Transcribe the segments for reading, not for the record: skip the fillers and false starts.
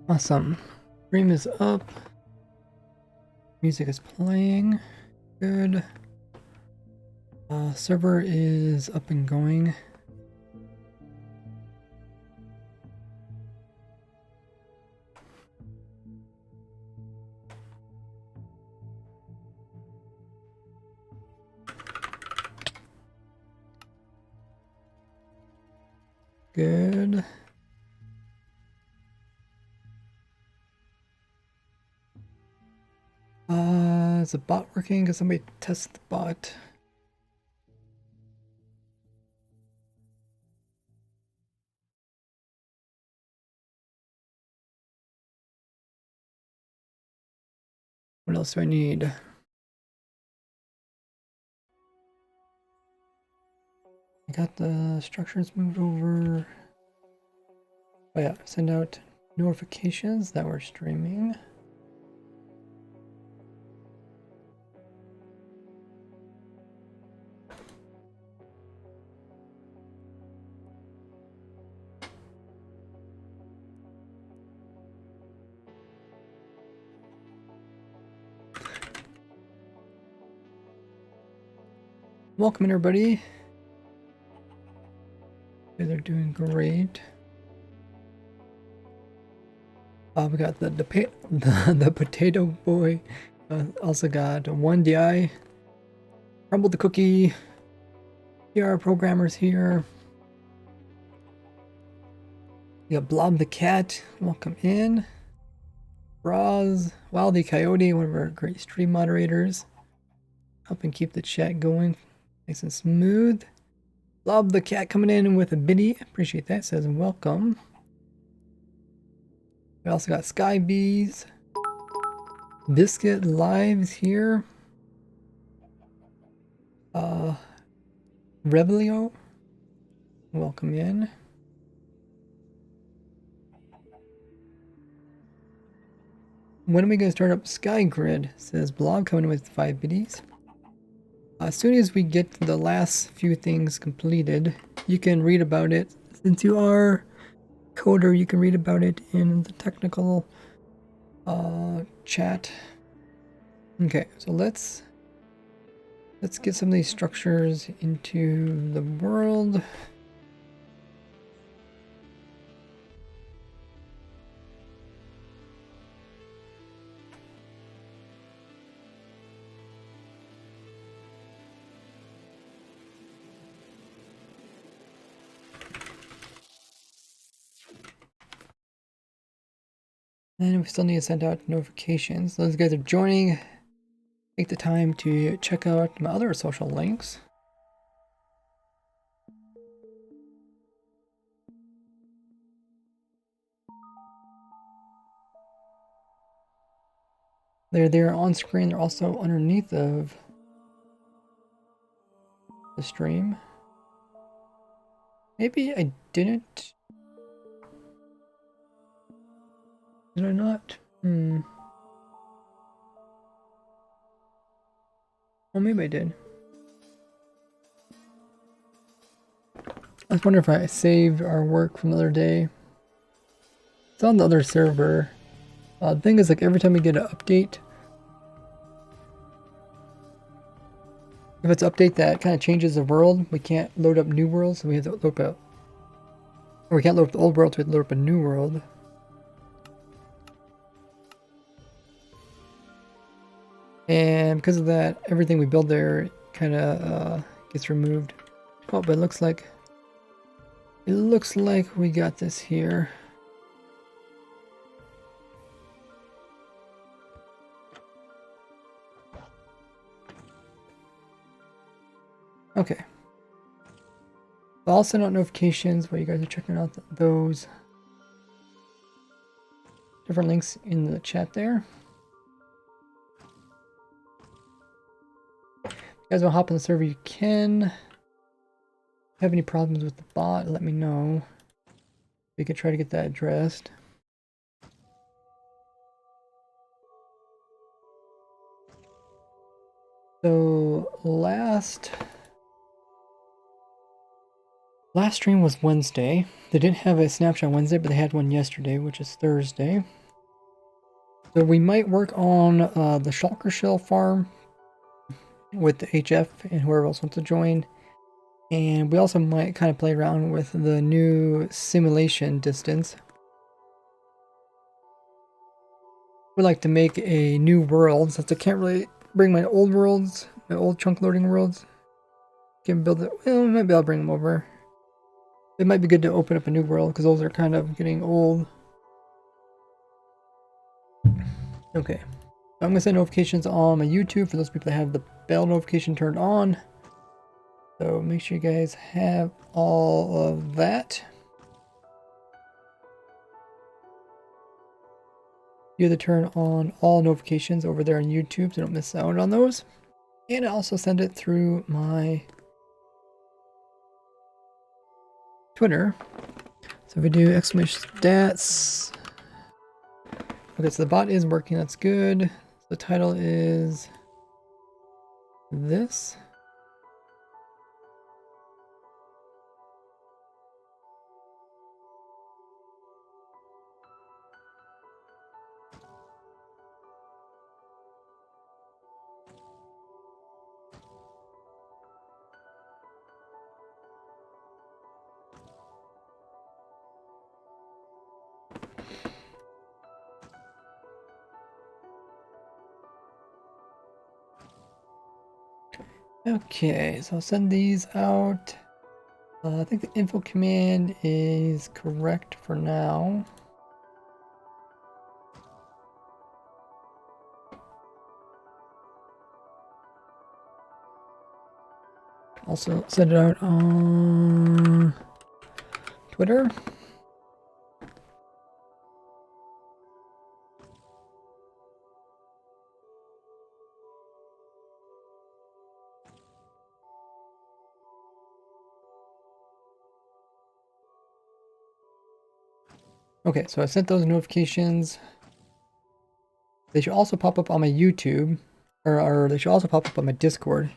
Awesome. Stream is up. Music is playing. Good. Server is up and going. Good. Is the bot working? Can somebody test the bot? What else do I need? I got the structures moved over. Oh yeah, send out notifications that we're streaming. Welcome in, everybody. They're doing great. We got the potato boy. Also got 1DI. Crumbled the cookie. Here are programmers here. We got Blob the cat. Welcome in. Braz, Wildy Coyote, one of our great stream moderators. Helping keep the chat going nice and smooth. Blob the cat coming in with a biddy. Appreciate that. Says welcome. We also got Sky Bees. Biscuit Lives here. Revelio. Welcome in. When are we going to start up Sky Grid? Says Blog coming in with 5 biddies. As soon as we get the last few things completed, you can read about it. Since you are coder, you can read about it in the technical chat. Okay, so let's get some of these structures into the world. And we still need to send out notifications. Those guys are joining. Take the time to check out my other social links. They're there on screen. They're also underneath of the stream. Maybe I didn't. Did I not? Well, maybe I did. I was wondering if I saved our work from the other day. It's on the other server. The thing is, like, every time we get an update, if it's an update that kind of changes the world, we can't load up new worlds, so we have to load up, or we can't load up the old world, so we have to load up a new world. And because of that, everything we build there kind of gets removed. Oh, but it looks like we got this here. Okay. I'll send out notifications while you guys are checking out those different links in the chat there. If you guys want to hop on the server, you can. If you have any problems with the bot, let me know. We could try to get that addressed. So last Last stream was Wednesday. They didn't have a snapshot Wednesday, but they had one yesterday, which is Thursday. So we might work on the shulker shell farm with the HF and whoever else wants to join. And we also might kind of play around with the new simulation distance. Would like to make a new world since I can't really bring my old worlds, my old chunk loading worlds. Can build it. Well, maybe I'll bring them over. It might be good to open up a new world because those are kind of getting old. Okay. I'm going to send notifications on my YouTube for those people that have the bell notification turned on. So make sure you guys have all of that. You have to turn on all notifications over there on YouTube so don't miss out on those. And I also send it through my Twitter. So if we do exclamation stats. Okay, so the bot is working, that's good. The title is this. Okay, so I'll send these out. I think the info command is correct for now. Also send it out on Twitter. Okay, so I sent those notifications. They should also pop up on my YouTube, or they should also pop up on my Discord.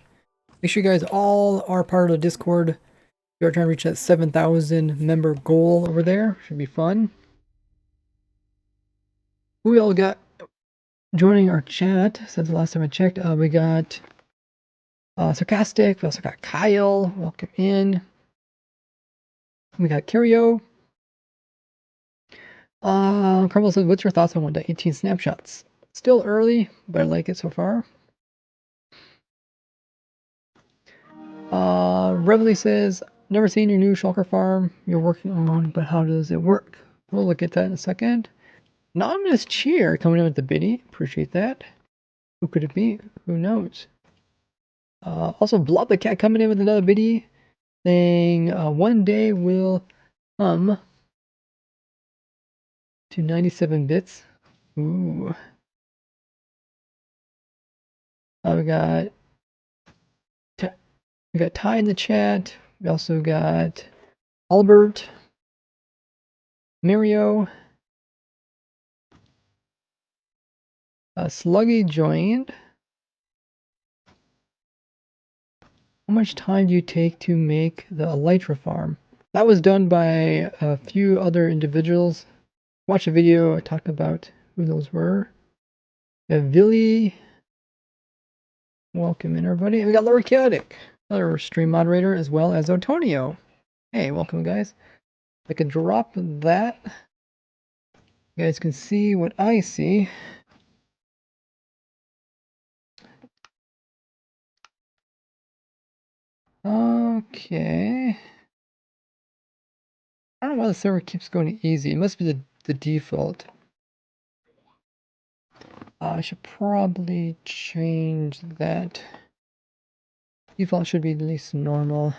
Make sure you guys all are part of the Discord. We are trying to reach that 7,000 member goal over there. Should be fun. Who we all got joining our chat since the last time I checked? We got Sarcastic. We also got Kyle. Welcome in. We got Curio. Carmel says, what's your thoughts on 1.18 snapshots? Still early, but I like it so far. Reveille says, never seen your new shulker farm you're working on, but how does it work? We'll look at that in a second. Anonymous Cheer coming in with the biddy. Appreciate that. Who could it be? Who knows? Also, Blob the Cat coming in with another biddy saying, one day will come to 97 bits. Ooh. We got Ty in the chat. We also got Albert, Mario, Sluggy joined. How much time do you take to make the Elytra farm? That was done by a few other individuals. Watch a video, I talked about who those were. We have Billy. Welcome in, everybody. And we got Laura Chaotic, another stream moderator, as well as Antonio. Hey, welcome, guys. I can drop that. You guys can see what I see. Okay. I don't know why the server keeps going easy. It must be the default. I should probably change that. Default should be at least normal.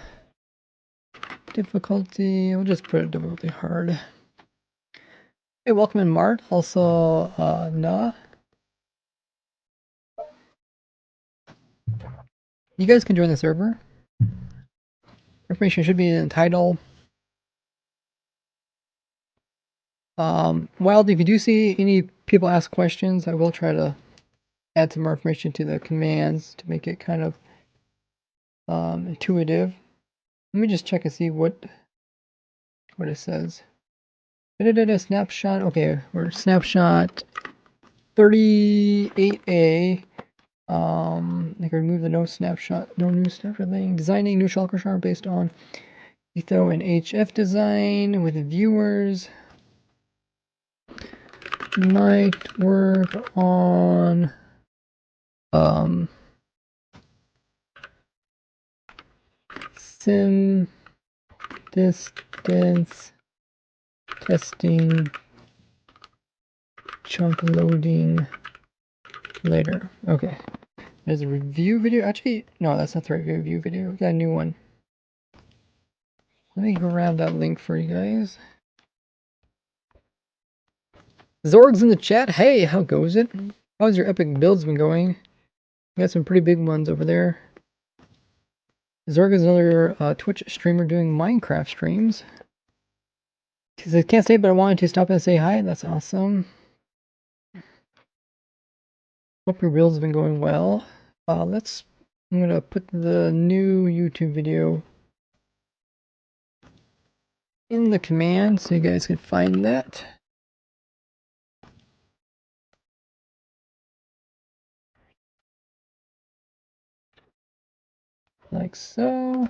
Difficulty, we'll just put it difficulty hard. Hey, welcome in, Mart. Also, Nah. You guys can join the server. Information should be in the title. Wild, if you do see any people ask questions, I will try to add some more information to the commands to make it kind of intuitive. Let me just check and see what what it says. Da-da-da-da, snapshot. Okay, we're snapshot 38A. I can remove the no new snapshot thing. Designing new shulker charm based on Etho and HF design with viewers. Might work on sim distance testing chunk loading later. Okay. There's a review video. Actually, no, that's not the right review video. We got a new one. Let me grab that link for you guys. Zorg's in the chat. Hey, how goes it? How's your epic builds been going? We got some pretty big ones over there. Zorg is another Twitch streamer doing Minecraft streams. He says, can't stay, but I wanted to stop and say hi. That's awesome. Hope your builds have been going well. I'm gonna put the new YouTube video in the command so you guys can find that. Like so.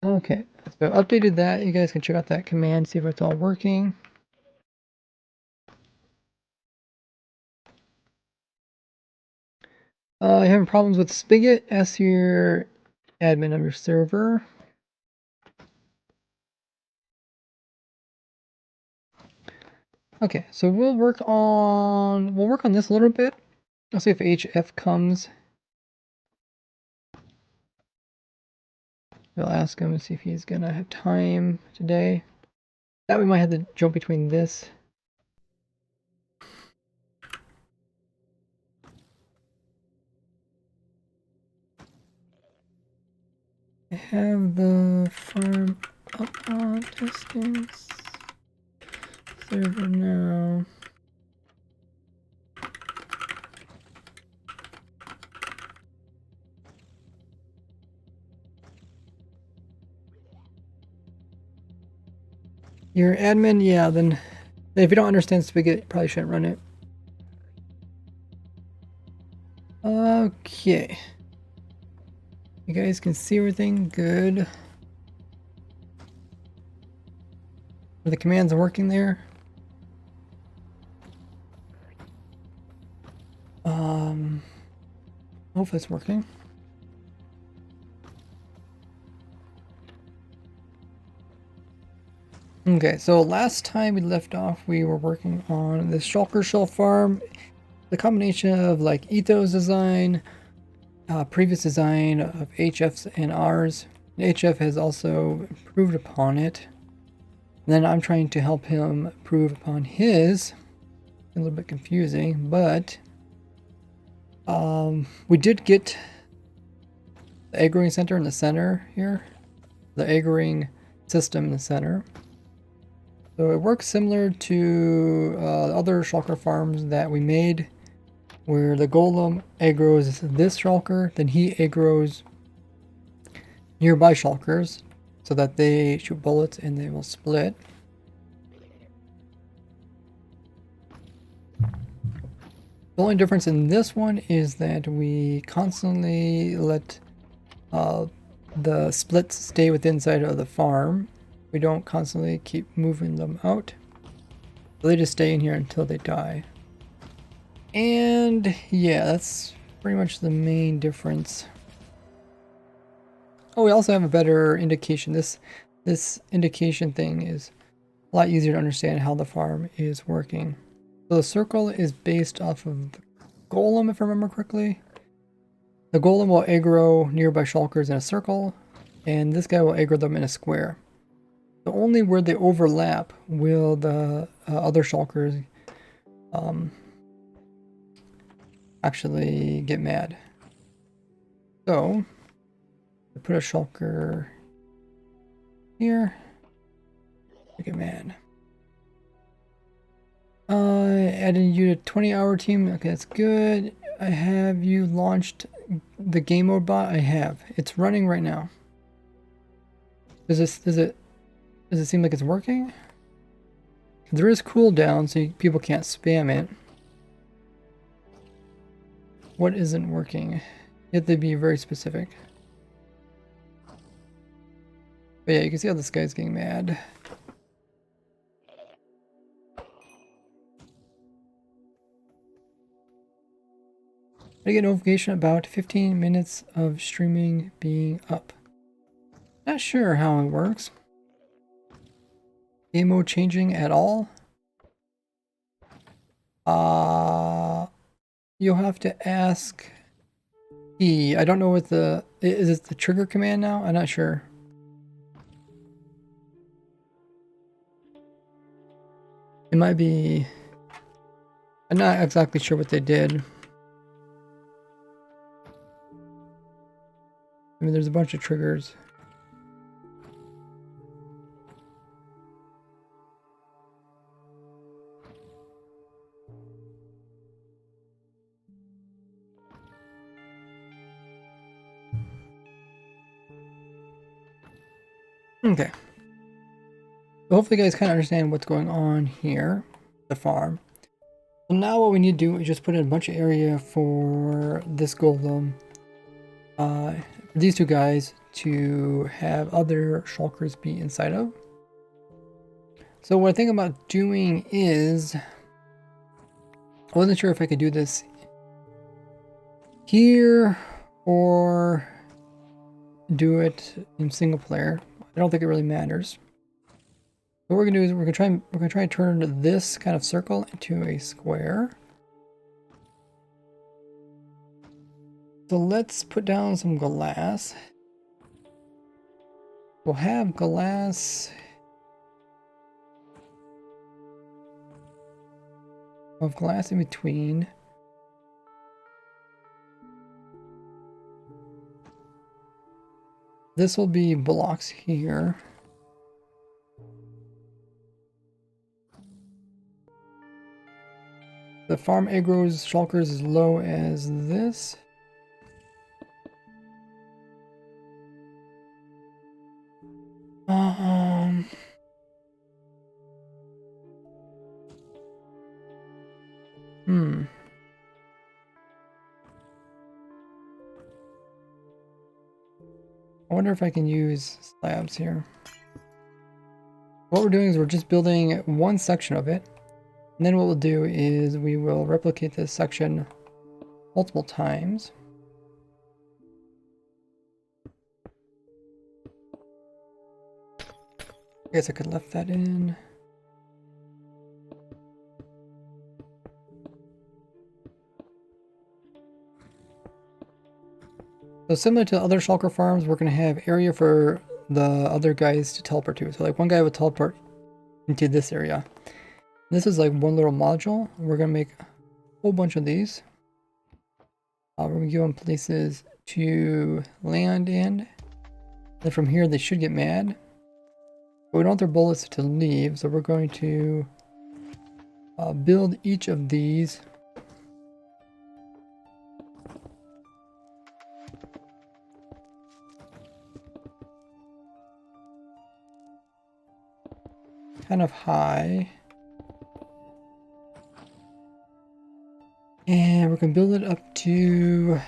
Okay, so I updated that. You guys can check out that command, see if it's all working. You're having problems with Spigot? Ask your admin of your server. Okay, so we'll work on this a little bit. I'll see if HF comes. We'll ask him and see if he's gonna have time today. That we might have to jump between this. I have the farm up on testing server now. Your admin, yeah, then if you don't understand Spigot, you probably shouldn't run it. Okay. You guys can see everything good. Are the commands working there? Hope it's working. Okay, so last time we left off, we were working on this shulker shell farm. The combination of like Ethos design, previous design of HF's and ours. HF has also improved upon it. And then I'm trying to help him improve upon his. A little bit confusing, but we did get the egg growing center in the center here. The egg growing system in the center. So it works similar to other shulker farms that we made, where the golem aggroes this shulker, then he aggroes nearby shulkers so that they shoot bullets and they will split. The only difference in this one is that we constantly let the splits stay within inside of the farm. We don't constantly keep moving them out. They just stay in here until they die. And yeah, that's pretty much the main difference. Oh, we also have a better indication. This indication thing is a lot easier to understand how the farm is working. So the circle is based off of the golem, if I remember correctly. The golem will aggro nearby shulkers in a circle, and this guy will aggro them in a square. So only where they overlap will the other shulkers actually get mad. So, I put a shulker here. Get mad. Adding you to 20-hour team. Okay, that's good. I have you launched the game mode bot? I have. It's running right now. Does it seem like it's working? There is cooldown, so people can't spam it. What isn't working? You have to be very specific. But yeah, you can see how this guy's getting mad. I get a notification about 15 minutes of streaming being up. Not sure how it works. Game mode changing at all? You'll have to ask E. I don't know what is it the trigger command now? I'm not sure. It might be. I'm not exactly sure what they did. I mean, there's a bunch of triggers. Okay. So hopefully you guys kind of understand what's going on here, the farm. So now what we need to do is just put in a bunch of area for this golem, for these two guys to have other shulkers be inside of. So what I think about doing is, I wasn't sure if I could do this here or do it in single player. I don't think it really matters. What we're gonna do is we're gonna try and turn this kind of circle into a square. So let's put down some glass. We'll have glass in between. This will be blocks here. The farm aggro's shulkers as low as this. I wonder if I can use slabs here. What we're doing is we're just building one section of it. And then what we'll do is we will replicate this section multiple times. I guess I could left that in. So similar to other shulker farms, we're going to have area for the other guys to teleport to. So like one guy would teleport into this area. This is like one little module. We're going to make a whole bunch of these. We're going to give them places to land in. Then from here they should get mad. But we don't want their bullets to leave, so we're going to build each of these. Kind of high. And we're going to build it up to...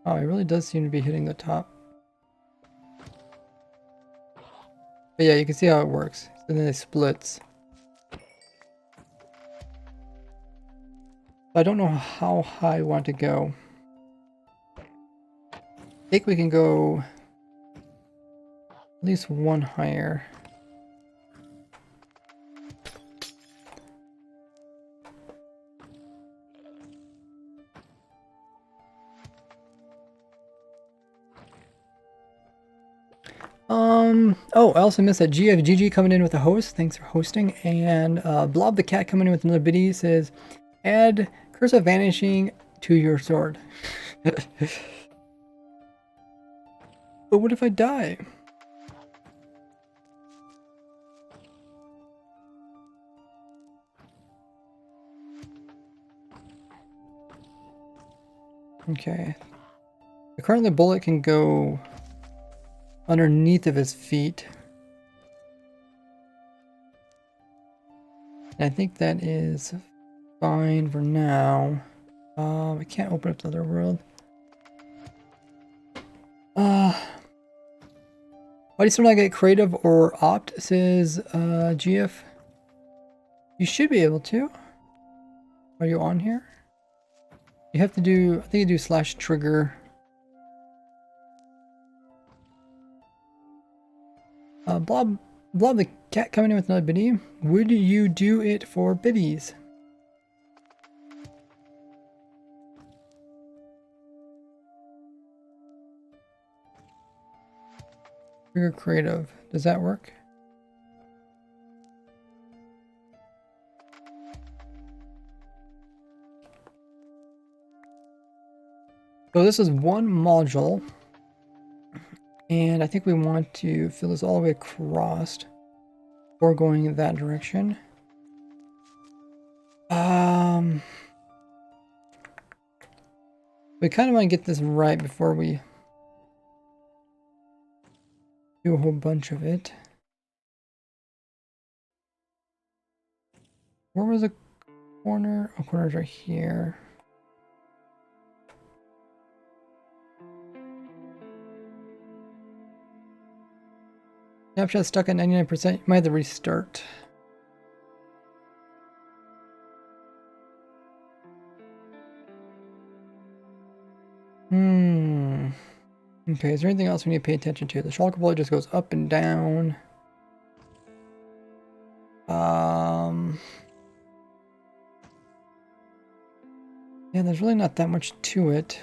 Oh, it really does seem to be hitting the top. But yeah, you can see how it works. And then it splits. I don't know how high I want to go. I think we can go at least one higher. Oh, I also missed that GFGG coming in with a host. Thanks for hosting. And Blob the Cat coming in with another biddy says, add Curse of Vanishing to your sword. But what if I die? Okay. Currently, bullet can go underneath of his feet. And I think that is fine for now. I can't open up the other world. Why do you still not get creative or opt? Says GF. You should be able to. Are you on here? You have to do, I think you do /trigger. Blob the cat coming in with another biddy. Would you do it for biddies? Trigger creative. Does that work? So this is one module. And I think we want to fill this all the way across before going in that direction. We kind of want to get this right before we do a whole bunch of it. Where was the corner? Oh, corner's right here. Snapshot stuck at 99%. You might have to restart. Okay, is there anything else we need to pay attention to? The shulker bullet just goes up and down. Yeah, there's really not that much to it.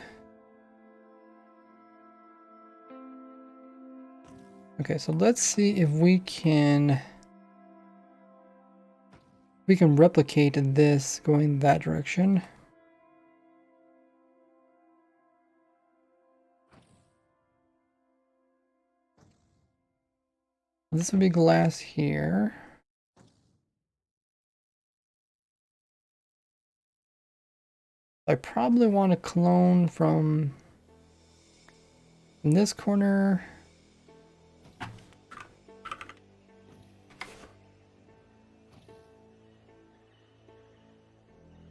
Okay, so let's see if we can replicate this going that direction. This would be glass here. I probably want to clone from this corner.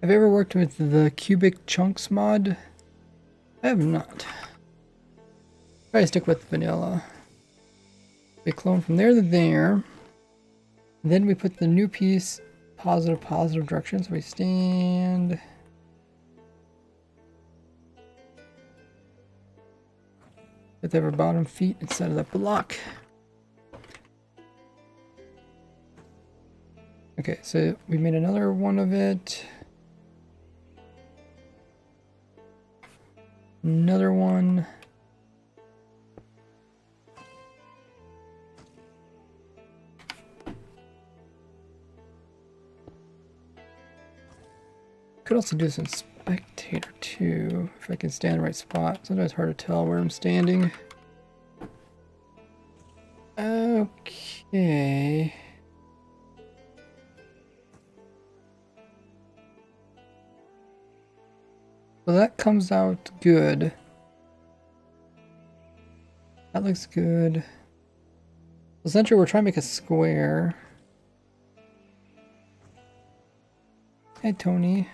Have you ever worked with the cubic chunks mod? I have not. Try to stick with vanilla. We clone from there to there. Then we put the new piece positive direction. So we stand. With our bottom feet instead of the block. Okay, so we made another one of it. Another one. Could also do some spectator too, if I can stand in the right spot. Sometimes it's hard to tell where I'm standing. Okay. So that comes out good. That looks good. Essentially, we're trying to make a square. Hey, Tony.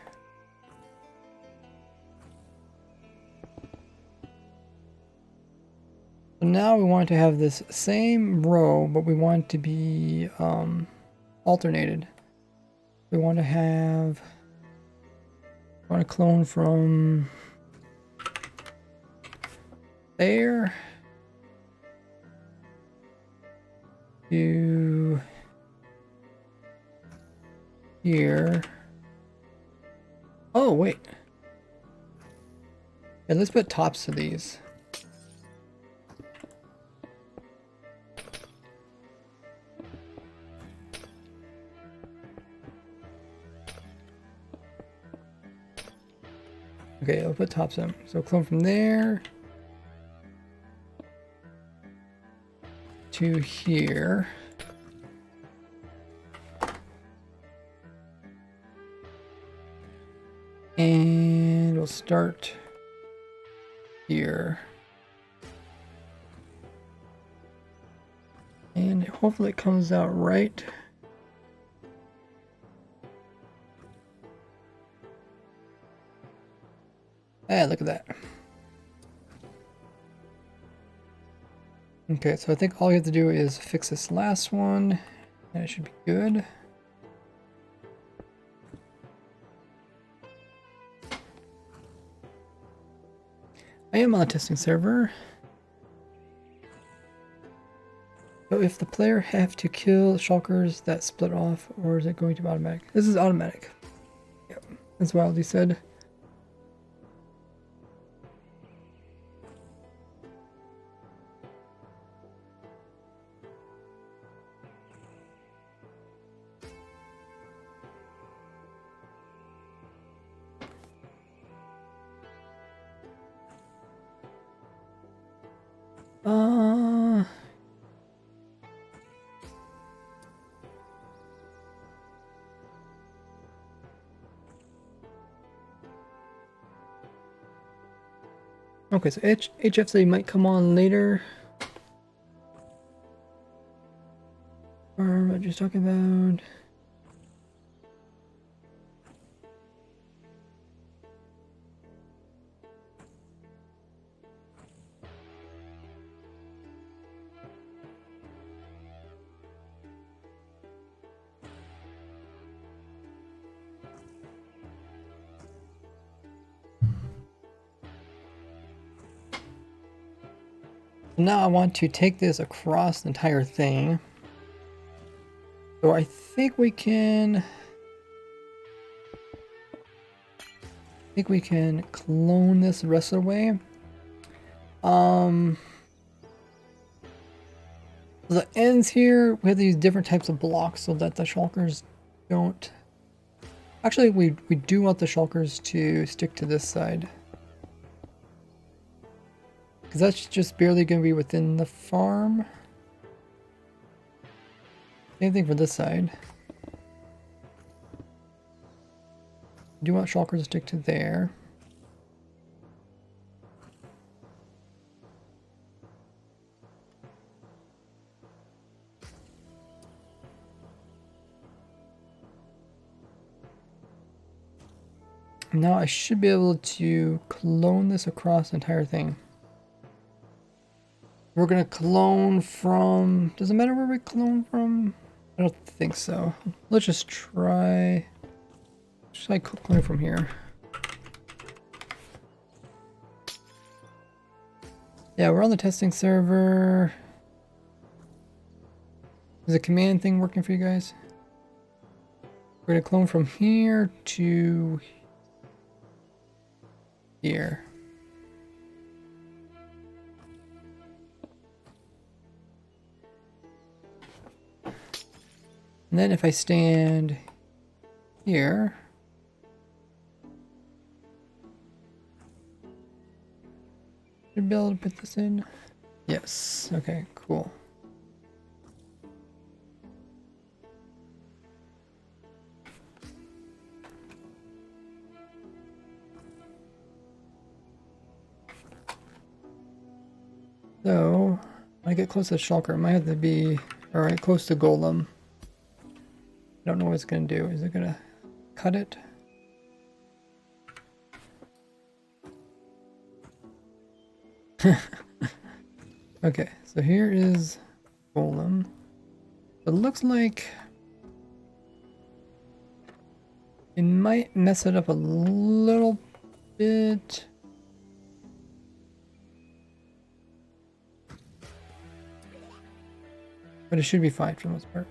So now we want to have this same row, but we want it to be alternated. We want to clone from there to here. Oh, wait. Yeah, let's put tops to these. Okay, I'll put tops in. So clone from there to here. And we'll start here. And hopefully it comes out right. Ah, look at that. Okay, so I think all you have to do is fix this last one, and it should be good. I am on a testing server. So if the player have to kill shulkers that split off, or is it going to be automatic? This is automatic. Yep, that's what Wildy said. Okay, so HFC might come on later. Or what you're talking about? Now I want to take this across the entire thing. So I think we can... clone this the rest of the way. The ends here, we have these different types of blocks so that the shulkers don't... Actually, we do want the shulkers to stick to this side. Because that's just barely going to be within the farm. Same thing for this side. Do want shulkers to stick to there. Now I should be able to clone this across the entire thing. We're gonna clone from... Does it matter where we clone from? I don't think so. Let's just try... Should I clone from here? Yeah, we're on the testing server. Is the command thing working for you guys? We're gonna clone from here to here. And then if I stand here, should be able to put this in. Yes. Okay, cool. So, when I get close to the shulker, it might have to be, alright, close to golem. I don't know what it's going to do. Is it going to cut it? Okay, so here is golem. It looks like it might mess it up a little bit. But it should be fine for the most part.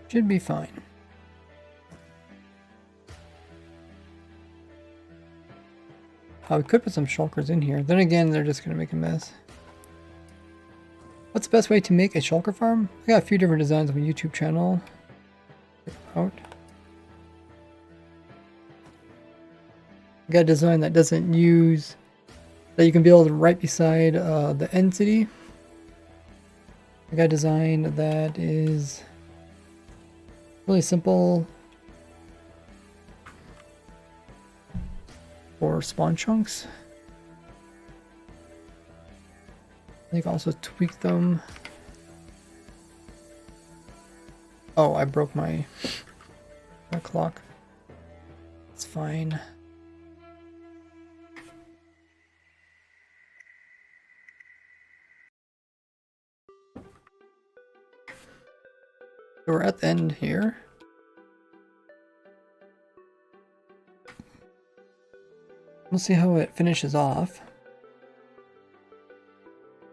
Should be fine. I could put some shulkers in here. Then again, they're just going to make a mess. What's the best way to make a shulker farm? I got a few different designs on my YouTube channel. Out. I got a design that doesn't use... that you can build right beside the end city. I got a design that is really simple for spawn chunks. I think also tweak them. Oh, I broke my clock. It's fine. So we're at the end here. We'll see how it finishes off.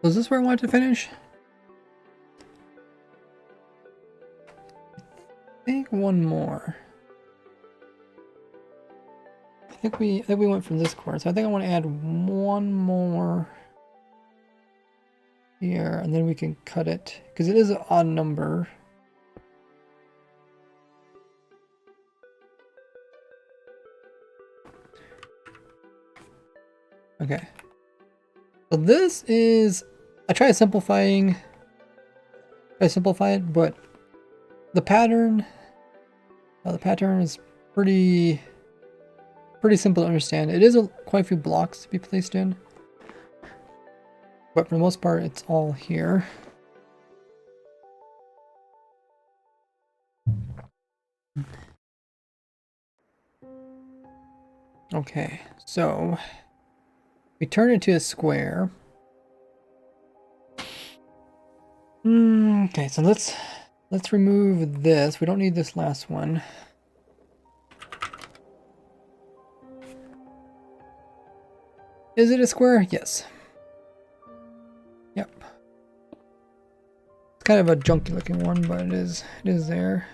Was this where I wanted to finish? I think one more. I think we went from this corner, so I think I want to add one more here, and then we can cut it because it is an odd number. Okay. So this is, I try simplifying. I simplify it, but the pattern is pretty simple to understand. It is quite a few blocks to be placed in, but for the most part, it's all here. Okay, so we turn it into a square. Okay, so let's remove this. We don't need this last one. Is it a square? Yes. Yep. It's kind of a junky looking one, but it is there.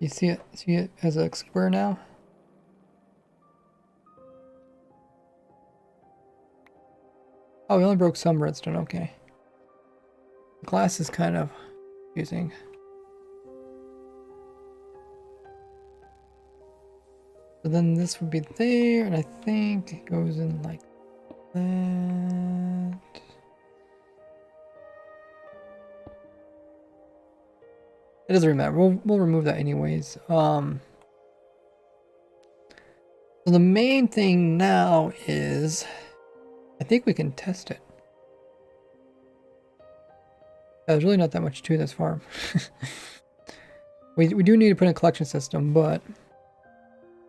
You see it as a square now? Oh, we only broke some redstone, okay. Glass is kind of confusing. So then this would be there, and I think it goes in like that. It doesn't really matter. We'll remove that anyways. So the main thing now is, I think we can test it. There's really not that much to this farm. we do need to put in a collection system, but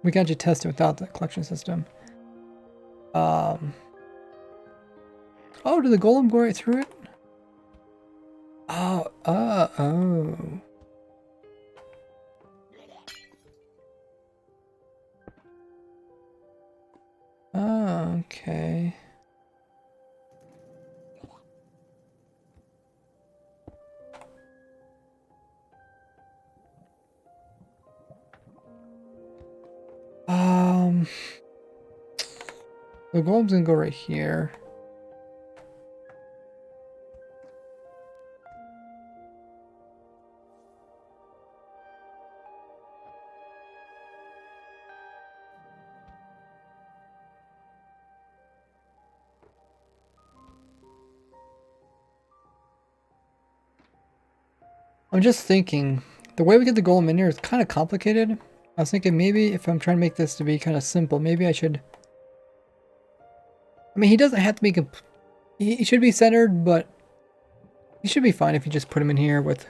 we can actually test it without the collection system. Oh, did the golem go right through it? Oh. Oh, okay. The golem's gonna go right here. I'm just thinking, the way we get the golem in here is kind of complicated. I was thinking maybe if I'm trying to make this to be kind of simple, maybe I should... I mean, he doesn't have to be... He should be centered, but he should be fine if you just put him in here with...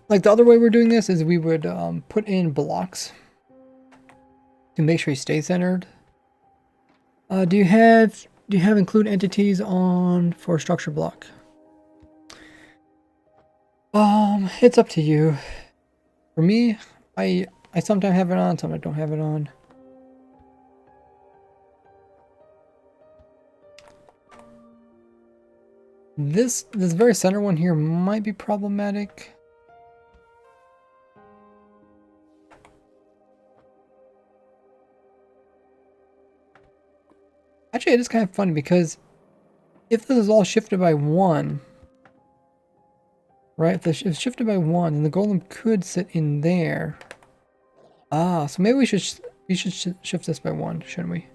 Like, the other way we're doing this is we would put in blocks to make sure he stays centered. Do you have include entities on for structure block? It's up to you. For me, I sometimes have it on, sometimes I don't have it on. This very center one here might be problematic. Actually, it is kind of fun because if this is all shifted by one, right? If it's shifted by one, then the golem could sit in there. Ah, so maybe we should We should shift this by 1, shouldn't we?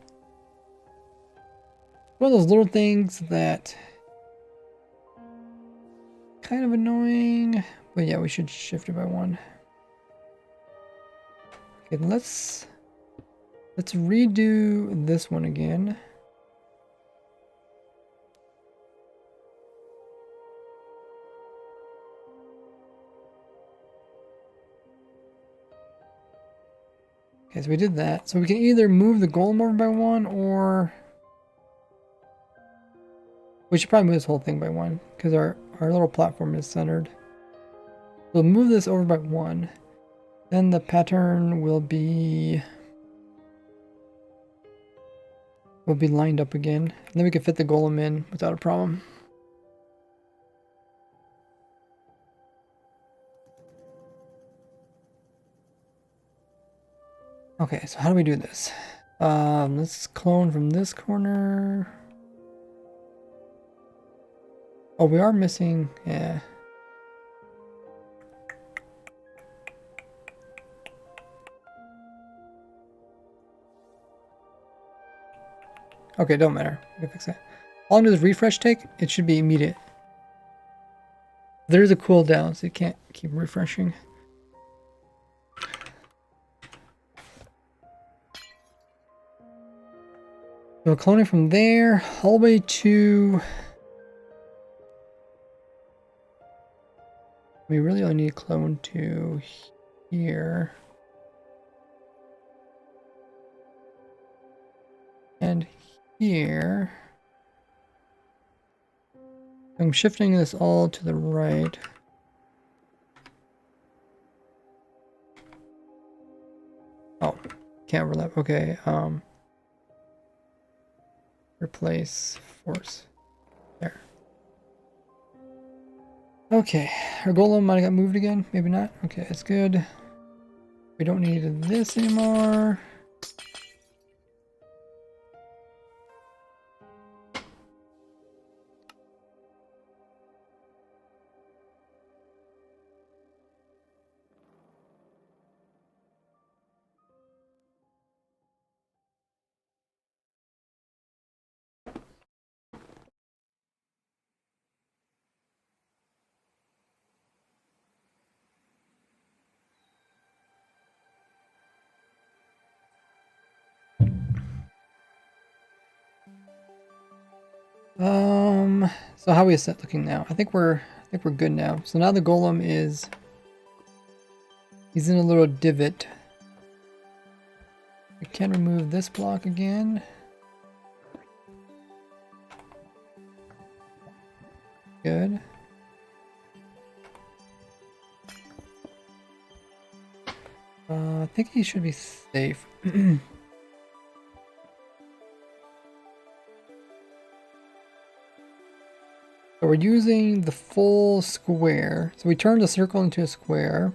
One of those little things that kind of annoying, but yeah, we should shift it by 1. Okay, let's redo this one again. Okay, so we did that. So we can either move the golem over by 1, or we should probably move this whole thing by 1, because our little platform is centered. We'll move this over by 1. Then the pattern will be lined up again. And then we can fit the golem in without a problem. Okay, so how do we do this? Let's clone from this corner. Oh, we are missing, yeah. Okay, don't matter. We can fix that. How long does refresh take? It should be immediate. There's a cooldown, so you can't keep refreshing. So we're cloning from there all the way to... We really only need to clone to here. And here. I'm shifting this all to the right. Oh, can't overlap. Okay, replace force. There. Okay, our golem might have got moved again. Maybe not. Okay, that's good. We don't need this anymore. So how are we set looking now? I think we're good now. So now the golem he's in a little divot. We can remove this block again. Good. I think he should be safe. So we're using the full square. So we turned the circle into a square.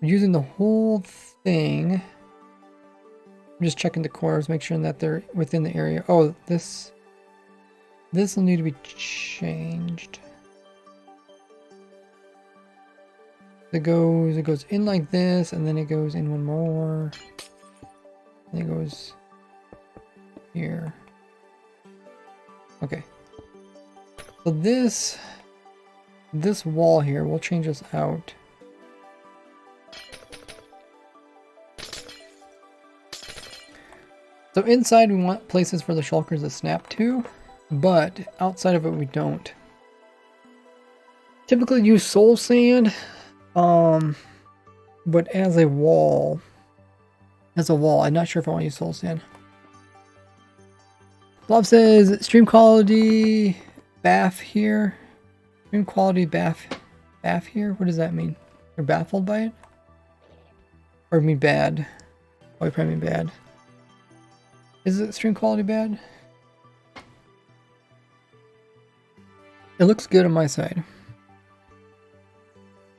We're using the whole thing. I'm just checking the corners, make sure that they're within the area. Oh, this will need to be changed. It goes in like this, and then it goes in one more. And it goes here. Okay. So this wall here, we'll change this out. So inside we want places for the shulkers to snap to, but outside of it we don't. Typically use soul sand, but as a wall, I'm not sure if I want to use soul sand. Blob says stream quality baff here. Stream quality baff here? What does that mean? You're baffled by it? Or mean bad? Oh, you probably mean bad. Is it stream quality bad? It looks good on my side.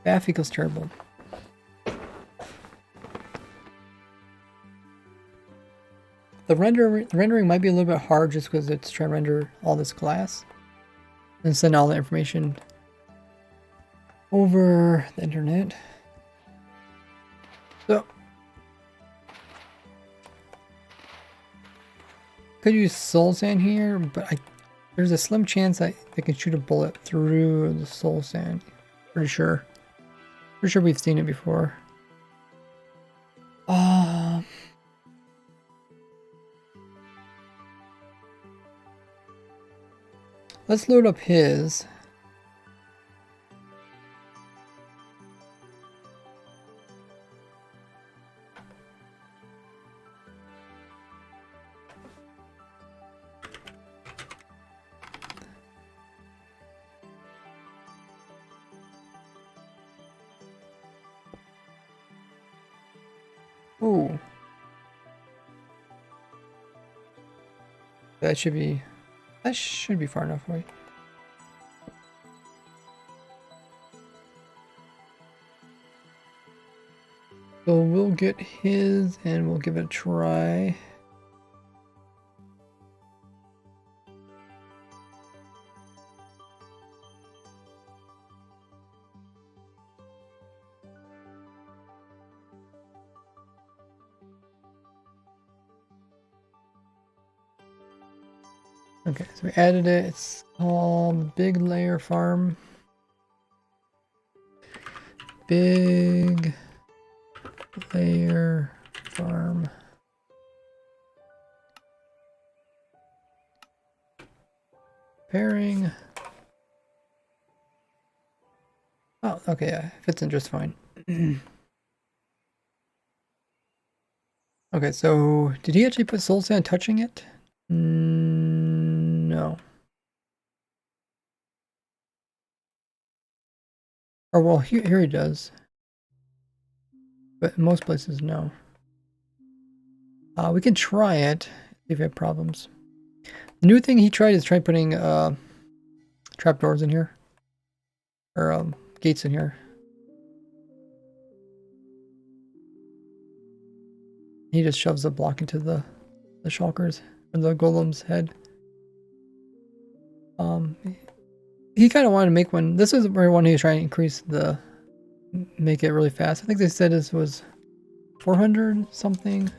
Baff equals terrible. The rendering might be a little bit hard just because it's trying to render all this glass and send all the information over the internet. So could use soul sand here, but there's a slim chance that they can shoot a bullet through the soul sand. Pretty sure. Pretty sure we've seen it before. Let's load up his. Ooh. That should be far enough away. So we'll get his and we'll give it a try. Okay, so we added it. It's called Big Layer Farm. Big Layer Farm. Pairing. Oh, okay, yeah, fits in just fine. Okay, so did he actually put soul sand touching it? No. Or well, here he does. But in most places, no. We can try it, see if we have problems. The new thing he tried is try putting trapdoors in here. Or gates in here. He just shoves a block into the shulkers or the golem's head. He kind of wanted to make one. This is where one he was trying to increase make it really fast. I think they said this was 400 something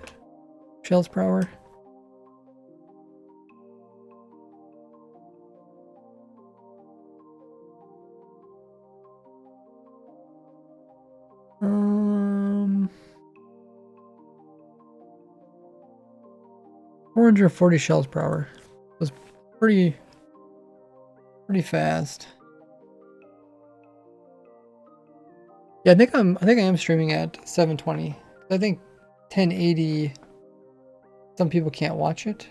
shells per hour. Um, 440 shells per hour. It was pretty fast. Yeah, I think I am streaming at 720. I think 1080. Some people can't watch it.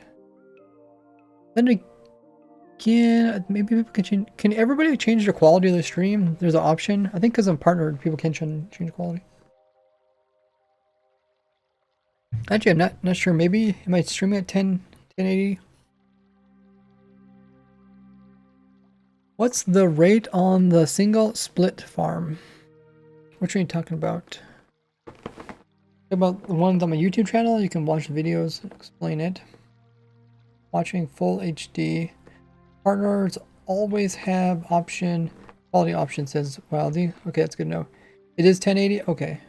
Then again, maybe people can change. Can everybody change the quality of the stream? There's an option. I think because I'm partnered, people can change quality. Actually, I'm not sure. Maybe am I streaming at 1080? What's the rate on the single split farm? What are you talking about? About the ones on my YouTube channel, you can watch the videos and explain it. Watching full HD. Partners always have quality option says Wildy. Okay, that's good to know. It is 1080? Okay.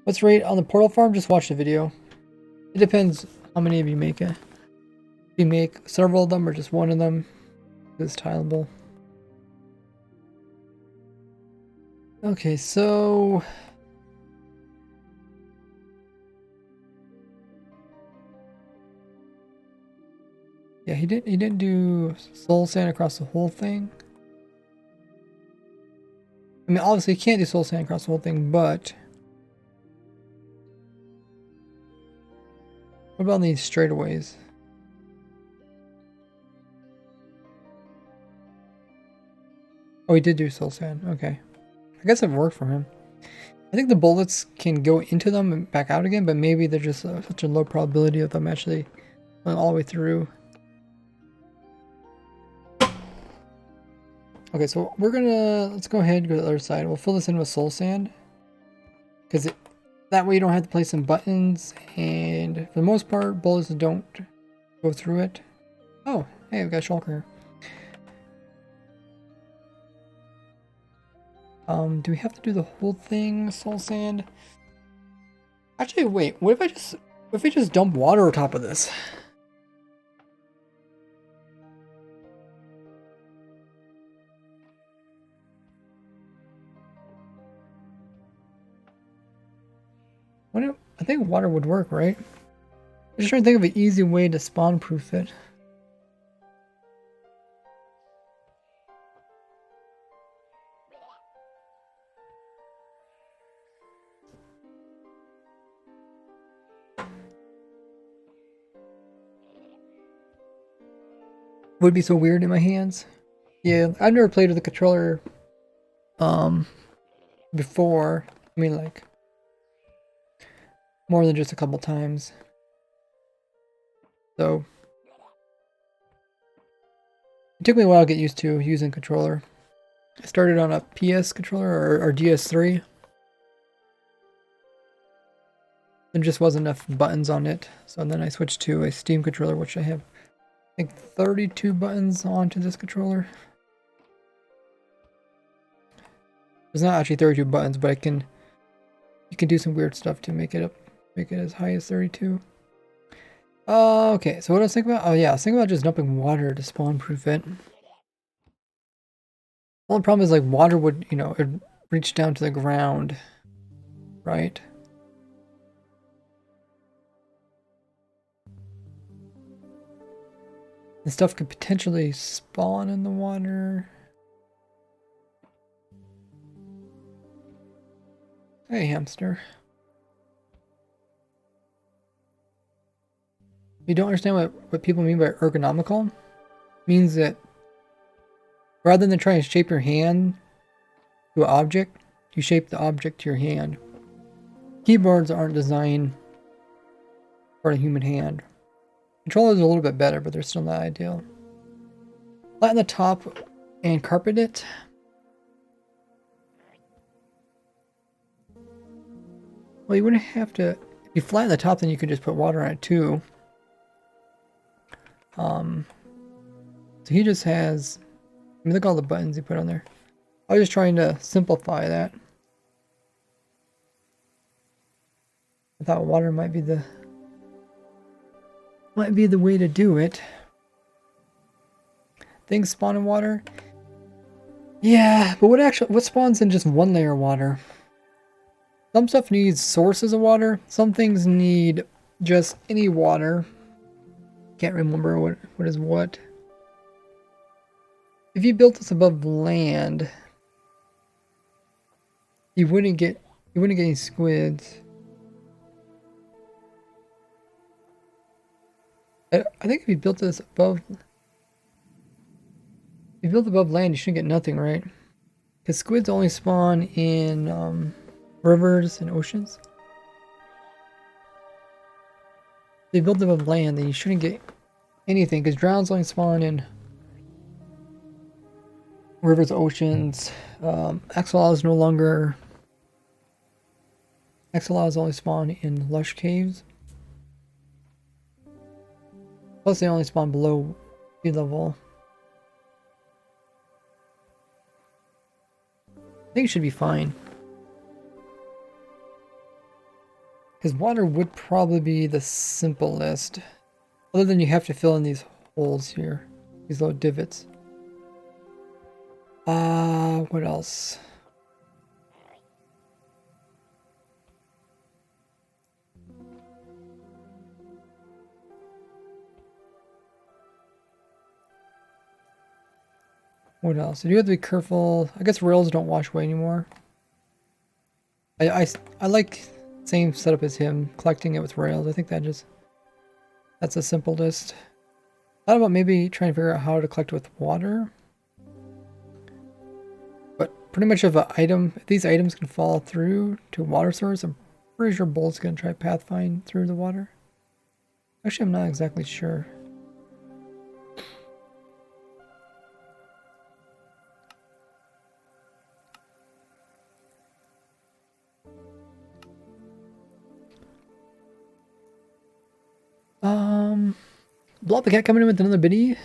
What's rate on the portal farm? Just watch the video. It depends how many of you make it. If you make several of them or just one of them, it's tileable. Okay, so yeah, he didn't do soul sand across the whole thing. I mean, obviously you can't do soul sand across the whole thing, but what about these straightaways? Oh, he did do soul sand. Okay. I guess it worked for him. I think the bullets can go into them and back out again, but maybe they're just such a low probability of them actually going all the way through. Okay, so let's go ahead and go to the other side. We'll fill this in with soul sand. Because that way you don't have to place some buttons, and for the most part, bullets don't go through it. Oh, hey, we've got shulker here. Do we have to do the whole thing, soul sand? Actually, wait, what if I just What if we just dump water on top of this? I think water would work, right? I'm just trying to think of an easy way to spawn proof it. Would be so weird in my hands. Yeah, I've never played with a controller before. I mean, like, more than just a couple times. So it took me a while to get used to using controller. I started on a PS controller or DS3. There just wasn't enough buttons on it, so then I switched to a Steam controller, which I have, I think, 32 buttons onto this controller. There's not actually 32 buttons, but you can do some weird stuff to make it as high as 32. Okay, so what I was thinking about? Oh yeah, I was thinking about just dumping water to spawn proof it. The only problem is like water would, you know, it'd reach down to the ground, right? And stuff could potentially spawn in the water. Hey, hamster. You don't understand what people mean by ergonomical? It means that rather than trying to shape your hand to an object, you shape the object to your hand. Keyboards aren't designed for a human hand. Controllers are a little bit better, but they're still not ideal. Flatten the top and carpet it. Well, you wouldn't have to. If you flatten the top, then you could just put water on it too. So he just has. I mean, look at all the buttons he put on there. I was just trying to simplify that. I thought water might be the way to do it. Things spawn in water. Yeah, but what spawns in just one layer of water? Some stuff needs sources of water. Some things need just any water. Can't remember what is what. If you built this above land, you wouldn't get any squids. I think if you built this above land, you shouldn't get nothing, right? Because squids only spawn in rivers and oceans. If you build them above land, then you shouldn't get anything, because drowns only spawn in rivers, oceans. Axolotls no longer. Axolotls only spawn in lush caves. Plus, they only spawn below sea level. I think it should be fine. Because water would probably be the simplest. Other than you have to fill in these holes here. These little divots. What else? What else? You do have to be careful. I guess rails don't wash away anymore. I like same setup as him, collecting it with rails. I think that's the simplest. Thought about maybe trying to figure out how to collect with water. But pretty much if these items can fall through to a water source, I'm pretty sure Bolt's gonna try pathfind through the water. Actually, I'm not exactly sure. Blob the Cat coming in with another biddy.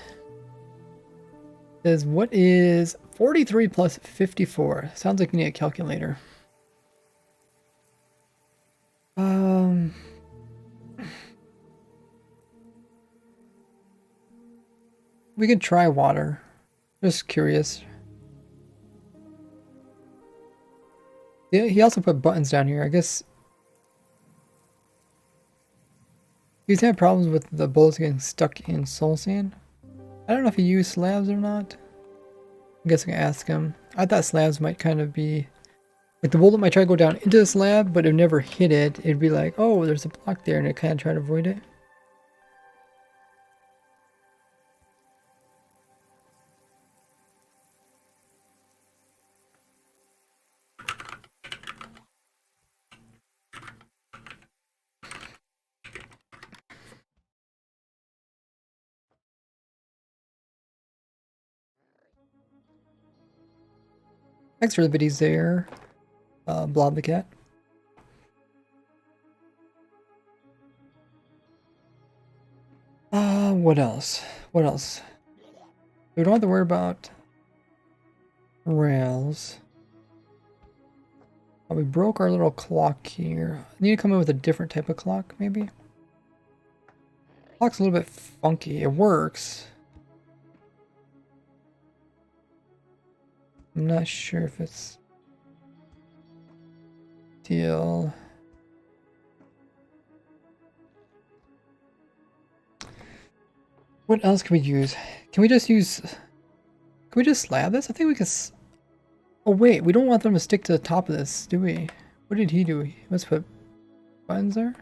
Says, what is 43 plus 54? Sounds like you need a calculator. We could try water. Just curious. Yeah, he also put buttons down here. I guess he's had problems with the bullets getting stuck in soul sand. I don't know if he used slabs or not. I guess I can ask him. I thought slabs might kind of be like the bullet might try to go down into the slab, but it never hit it. It'd be like, oh, there's a block there, and it kind of try to avoid it. Thanks for the biddies there, Blob the cat. What else? What else? We don't have to worry about rails. Oh, we broke our little clock here. I need to come in with a different type of clock, maybe? Clock's a little bit funky. It works. I'm not sure if it's steel. What else can we use? Can we just use... Can we just slab this? I think we can... Oh wait, we don't want them to stick to the top of this, do we? What did he do? He must put buttons there?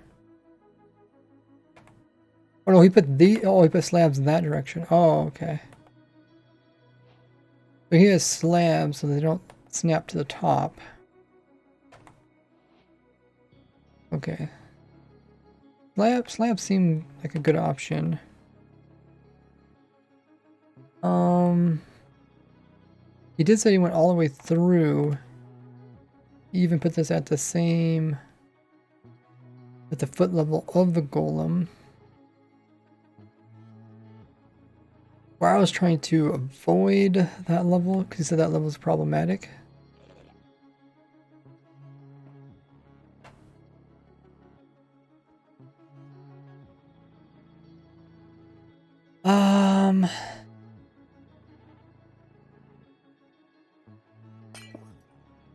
Oh no, he put the... Oh, he put slabs in that direction. Oh, okay. But he has slabs so they don't snap to the top. Okay. Slabs seem like a good option. He did say he went all the way through. He even put this at the foot level of the golem. Where I was trying to avoid that level, because he said that level is problematic.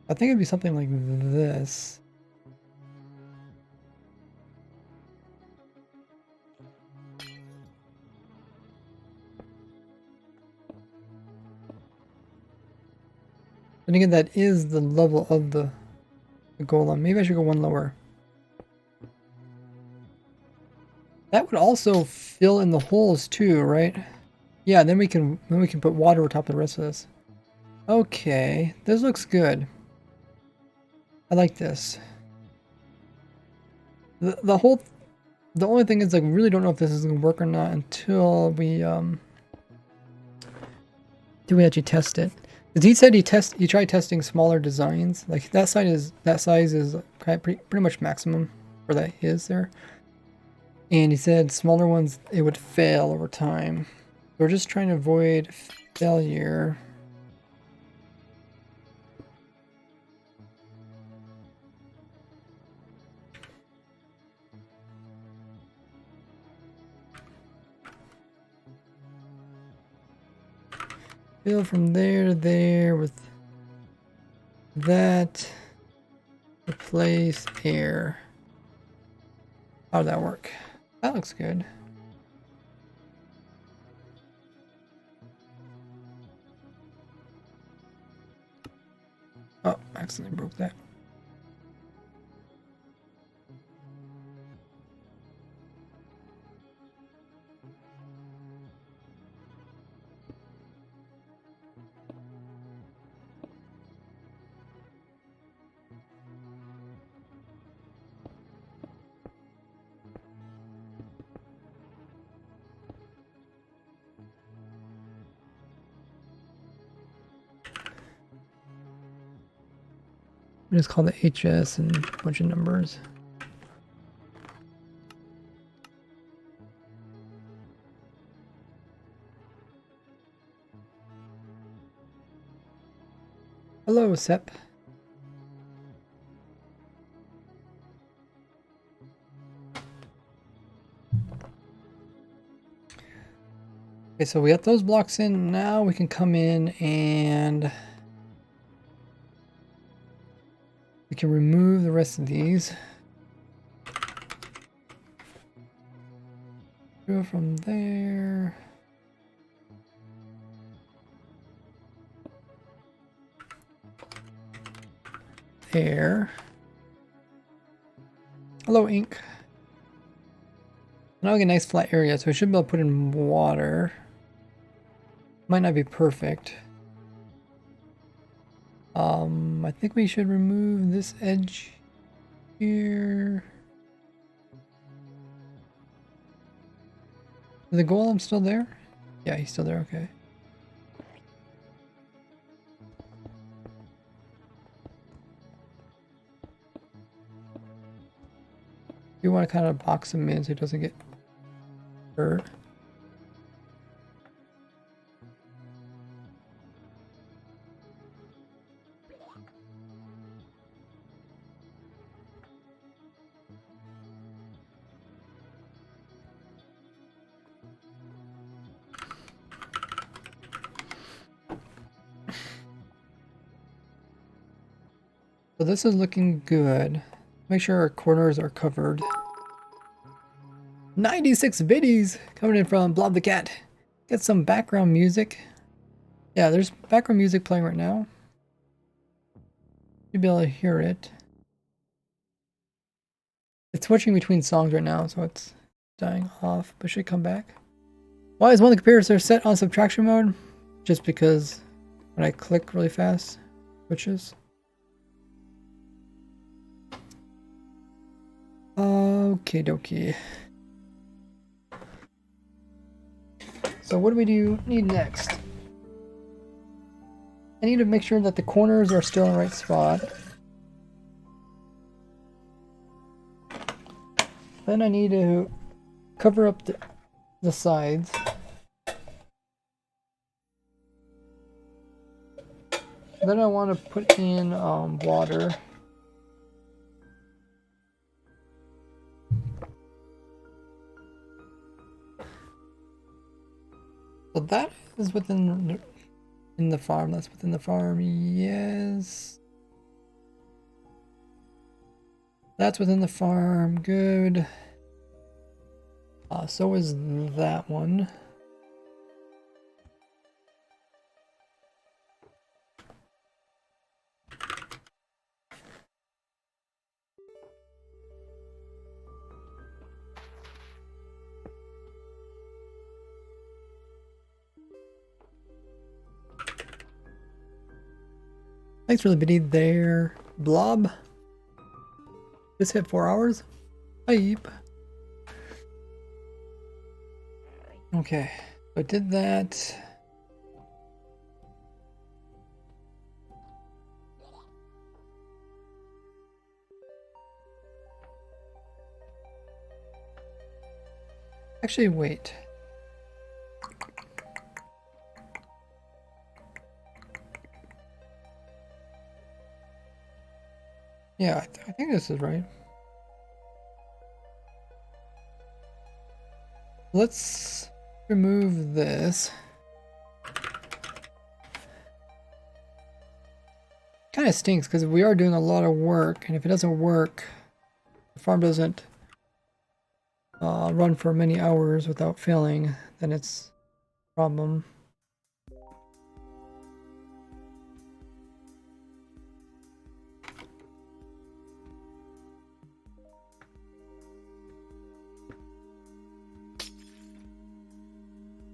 I think it'd be something like this. And again, that is the level of the golem. Maybe I should go one lower. That would also fill in the holes too, right? Yeah, then we can put water on top of the rest of this. Okay, this looks good. I like this. The only thing is, like, we really don't know if this is gonna work or not until we actually test it. Because he said he tried testing smaller designs. Like that size is pretty much maximum for that is there. And he said smaller ones it would fail over time. We're just trying to avoid failure. Fill from there to there with that. Replace air. How did that work? That looks good. Oh, accidentally broke that. We just call the HS and a bunch of numbers. Hello, Sep. Okay, so we got those blocks in. Now we can come in and we can remove the rest of these. Go from there. There. Hello, ink. Now we get a nice flat area, so we should be able to put in water. Might not be perfect. I think we should remove this edge here. Is the golem still there? Yeah, he's still there, okay. You want to kind of box him in so he doesn't get hurt. So this is looking good. Make sure our corners are covered. 96 biddies coming in from Blob the Cat. Get some background music. Yeah, there's background music playing right now. You'll be able to hear it. It's switching between songs right now, so it's dying off, but should come back. Why is one of the computers are set on subtraction mode? Just because when I click really fast, switches. Okay, dokie. So what do we need next? I need to make sure that the corners are still in the right spot. Then I need to cover up the sides. Then I want to put in water. So that is within the farm. That's within the farm. Yes. That's within the farm. Good. So is that one. Thanks for the biddy there, Blob. Just hit 4 hours. Hype. Okay, so I did that. Actually, wait. Yeah, I think this is right. Let's remove this. Kind of stinks because we are doing a lot of work, and if it doesn't work, the farm doesn't run for many hours without failing, then it's a problem.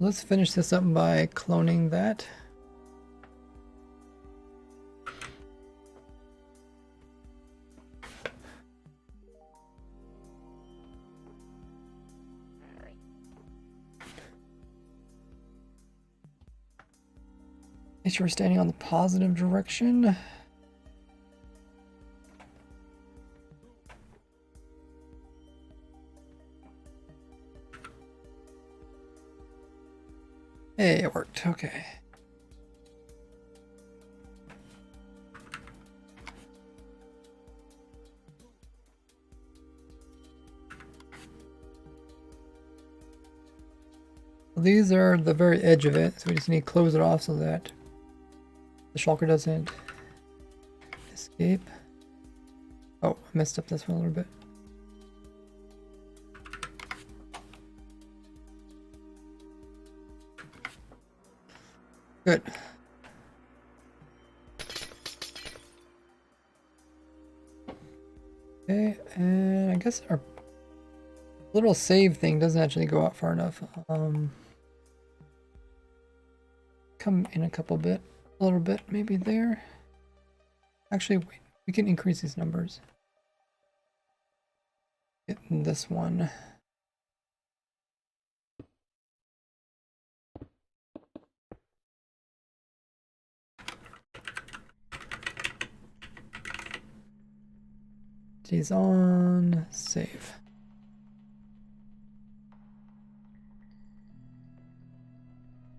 Let's finish this up by cloning that. Make sure we're standing on the positive direction. Hey, it worked. Okay. These are the very edge of it, so we just need to close it off so that the shulker doesn't escape. Oh, I messed up this one a little bit. Good. Okay, and I guess our little save thing doesn't actually go out far enough. Come in a little bit, maybe there. Actually, wait, we can increase these numbers. Get this one. These on, save.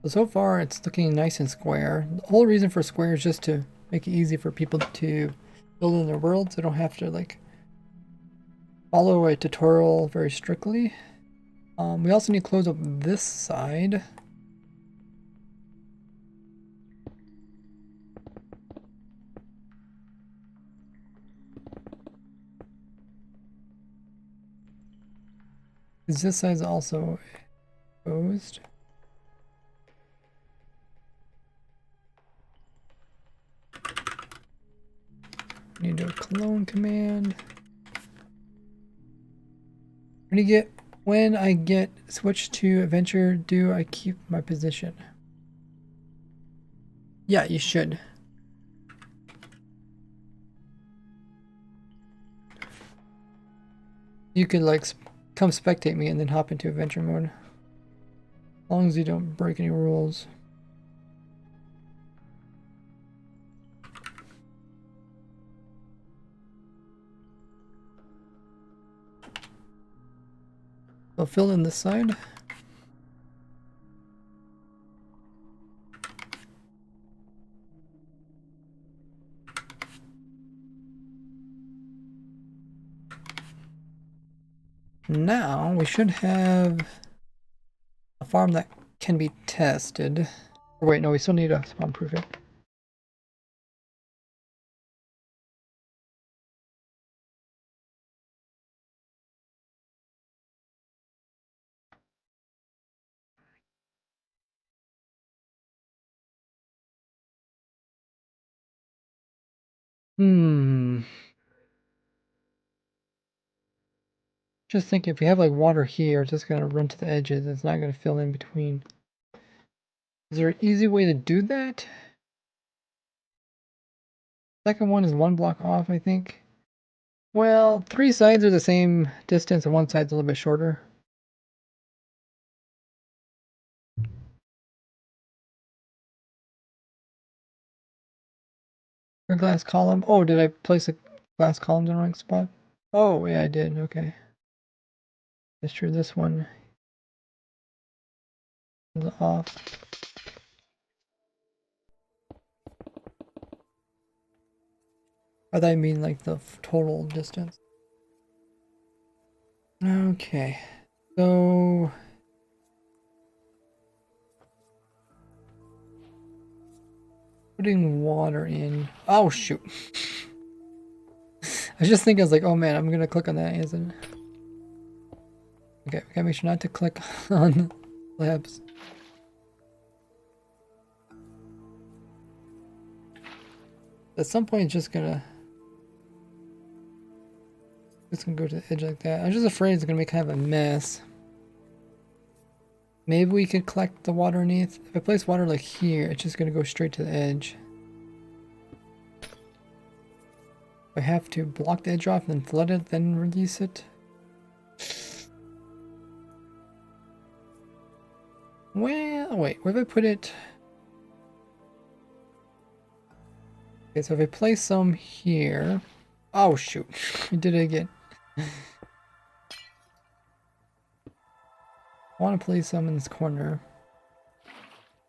So far it's looking nice and square. The whole reason for square is just to make it easy for people to build in their world, so they don't have to like follow a tutorial very strictly. We also need to close up this side. Because this side is also closed. Need to do a clone command. When I get switched to adventure, do I keep my position? Yeah, you should. You could like come spectate me and then hop into adventure mode. As long as you don't break any rules. So fill in this side. Now we should have a farm that can be tested. Or wait, no, we still need to spawn proof it. Just think if we have like water here, it's just gonna run to the edges. It's not gonna fill in between. Is there an easy way to do that? Second one is one block off, I think. Well, three sides are the same distance and one side's a little bit shorter. A glass column. Oh, did I place a glass column in the wrong spot? Oh, yeah, I did. Okay. That's true. This one is off. Or that I mean like the total distance. Okay. So putting water in. Oh shoot. I was just thinking, I was like, oh man, I'm gonna click on that, isn't it? Okay, we gotta make sure not to click on labs. At some point, it's just gonna go to the edge like that. I'm just afraid it's gonna make kind of a mess. Maybe we could collect the water underneath. If I place water like here, it's just gonna go straight to the edge. I have to block the edge off and then flood it, then release it. Well, wait, where have I put it? Okay, so if I place some here... Oh, shoot. I did it again. I want to place some in this corner.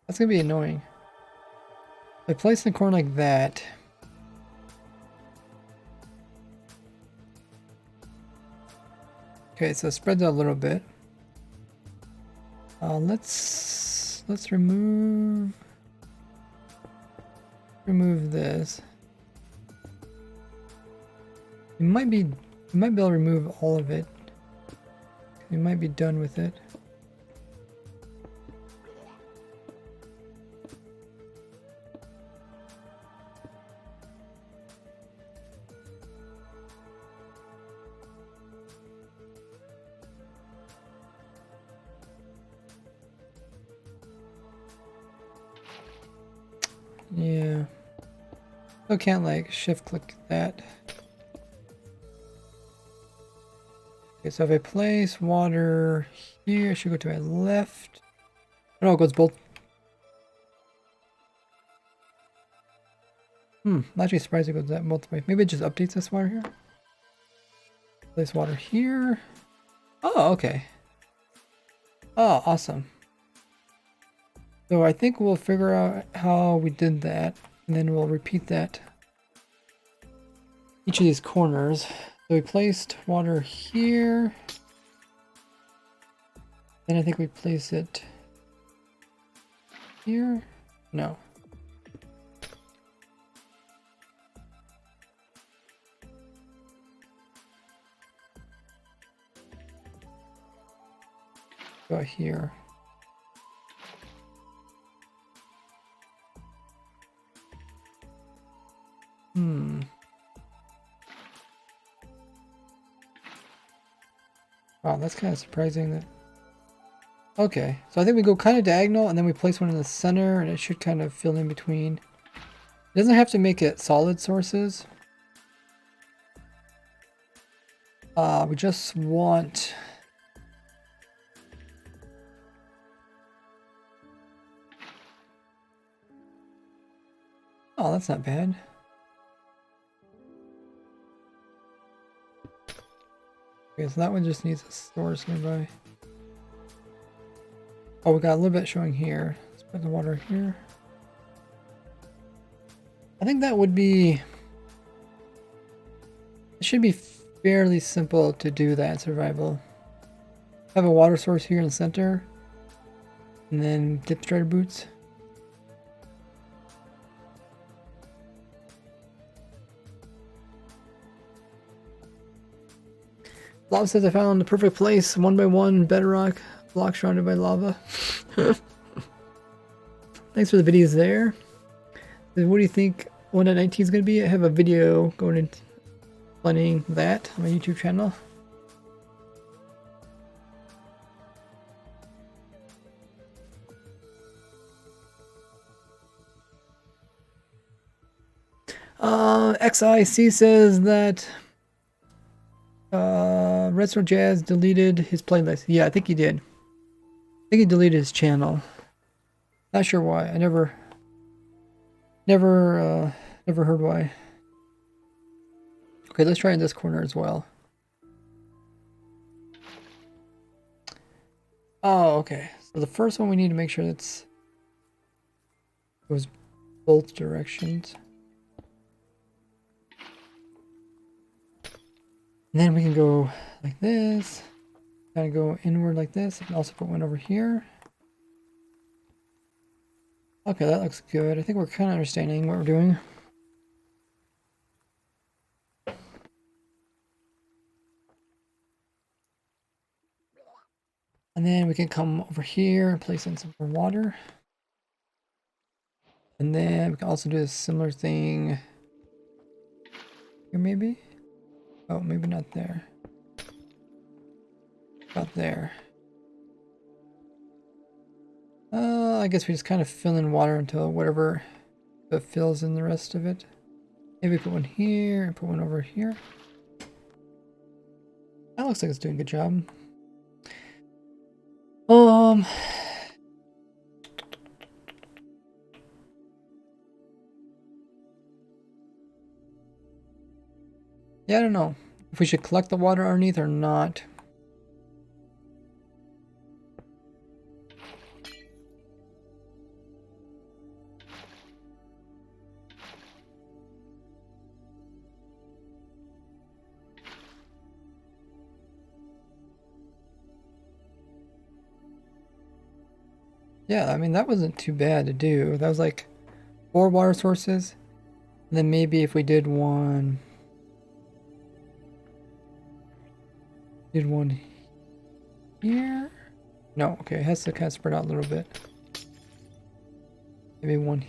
That's going to be annoying. If I place in the corner like that... Okay, so it spreads out a little bit. Let's remove this. We might be able to remove all of it. We might be done with it. Yeah. I can't like shift click that. Okay, so if I place water here, I should go to my left. Oh, no, it goes both. I'm actually surprised it goes that both ways. Maybe it just updates this water here. Place water here. Oh, okay. Oh, awesome. So I think we'll figure out how we did that, and then we'll repeat that. Each of these corners. So we placed water here. Then I think we place it here. No. Go here. Wow, that's kind of surprising that. Okay, so I think we go kind of diagonal and then we place one in the center and it should kind of fill in between. It doesn't have to make it solid sources. We just want... Oh, that's not bad. Okay, so that one just needs a source nearby. Oh, we got a little bit showing here. Let's put the water here. I think that would be... It should be fairly simple to do that in survival. Have a water source here in the center. And then dip strider boots. Lava says I found the perfect place, 1 by 1 bedrock, block surrounded by lava. Thanks for the videos there. What do you think 1.19 is going to be? I have a video going in explaining that on my YouTube channel. XIC says that Redstone Jazz deleted his playlist. Yeah, I think he did. I think he deleted his channel. Not sure why. I never heard why. Okay, let's try in this corner as well. Oh, okay. So the first one we need to make sure that's goes both directions. And then we can go like this. Kind of go inward like this. I can also put one over here. Okay, that looks good. I think we're kind of understanding what we're doing. And then we can come over here and place in some more water. And then we can also do a similar thing here maybe. Oh, maybe not there. About there. I guess we just kind of fill in water until whatever it fills in the rest of it. Maybe put one here and put one over here. That looks like it's doing a good job. Yeah, I don't know if we should collect the water underneath or not. Yeah, I mean, that wasn't too bad to do. That was like 4 water sources. And then maybe if we did one here. No, okay, it has to kind of spread out a little bit. Maybe one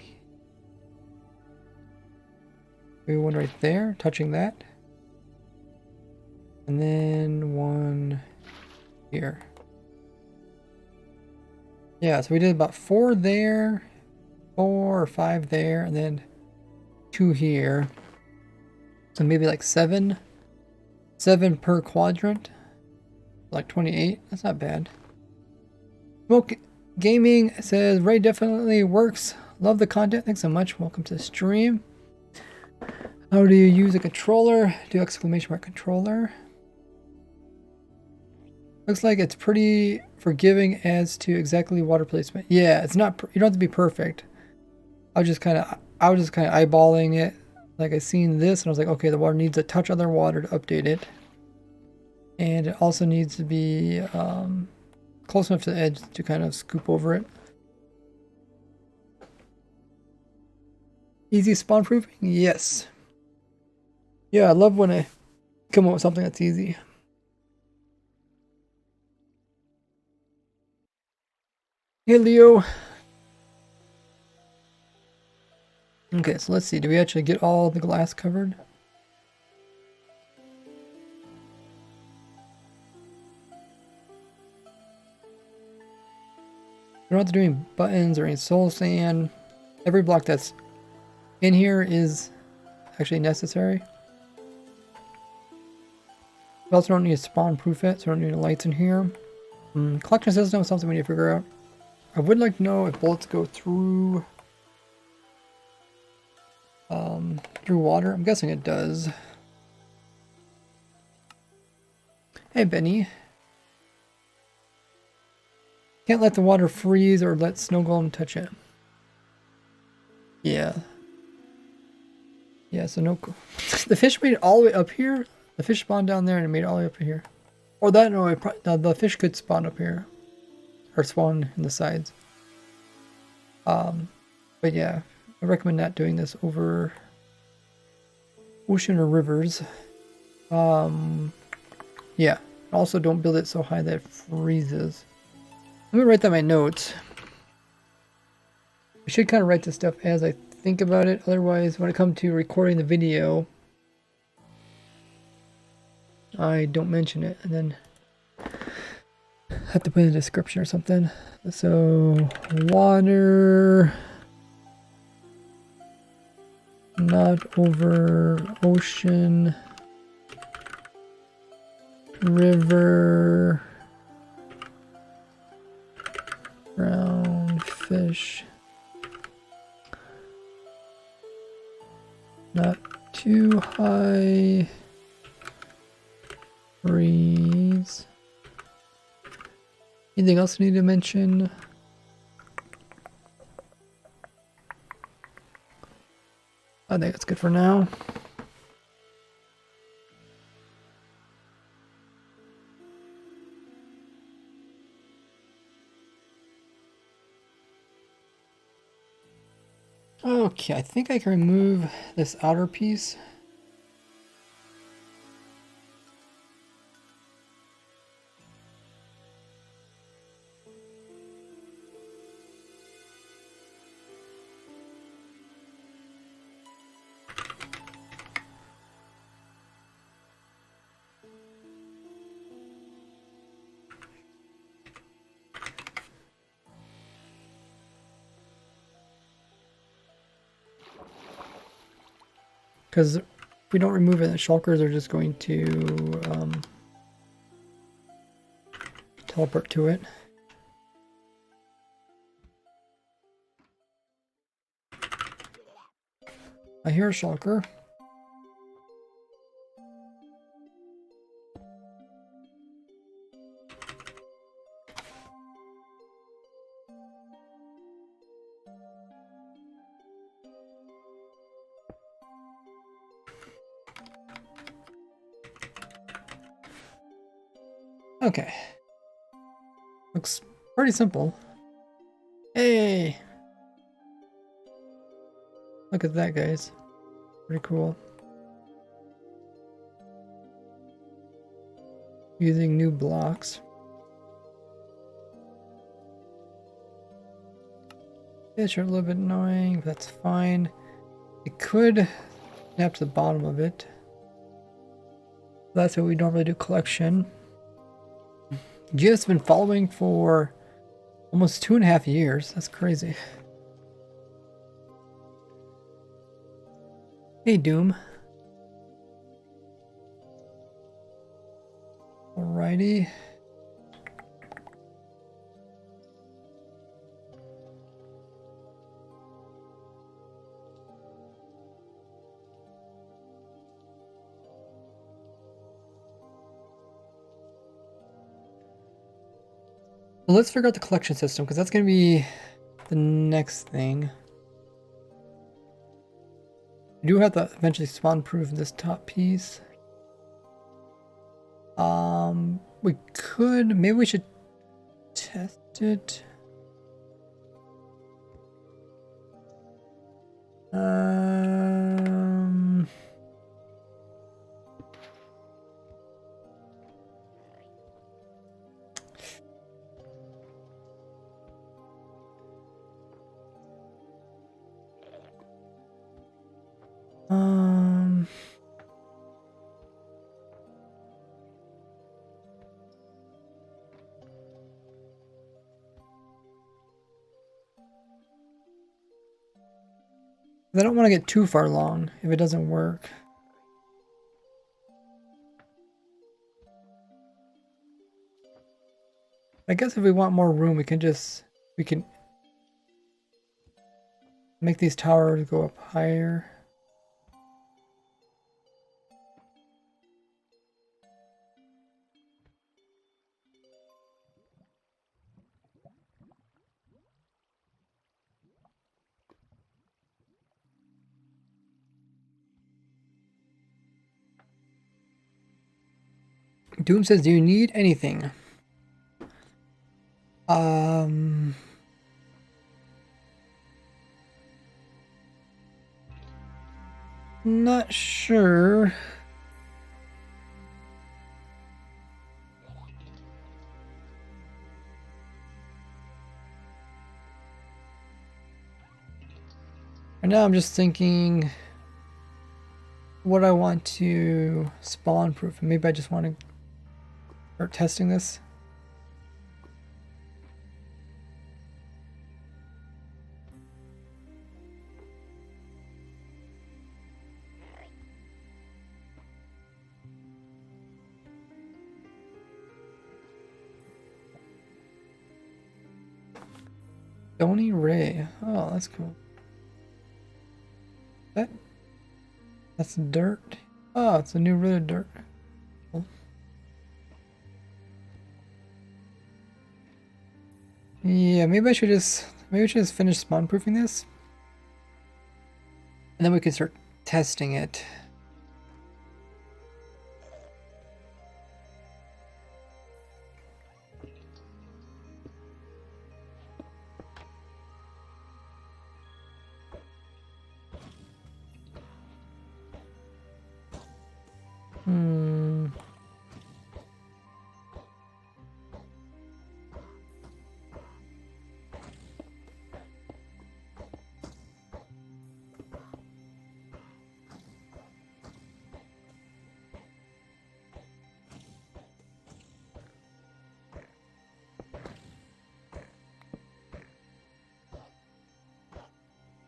right there, touching that. And then one here. Yeah, so we did about 4 there, 4 or 5 there, and then 2 here. So maybe like 7 per quadrant. Like 28. That's not bad. Smoke Gaming says Ray definitely works. Love the content. Thanks so much. Welcome to the stream. How do you use a controller? Do exclamation mark controller. Looks like it's pretty forgiving as to exactly water placement. Yeah, it's not. You don't have to be perfect. I was just kind of eyeballing it. Like I seen this and I was like, okay, the water needs a touch other water to update it, and it also needs to be close enough to the edge to kind of scoop over it. Easy spawn proofing? Yes. Yeah, I love when I come up with something that's easy. Hey, Leo. Okay, so let's see. Do we actually get all the glass covered? We don't have to do any buttons or any soul sand. Every block that's in here is actually necessary. We also don't need to spawn proof it, so we don't need any lights in here. Collection system is something we need to figure out. I would like to know if bullets go through water. I'm guessing it does. Hey, Benny. Can't let the water freeze or let snow golem touch it. Yeah. Yeah, so no... The fish made it all the way up here. The fish spawned down there and it made it all the way up here. Or that, no, the fish could spawn up here. Or spawn in the sides. But yeah, I recommend not doing this over ocean or rivers. Yeah. Also, don't build it so high that it freezes. Let me write down my notes. I should kind of write this stuff as I think about it. Otherwise, when it comes to recording the video, I don't mention it. And then have to put in the description or something. So, water... not over ocean, river, brown fish, not too high, freeze. Anything else I need to mention? I think that's good for now. Okay, I think I can remove this outer piece. Because if we don't remove it, the shulkers are just going to teleport to it. I hear a shulker. Okay. Looks pretty simple. Hey! Look at that, guys. Pretty cool. Using new blocks. Fish are a little bit annoying, but that's fine. It could snap to the bottom of it. That's what we normally do collection. Just been following for almost 2.5 years. That's crazy. Hey, Doom. Alrighty. Well, let's figure out the collection system, because that's going to be the next thing. We do have to eventually spawn-proof this top piece. We could, maybe we should test it. Um, um, I don't want to get too far along if it doesn't work. I guess if we want more room, we can make these towers go up higher. Doom says, do you need anything? Not sure. Right now I'm just thinking what I want to spawn proof. Maybe I just want to start testing this. Stony Ray. Oh, that's cool. That's dirt. Oh, it's a new rid of dirt. Cool. Yeah, maybe I should just finish spawn proofing this. And then we can start testing it.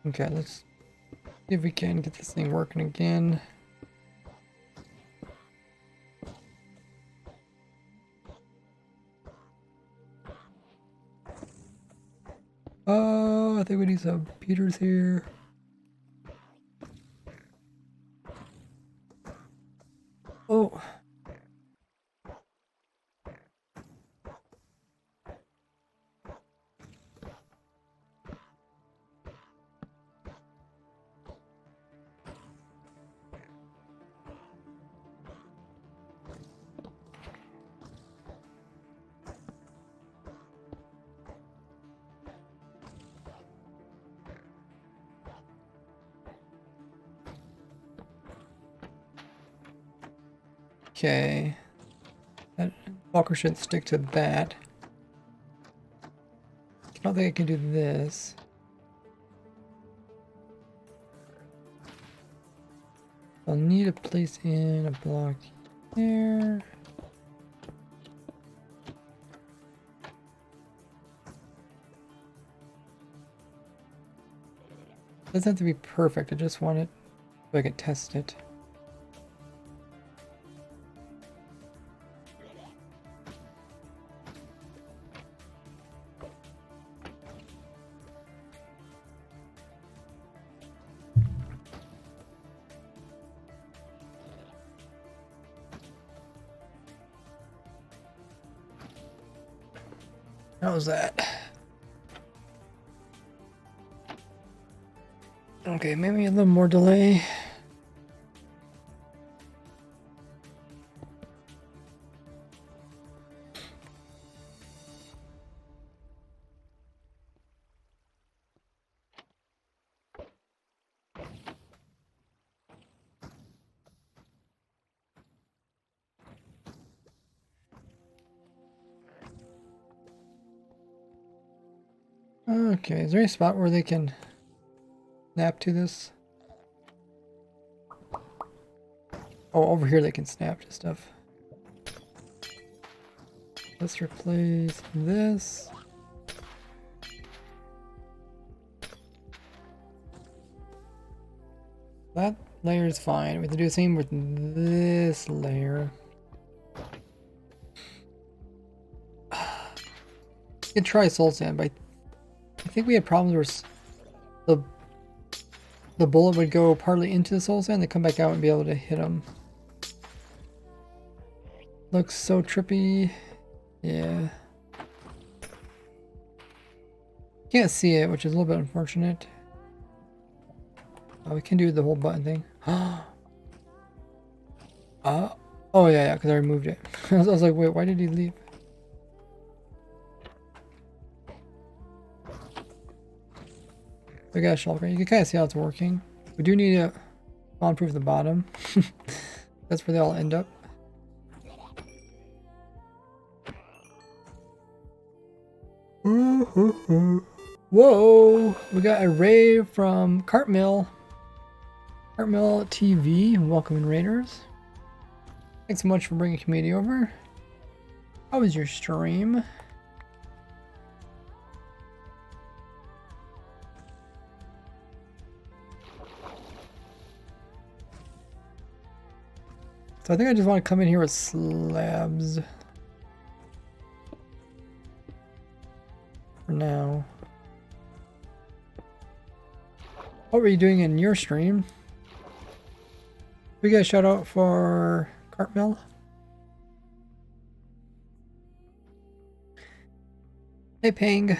Okay, let's see if we can get this thing working again. Oh, I think we need some Peters here. Oh. Okay. That walker should stick to that. I don't think I can do this. I'll need to place in a block here. Doesn't have to be perfect, I just want it so I can test it. How was that? Okay, maybe a little more delay. Okay, is there any spot where they can snap to this? Oh, over here they can snap to stuff. Let's replace this. That layer is fine. We have to do the same with this layer. You can try soul sand, but I think we had problems where the bullet would go partly into the soul sand, then come back out and be able to hit them. Looks so trippy. Yeah. Can't see it, which is a little bit unfortunate. Oh, we can do the whole button thing. Oh yeah, because I removed it. I was like, wait, why did he leave? We got a shulker. You can kind of see how it's working. We do need to bomb-proof the bottom. That's where they all end up. Whoa! We got a rave from Cartmill. Cartmill TV. Welcome in, Raiders. Thanks so much for bringing community over. How was your stream? So I think I just want to come in here with slabs. For now. What were you doing in your stream? We got a shout out for Cartmill. Hey Ping.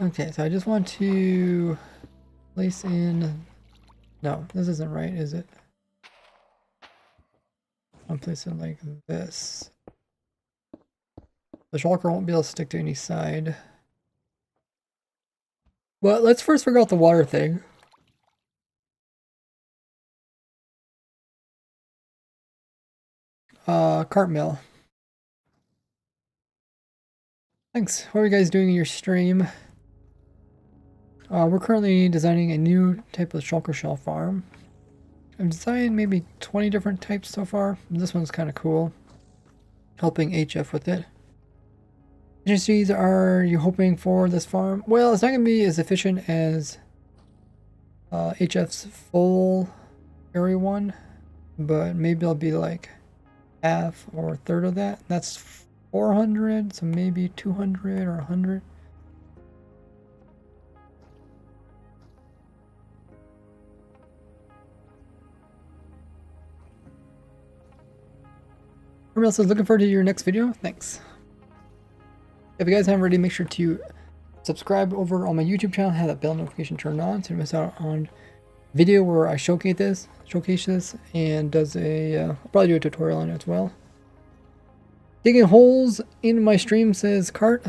Okay, so I just want to place in. No, this isn't right, is it? I'll place it like this. The shulker won't be able to stick to any side. But let's first figure out the water thing. Cartmill. Thanks. What are you guys doing in your stream? We're currently designing a new type of shulker shell farm. I've designed maybe 20 different types so far. This one's kind of cool. Helping HF with it. Agencies are you hoping for this farm? Well, it's not going to be as efficient as HF's full area one, but maybe it'll be like half or a third of that. That's 400, so maybe 200 or 100. Everyone else is looking forward to your next video. Thanks. If you guys haven't already, make sure to subscribe over on my YouTube channel, have that bell notification turned on so you don't miss out on video where I showcase this, and does a I'll probably do a tutorial on it as well. Digging holes in my stream, says Cart.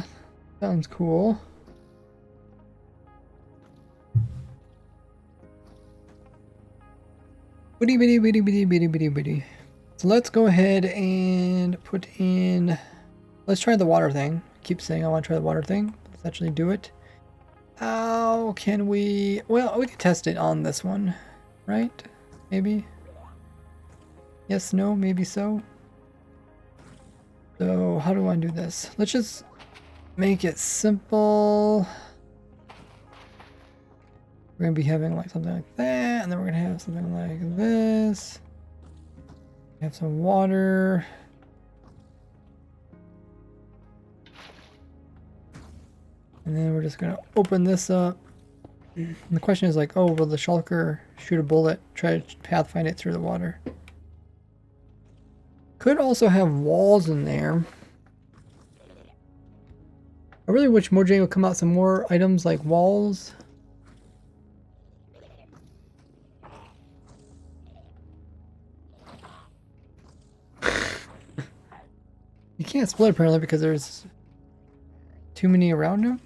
Sounds cool. Bitty bitty bitty bitty bitty bitty bitty. So let's go ahead and put in. Let's try the water thing. Keep saying I want to try the water thing. Let's actually do it. How can we? Well, we can test it on this one, right? Maybe. Yes, no, maybe so. So how do I do this? Let's just make it simple. We're gonna be having like something like that, and then we're gonna have something like this. Have some water. And then we're just gonna open this up. And the question is like, oh, will the shulker shoot a bullet, try to pathfind it through the water? Could also have walls in there. I really wish Mojang would come out some more items like walls. You can't split apparently because there's too many around him.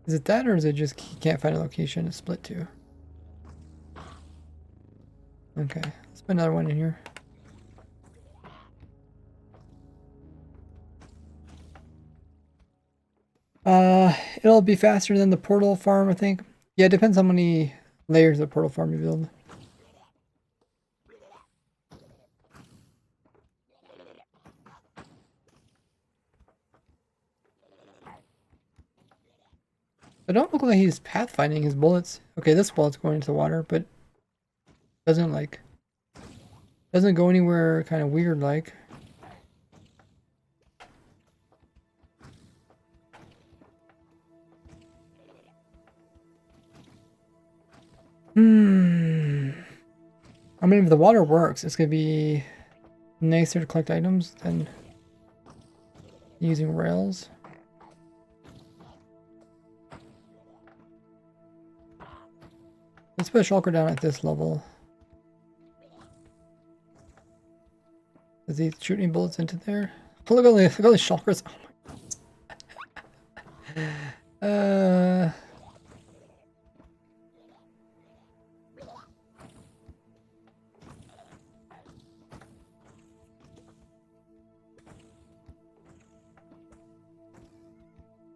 Is it that, or is it just you can't find a location to split to? Okay, let's put another one in here. It'll be faster than the portal farm, I think. Yeah, it depends how many layers of portal farm you build. It don't look like he's pathfinding his bullets. Okay, this bullet's going into the water, but doesn't go anywhere kind of weird like. I mean, if the water works, it's gonna be nicer to collect items than using rails. Let's put a shulker down at this level. Does he shoot any bullets into there? Oh, look at the shulkers. Oh my god.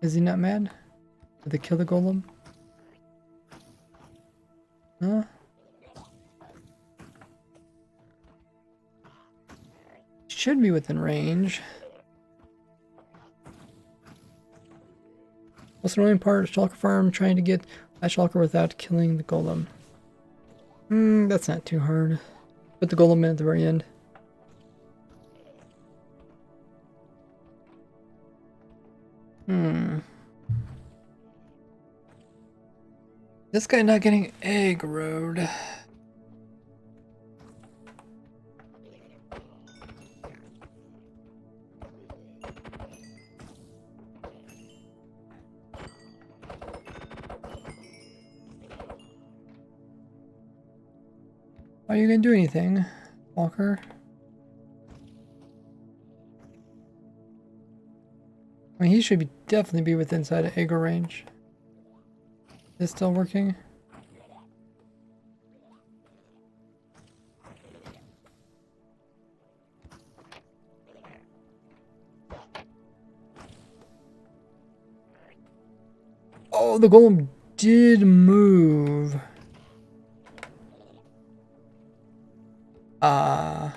Is he not mad? Did they kill the golem? Huh? Should be within range. What's the annoying part of shulker farm? Trying to get a shulker without killing the golem. That's not too hard. Put the golem in at the very end. This guy not getting aggroed. Are you gonna do anything, Walker? I mean, he should definitely be within inside of aggro range. Is it still working? Oh, the golem did move. I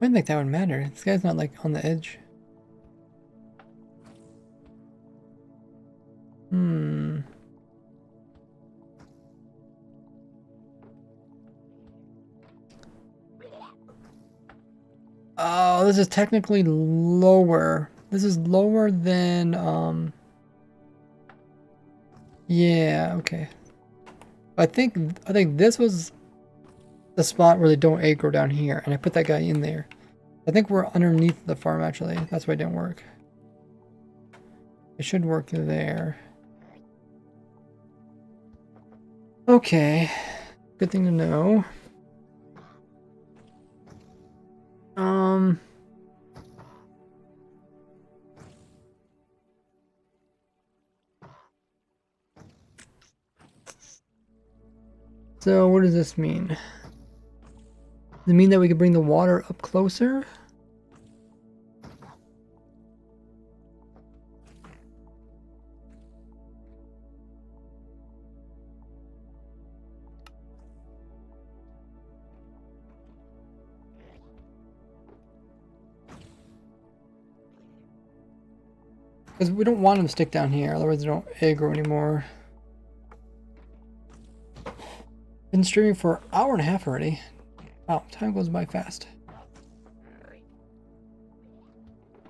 didn't think that would matter. This guy's not like on the edge. Oh, this is technically lower. This is lower than, yeah, okay. I think this was the spot where they don't aggro down here, and I put that guy in there. I think we're underneath the farm, actually. That's why it didn't work. It should work there. Okay. Good thing to know. So what does this mean? Does it mean that we can bring the water up closer? Because we don't want them to stick down here, otherwise they don't aggro anymore. Been streaming for an hour and a half already. Wow, time goes by fast.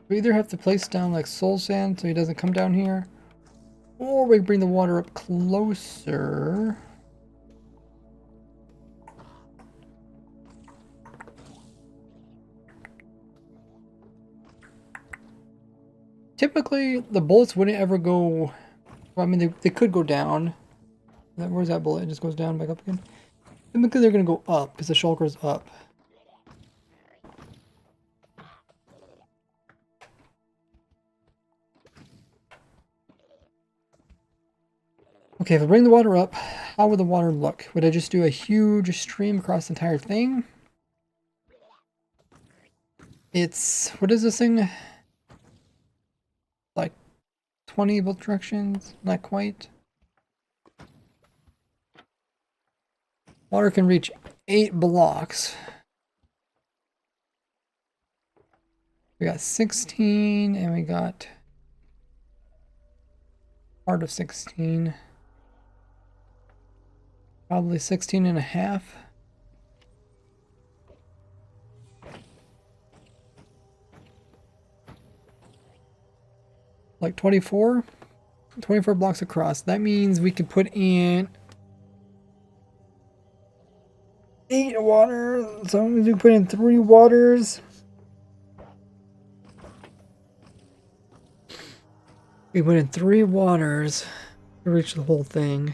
We either have to place down like soul sand so he doesn't come down here, or we bring the water up closer. Typically, the bullets wouldn't ever go... Well, I mean, they could go down. Where's that bullet? It just goes down, back up again. Typically, they're going to go up, because the shulker's up. Okay, if I bring the water up, how would the water look? Would I just do a huge stream across the entire thing? It's... What is this thing? Like 20 both directions? Not quite. Water can reach 8 blocks. We got 16 and we got part of 16. Probably 16 and a half. Like 24? 24 blocks across. That means we could put in 8 water. So we put in 3 waters. We put in 3 waters to reach the whole thing.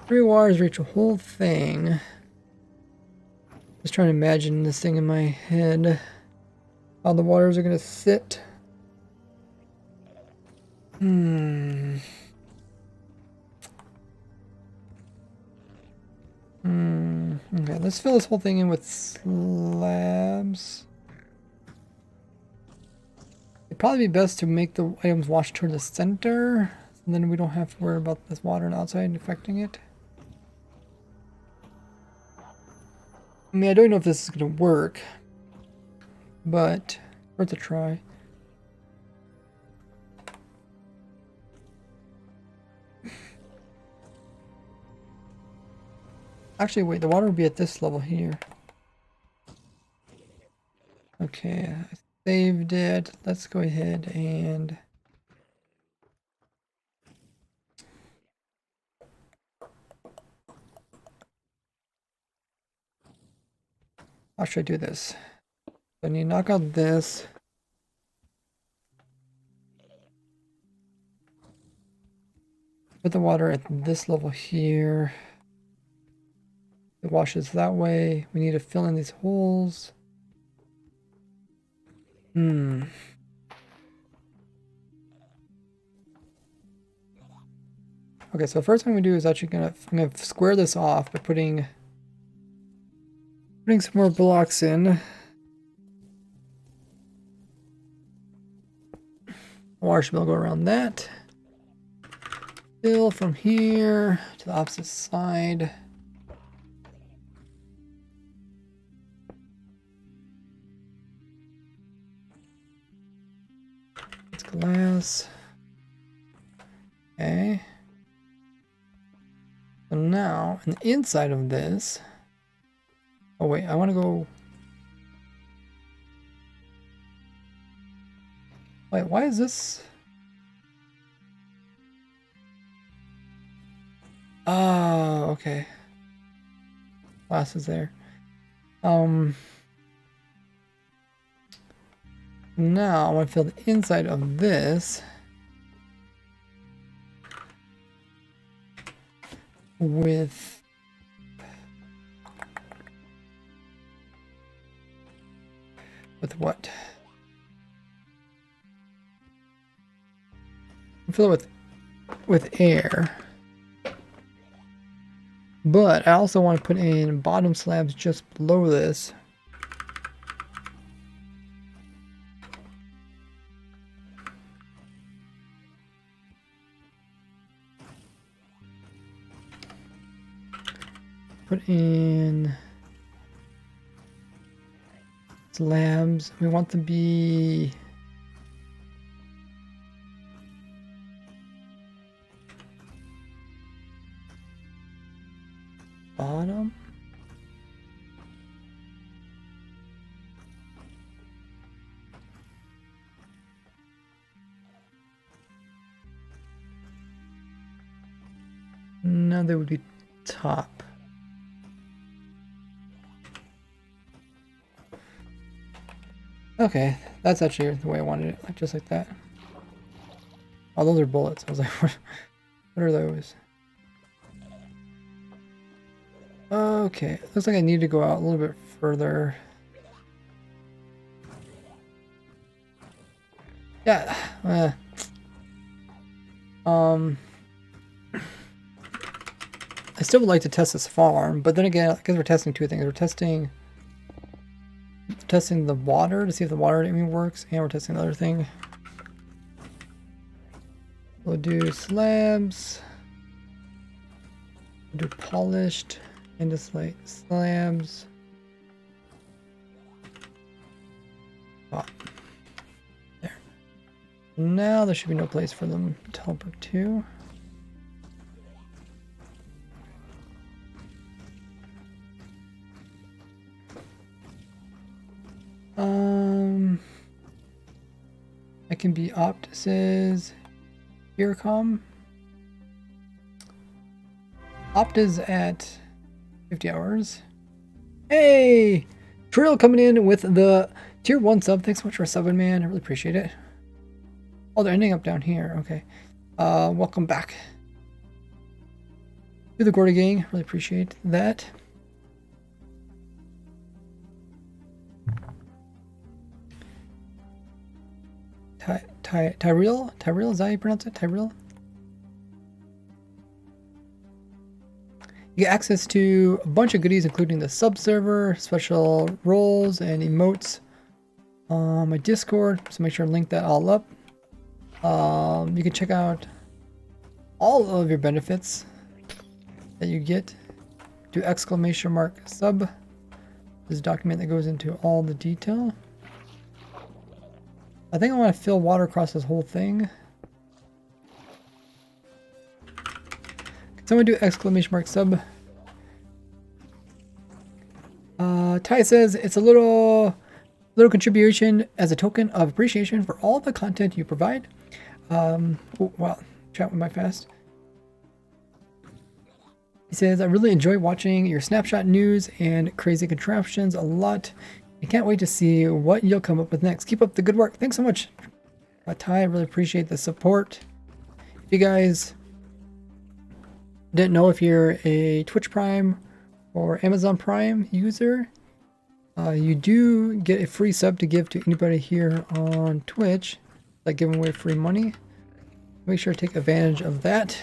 3 waters reach a whole thing. Just trying to imagine this thing in my head. How the waters are going to sit. Okay, let's fill this whole thing in with slabs. It'd probably be best to make the items wash toward the center. And then we don't have to worry about this water on the outside affecting it. I mean, I don't know if this is going to work, but worth a try. Actually, wait, the water will be at this level here. Okay, I saved it. Let's go ahead and... How should I do this? I need to knock out this. Put the water at this level here. It washes that way. We need to fill in these holes. Okay, so first thing I'm gonna do is actually I'm gonna square this off by putting some more blocks in. Water should be able to go around that. Fill from here to the opposite side. It's glass. Okay. So now, on the inside of this... Oh wait, I want to go... Wait, why is this... Oh, okay. Glass is there. Now I want to fill the inside of this with With what? Fill it with air. But I also want to put in bottom slabs just below this. Put in slabs. We want them to be bottom. No, they would be top. Okay, that's actually the way I wanted it, like just like that. Oh, those are bullets. I was like, what are those? Okay, looks like I need to go out a little bit further. Yeah. I still would like to test this farm, but then again, because we're testing two things. We're testing the water to see if the water even works, and we're testing the other thing. We'll do slabs. We'll do polished and just like slabs. Oh. There. Now there should be no place for them to teleport to. I can be Optus's Earcom. Optus at 50 hours. Hey! Trill coming in with the tier 1 sub. Thanks so much for subbing, man. I really appreciate it. Oh, they're ending up down here. Okay. Welcome back to the Gordy gang. Really appreciate that. Tyrell? Tyrell? Is that how you pronounce it? Tyrell? You get access to a bunch of goodies, including the sub server, special roles, and emotes on my Discord. So make sure to link that all up. You can check out all of your benefits that you get. Do ! Sub. This is a document that goes into all the detail. I think I want to fill water across this whole thing. Can someone do ! Sub? Ty says it's a little contribution as a token of appreciation for all the content you provide. Oh, wow, chat went by fast. He says, I really enjoy watching your snapshot news and crazy contraptions a lot. I can't wait to see what you'll come up with next. Keep up the good work. Thanks so much, Ty. I really appreciate the support. If you guys didn't know, if you're a Twitch Prime or Amazon Prime user, you do get a free sub to give to anybody here on Twitch, like giving away free money. Make sure to take advantage of that.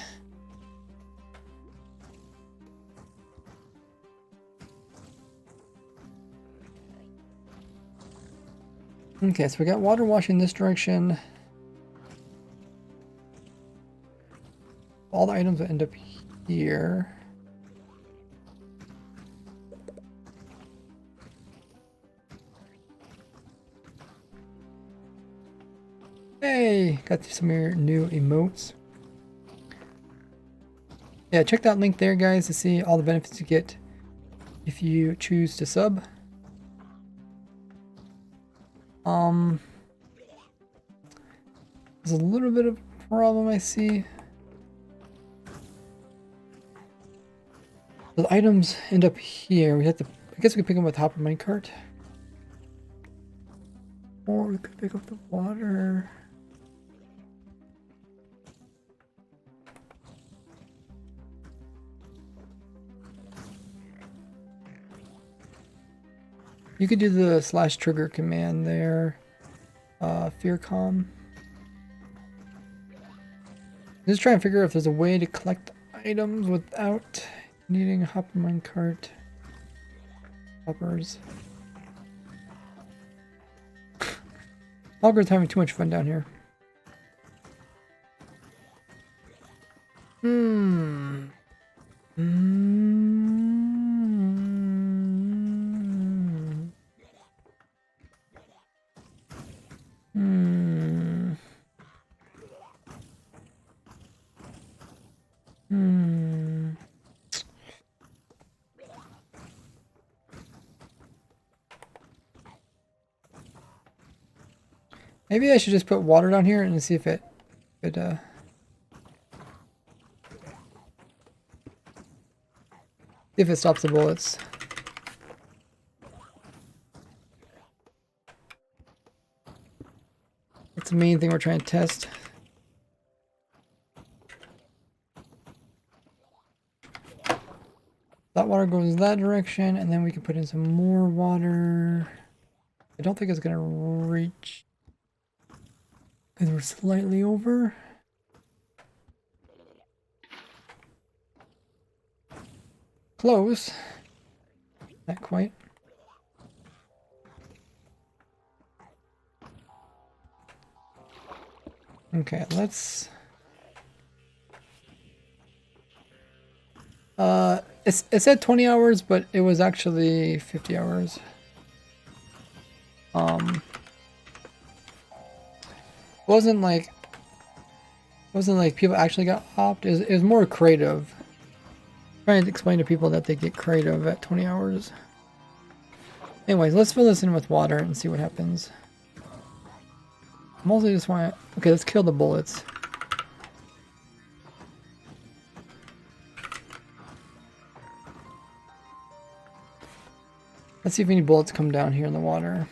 Okay, so we got water washing this direction. All the items will end up here. Hey, got some of your new emotes. Yeah, check that link there, guys, to see all the benefits you get if you choose to sub. There's a little bit of a problem I see. The items end up here. We have to, I guess we could pick them with hopper minecart. Or we could pick up the water. You could do the slash trigger command there. Fear calm. Just try and figure out if there's a way to collect items without needing a hopper minecart. Hoppers. Olga's having too much fun down here. Hmm. Maybe I should just put water down here and see if it stops the bullets. That's the main thing we're trying to test. That water goes that direction, and then we can put in some more water. I don't think it's gonna reach because we're slightly over. Close. Not quite. Okay, let's... it said 20 hours, but it was actually 50 hours. Wasn't like people actually got hopped. It was more creative. Trying to explain to people that they get creative at 20 hours. Anyways, let's fill this in with water and see what happens. Mostly just want to... Okay, let's kill the bullets. Let's see if any bullets come down here in the water.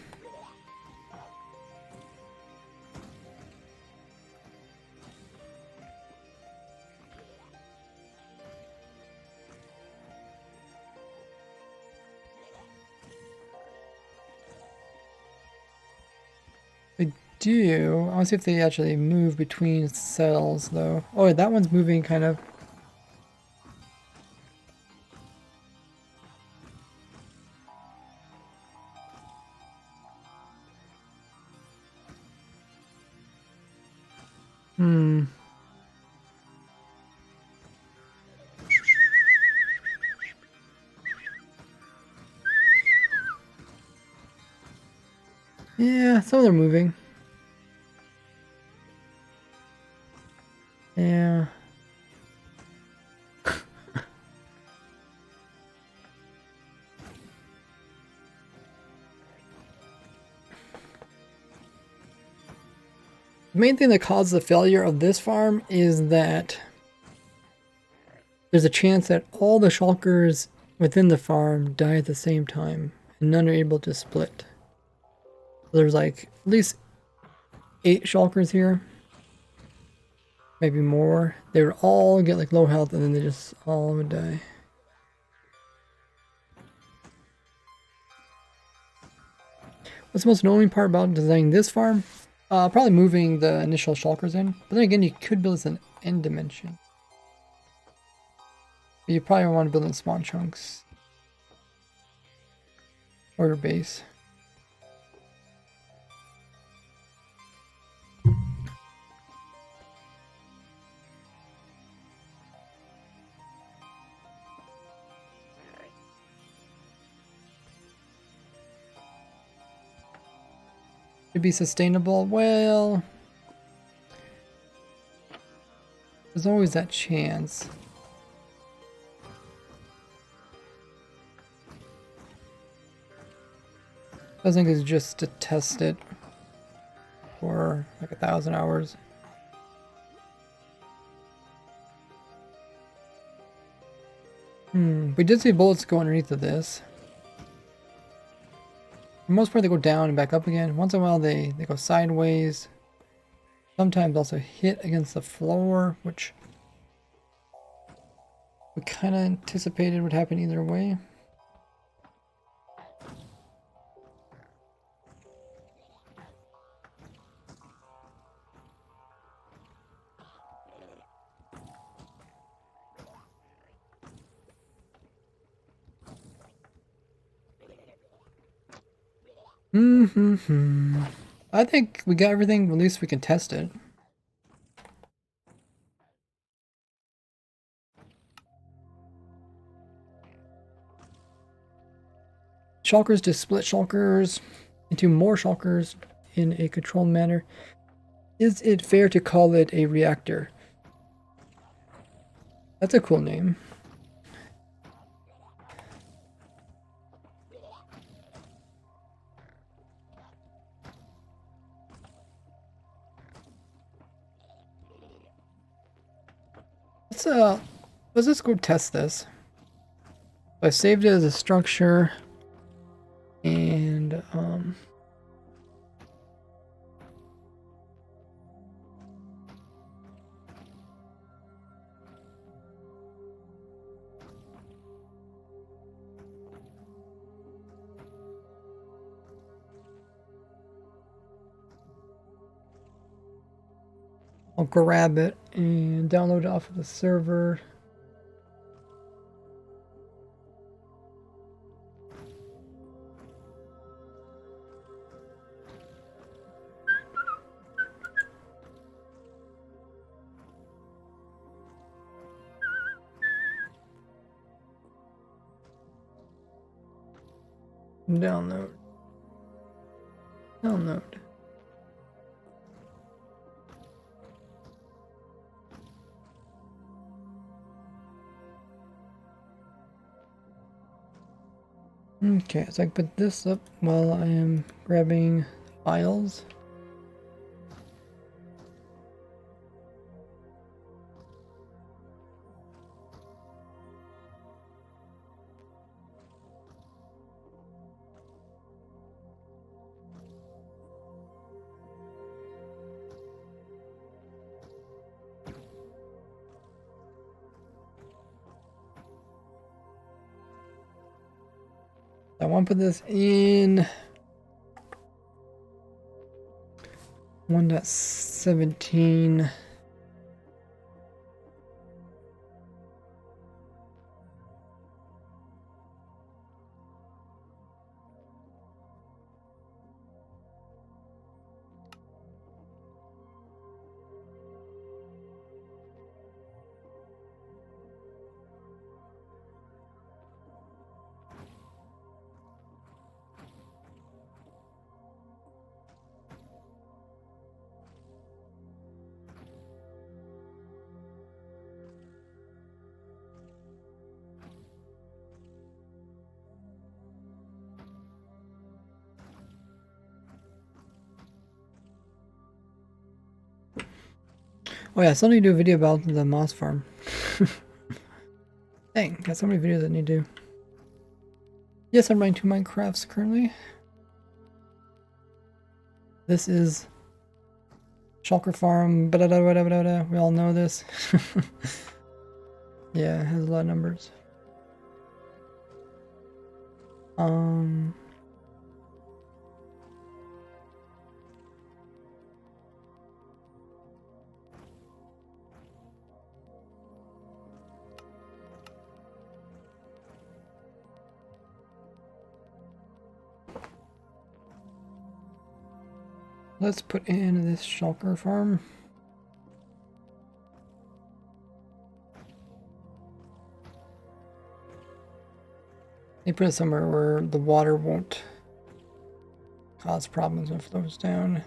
They do. I want to see if they actually move between cells, though. Oh, that one's moving kind of. Yeah, some of them are moving. Yeah. The main thing that caused the failure of this farm is that there's a chance that all the shulkers within the farm die at the same time, and none are able to split. So there's like at least 8 shulkers here. Maybe more. They would all get like low health and then they just all would die. What's the most annoying part about designing this farm? Probably moving the initial shulkers in. But then again, you could build this in end dimension. But you probably want to build in spawn chunks. Or your base. To be sustainable, well, there's always that chance. I think it's just to test it for like 1,000 hours. We did see bullets go underneath of this. For the most part, they go down and back up again. Once in a while, they go sideways. Sometimes also hit against the floor, which we kind of anticipated would happen either way. I think we got everything. At least we can test it. Shulkers to split shulkers into more shulkers in a controlled manner. Is it fair to call it a reactor? That's a cool name. Let's just go test this. I saved it as a structure and I'll grab it and download it off of the server. Download. Download. Okay, so I can put this up while I am grabbing files. I want to put this in 1.17. Oh yeah, I still need to do a video about the moss farm. Dang, got so many videos I need to do. Yes, I'm running 2 Minecrafts currently. This is Shulker Farm. We all know this. Yeah, it has a lot of numbers. Let's put in this shulker farm. They put it somewhere where the water won't cause problems when it flows down.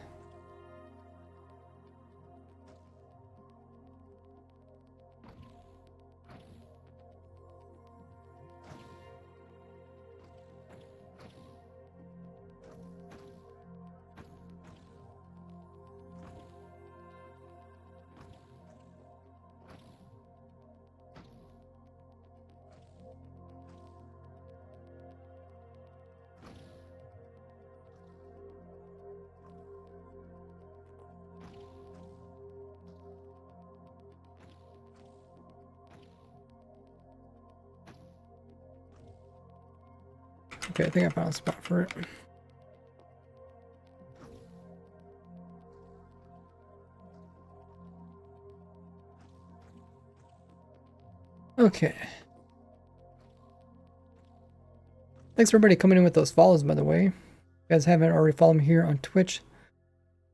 Okay, I think I found a spot for it. Okay. Thanks for everybody coming in with those follows, by the way. you guys haven't already followed me here on Twitch,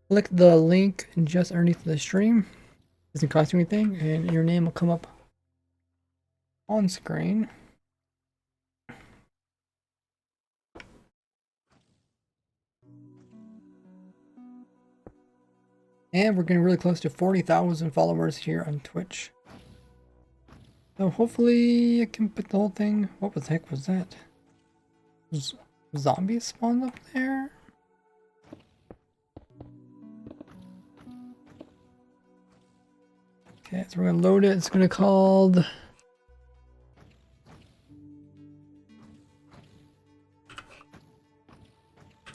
click the link just underneath the stream. It doesn't cost you anything, and your name will come up on screen. And we're getting really close to 40,000 followers here on Twitch. So hopefully I can put the whole thing. What the heck was that? Zombies spawned up there? Okay, so we're gonna load it. It's gonna called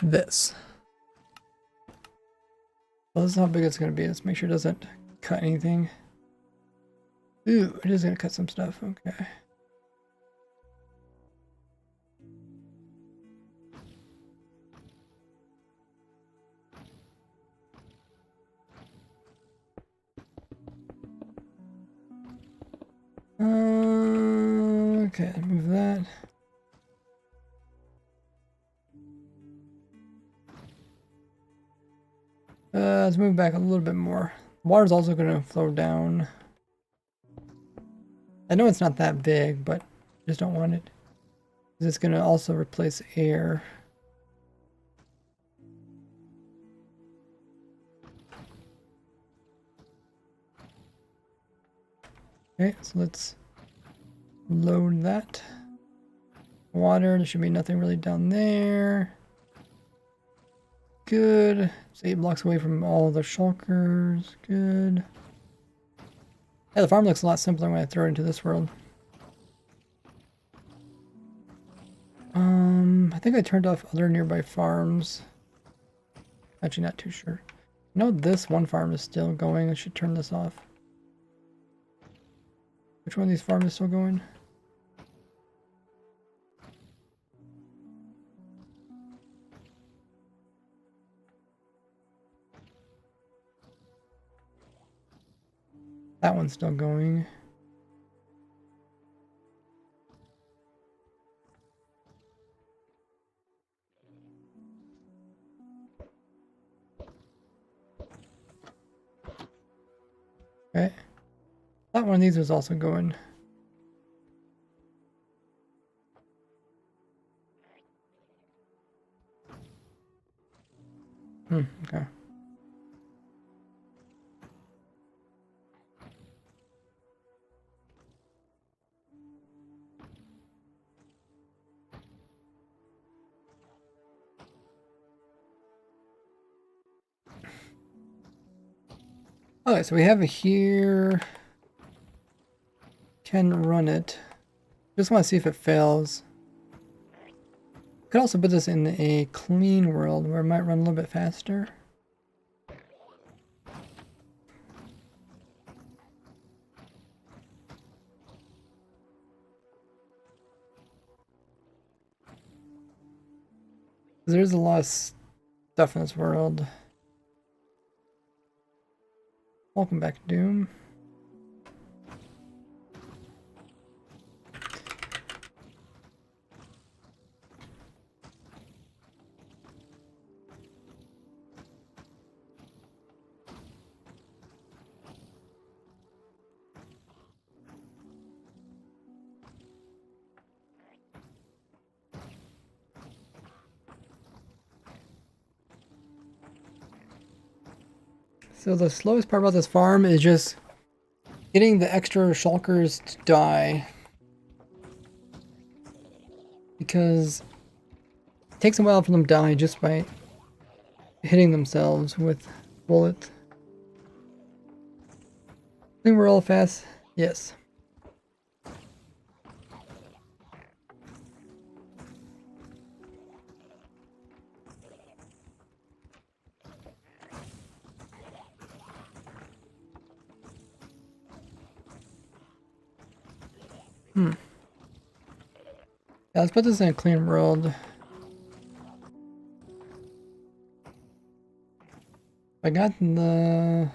this. Well, this is how big it's gonna be. Let's make sure it doesn't cut anything. Ooh, it is gonna cut some stuff. Okay. Okay, move that. Let's move back a little bit more. Water's also gonna flow down. I know it's not that big, but just don't want it. It's gonna also replace air. Okay, so let's load that. Water, there should be nothing really down there. Good. It's 8 blocks away from all the shulkers. Good. Yeah, the farm looks a lot simpler when I throw it into this world. I think I turned off other nearby farms. Actually, not too sure. I know this one farm is still going. I should turn this off. Which one of these farms is still going? That one's still going. Okay. That one of these was also going. Okay. Okay, so we have it here. Can run it. Just want to see if it fails. Could also put this in a clean world where it might run a little bit faster. There's a lot of stuff in this world. Welcome back, Doom. So the slowest part about this farm is just getting the extra shulkers to die. Because it takes a while for them to die just by hitting themselves with bullets. Think we're all fast? Yes. Yeah, let's put this in a clean world. I got the...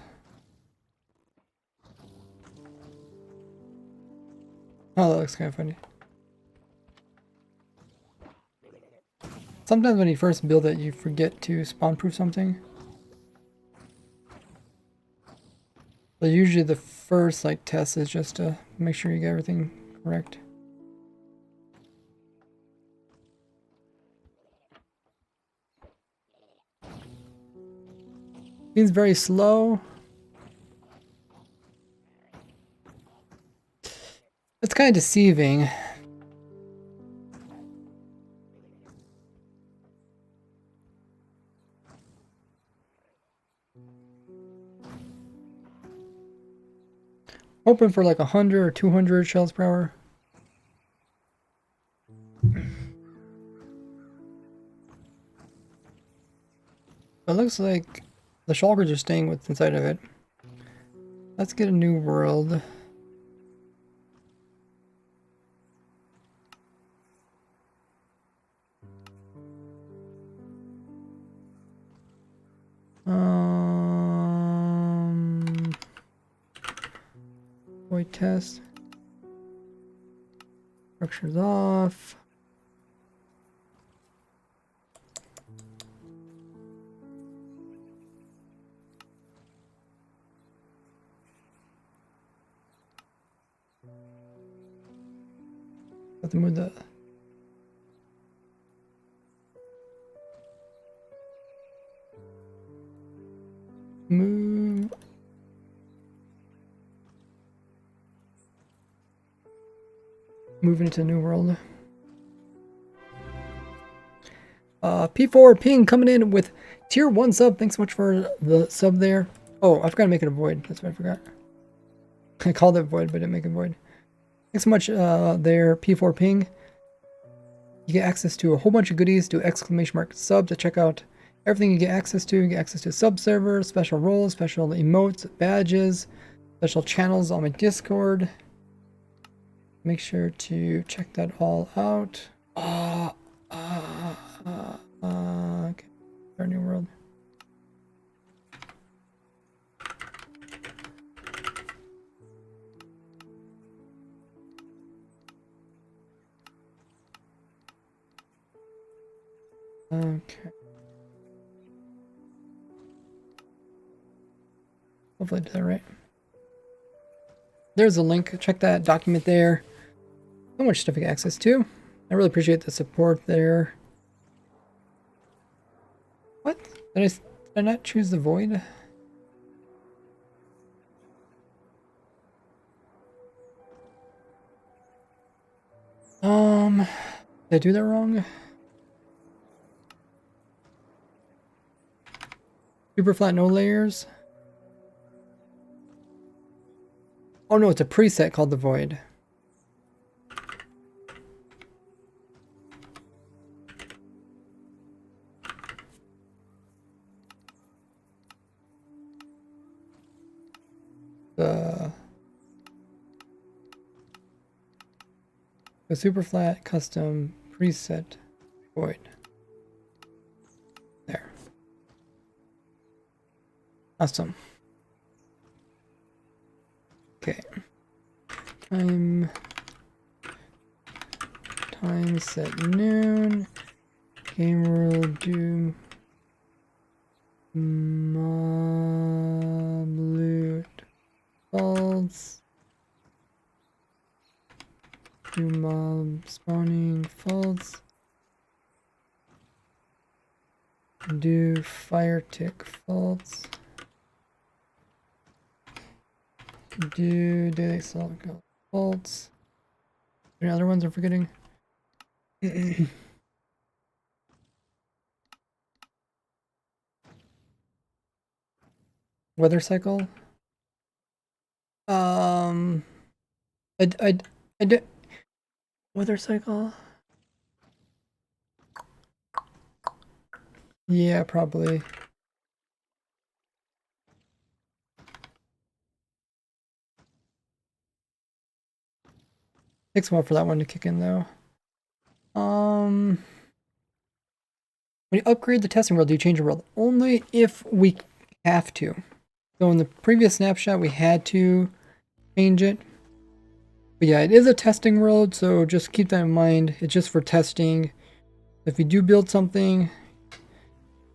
Oh, that looks kind of funny. Sometimes when you first build it, you forget to spawn-proof something. But usually the first like test is just to make sure you get everything correct. Seems very slow. It's kind of deceiving. Hoping for like 100 or 200 shells per hour. It looks like the shulkers are staying what's inside of it. Let's get a new world. Void test. Structures off. Have to move the move. Moving into a new world. P4 Ping coming in with tier 1 sub. Thanks so much for the sub there. Oh, I forgot to make it a void. That's what I forgot. I called it void, but I didn't make it void. Thanks so much there, P4 Ping. You get access to a whole bunch of goodies. Do exclamation mark sub to check out everything you get access to. You get access to sub servers, special roles, special emotes, badges, special channels on my Discord. Make sure to check that all out. Okay. Our new world. Okay. Hopefully I did that right. There's a link. Check that document there. So much stuff you get access to. I really appreciate the support there. What? Did I not choose the void? Did I do that wrong? Super flat, no layers. Oh no, it's a preset called the void. The super flat custom preset void. There. Awesome. Okay. Time set noon. Game world do mob loot false. Do mob spawning false. Do fire tick false. Do daily assault false. Any other ones I'm forgetting? Weather cycle. I did weather cycle. Yeah, probably. Takes a while for that one to kick in though. When you upgrade the testing world, do you change the world? Only if we have to. So in the previous snapshot, we had to change it. But yeah, it is a testing world, so just keep that in mind. It's just for testing. If you do build something,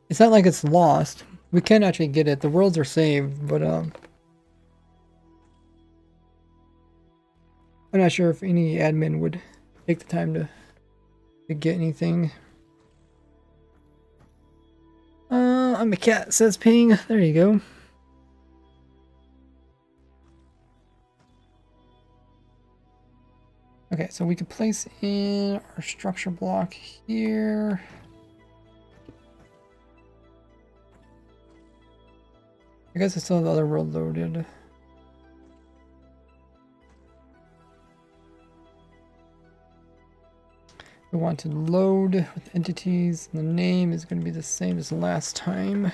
it's not like it's lost. We can actually get it. The worlds are saved, but I'm not sure if any admin would take the time to get anything. I'm a cat, says ping. There you go. Okay, so we could place in our structure block here. I guess I still have the other world loaded. We want to load with entities, and the name is going to be the same as last time.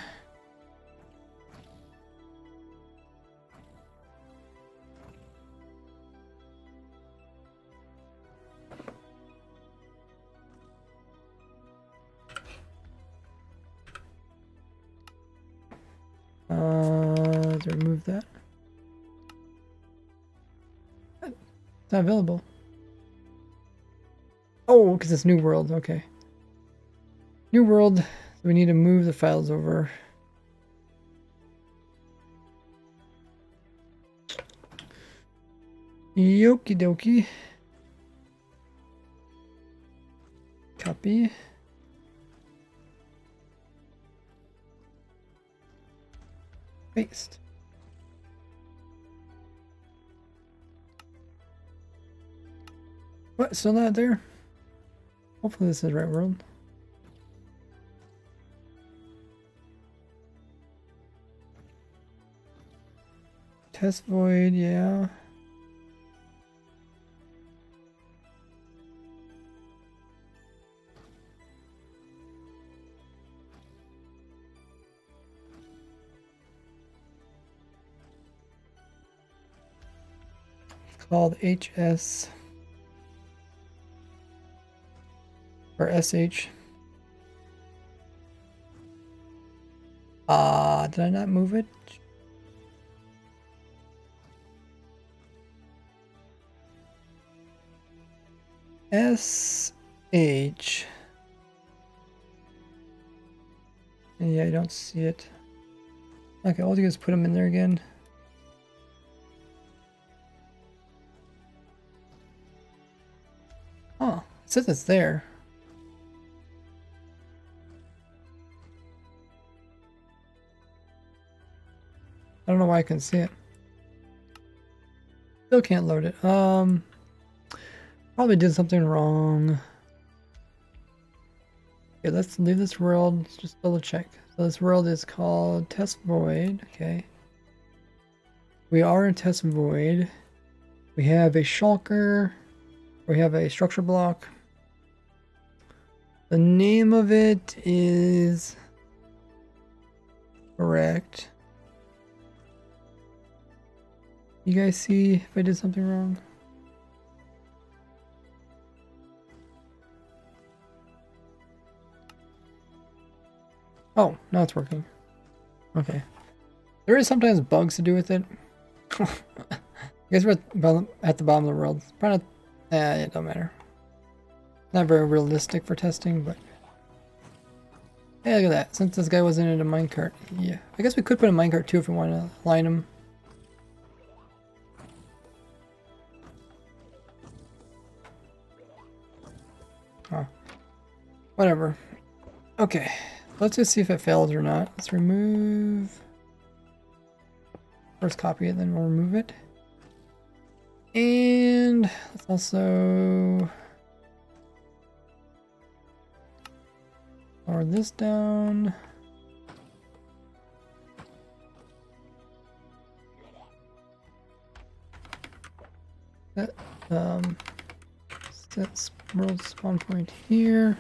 To remove that. It's not available. Oh, because it's new world. Okay. New world. So we need to move the files over. Yoki dokie. Copy. Paste. What? Still not there? Hopefully this is the right world. Test void, yeah. It's called HS or SH. Did I not move it? SH. Yeah, I don't see it. Okay, I'll just put them in there again. Oh, it says it's there. I don't know why I couldn't see it. Still can't load it. Probably did something wrong. Okay, let's leave this world. Let's just double check. So this world is called Test Void. Okay. We are in Test Void. We have a shulker. We have a structure block. The name of it is correct. You guys see if I did something wrong? Oh, now it's working. Okay. There is sometimes bugs to do with it. I guess we're at the bottom of the world. It's probably not, it don't matter. Not very realistic for testing, but hey, look at that. Since this guy wasn't in a minecart, yeah. I guess we could put a minecart too if we want to line him. Oh, whatever. Okay, let's just see if it fails or not. Let's remove. First copy it, then we'll remove it. And let's also lower this down. Set world spawn point here.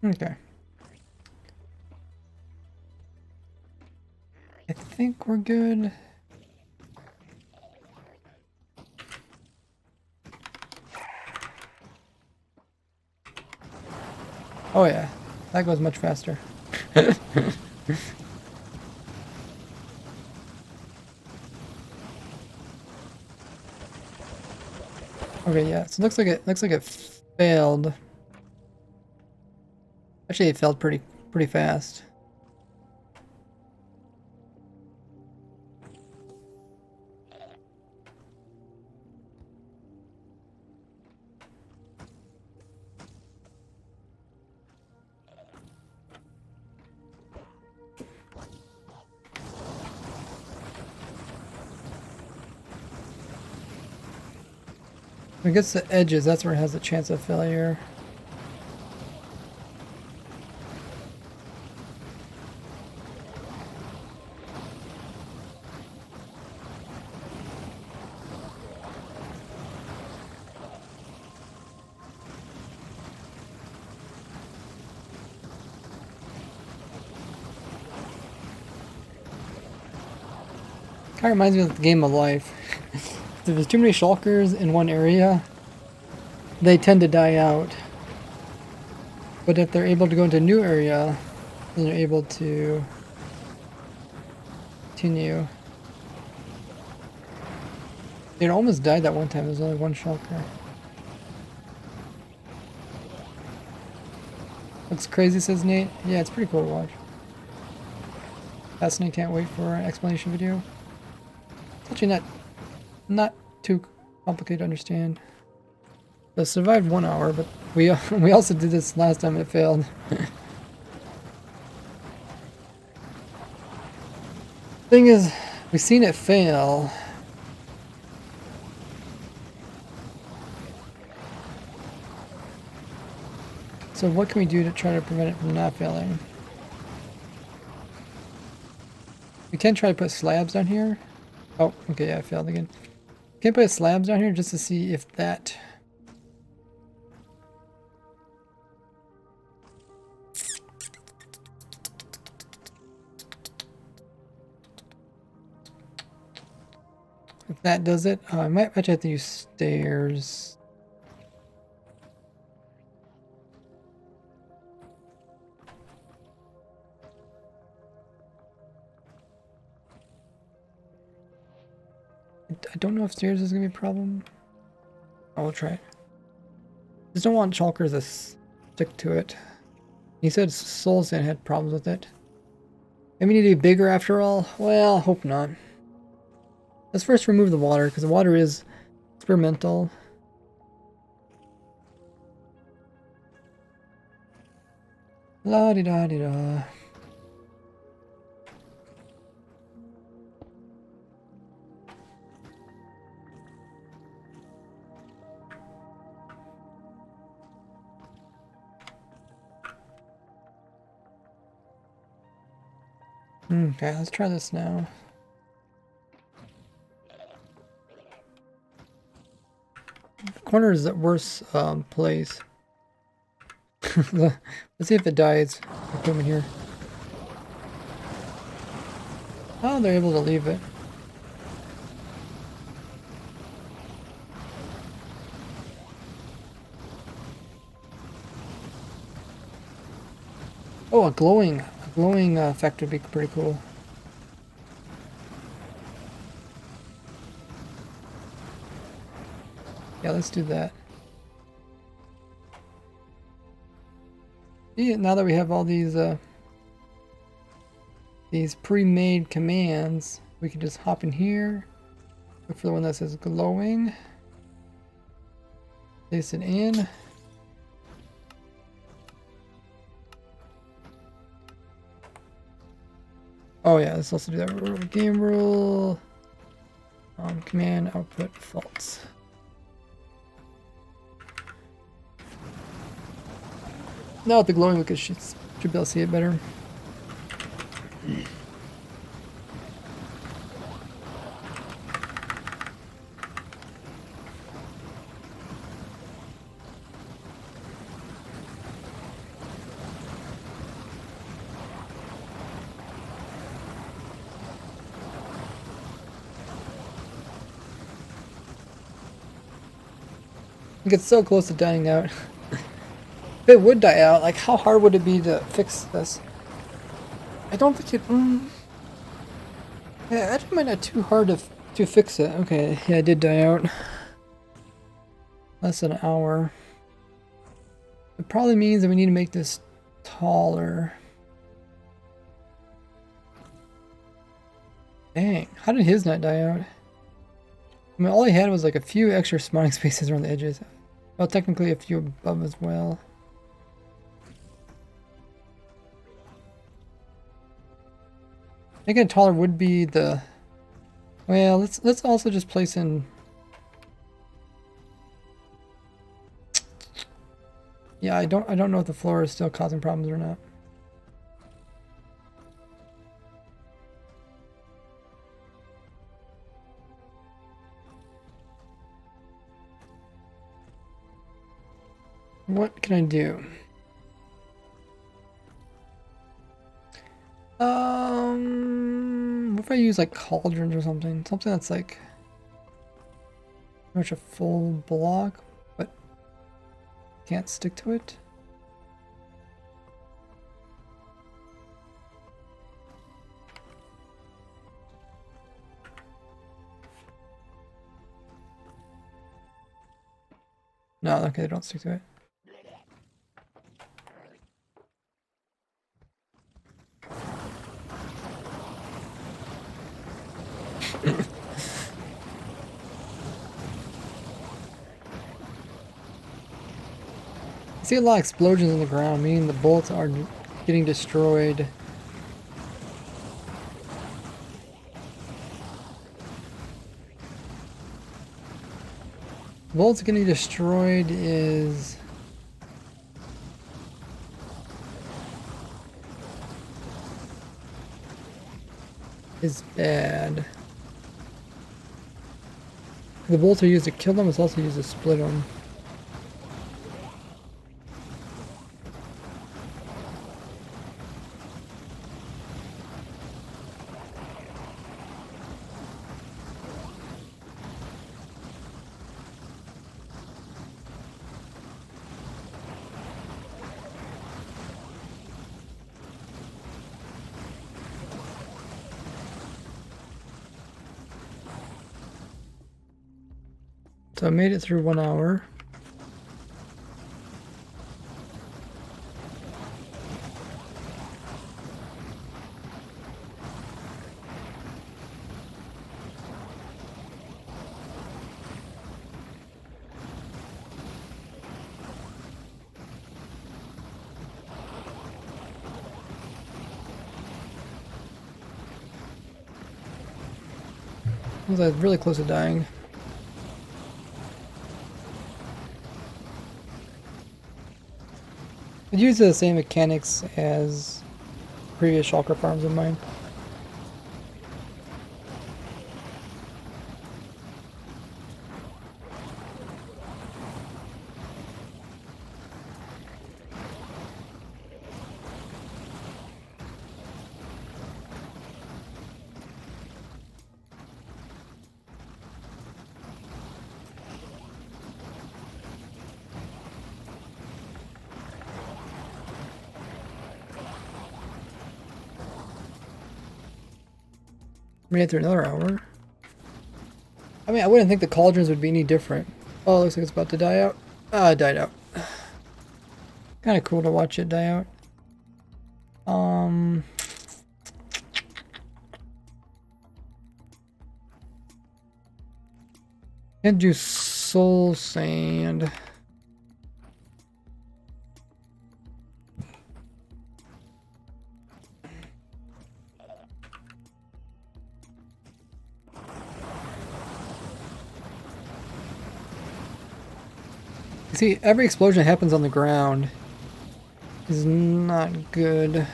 Okay. I think we're good. Oh yeah, that goes much faster. Okay, yeah. So it looks like it failed. Actually, it failed pretty fast. When it gets to edges, that's where it has a chance of failure. Kind of reminds me of the game of life. If there's too many shulkers in one area, they tend to die out. But if they're able to go into a new area, then they're able to continue. It almost died that one time. There's only one shulker. Looks crazy, says Nate. Yeah, it's pretty cool to watch. Fascinating. Can't wait for an explanation video. It's actually not too complicated to understand. I survived 1 hour, but we we also did this last time and it failed. Thing is, we've seen it fail. So what can we do to try to prevent it from not failing? We can try to put slabs down here. Oh, okay, yeah, I failed again. We can put slabs down here just to see if that... If that does it, I might actually have to use stairs. I don't know if stairs is going to be a problem. I will try it. Just don't want shulkers to stick to it. He said Soulsand had problems with it. Maybe need to be bigger after all? Well, hope not. Let's first remove the water, because the water is experimental. La-di-da-di-da. Okay, let's try this now. The corner is the worst place. Let's see if it dies. I put them in here. Oh, they're able to leave it. Oh, a glowing effect would be pretty cool. Yeah, let's do that. See, now that we have all these pre-made commands, we can just hop in here, look for the one that says glowing, place it in. Oh yeah, let's also do that. Game rule, command output false. Now with the glowing, we should be able to see it better. It gets so close to dying out. If it would die out, like how hard would it be to fix this? I don't think it... yeah, that might not too hard to fix it. Okay, yeah, it did die out. Less than an hour. It probably means that we need to make this taller. Dang, how did his not die out? I mean, all he had was like a few extra spawning spaces around the edges. Well, technically a few above as well. Making it taller would be the... Well, let's also just place in... Yeah, I don't know if the floor is still causing problems or not. What can I do? What if I use like cauldrons or something? Something that's like pretty much a full block, but can't stick to it. No, okay, they don't stick to it. I see a lot of explosions in the ground, meaning the bullets are getting destroyed. Bullets getting destroyed is... bad. The bolts are used to kill them, it's also used to split them. So I made it through 1 hour. I was like really close to dying. It uses the same mechanics as previous shulker farms of mine. Made it through another hour. I mean, I wouldn't think the cauldrons would be any different. Oh, it looks like it's about to die out. Ah, it died out. Kind of cool to watch it die out. Can't do soul sand. See, every explosion that happens on the ground is not good.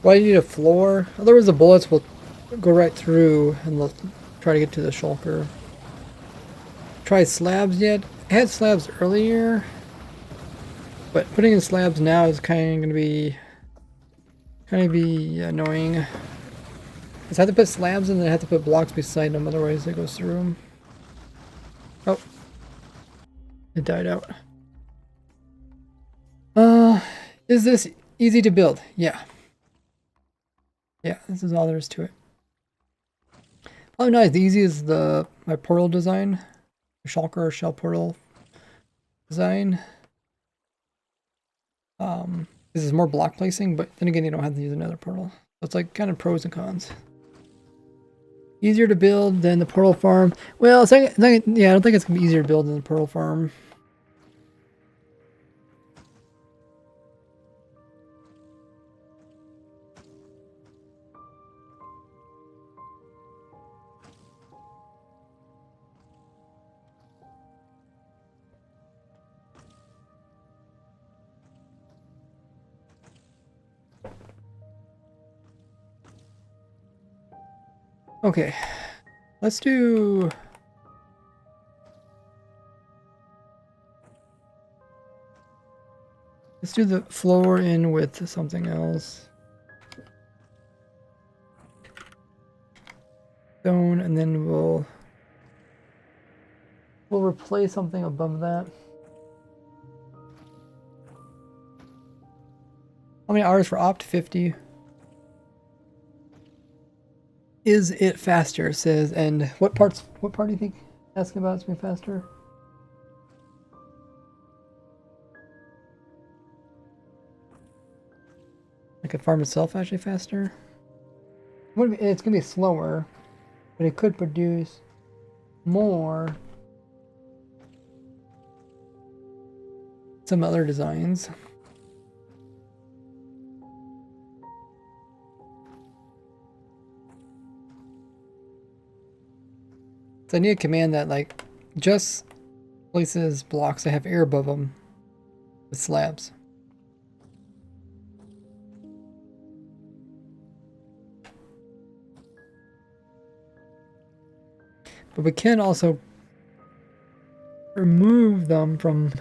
Why do you need a floor? Otherwise the bullets will go right through and they'll try to get to the shulker. Try slabs yet? I had slabs earlier, but putting in slabs now is kind of gonna be annoying. Cause I have to put slabs and then I have to put blocks beside them, otherwise it goes through them. Oh, it died out. Is this easy to build? Yeah. Yeah, this is all there is to it. Probably not as easy as my portal design, the shulker or shell portal design. This is more block placing, but then again, you don't have to use another portal. So it's like kind of pros and cons. Easier to build than the portal farm. Well, yeah, I don't think it's gonna be easier to build than the portal farm. Okay, let's do. Let's do the floor in with something else. Stone, and then we'll replace something above that. How many hours for opt? 50. Is it faster? It says, and what part do you think asking about it's me faster? Like a farm itself actually faster? It's gonna be slower, but it could produce more. Some other designs. So I need a command that like just places blocks that have air above them with slabs. But we can also remove them from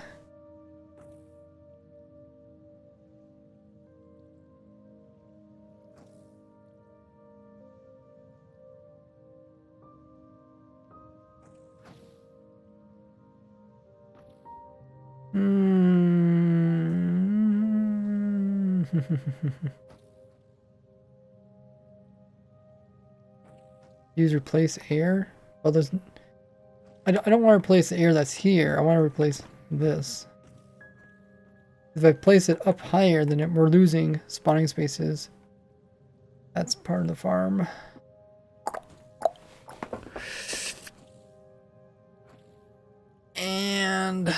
use replace air. Well, there's. I don't want to replace the air that's here. I want to replace this. If I place it up higher, then we're losing spawning spaces. That's part of the farm. And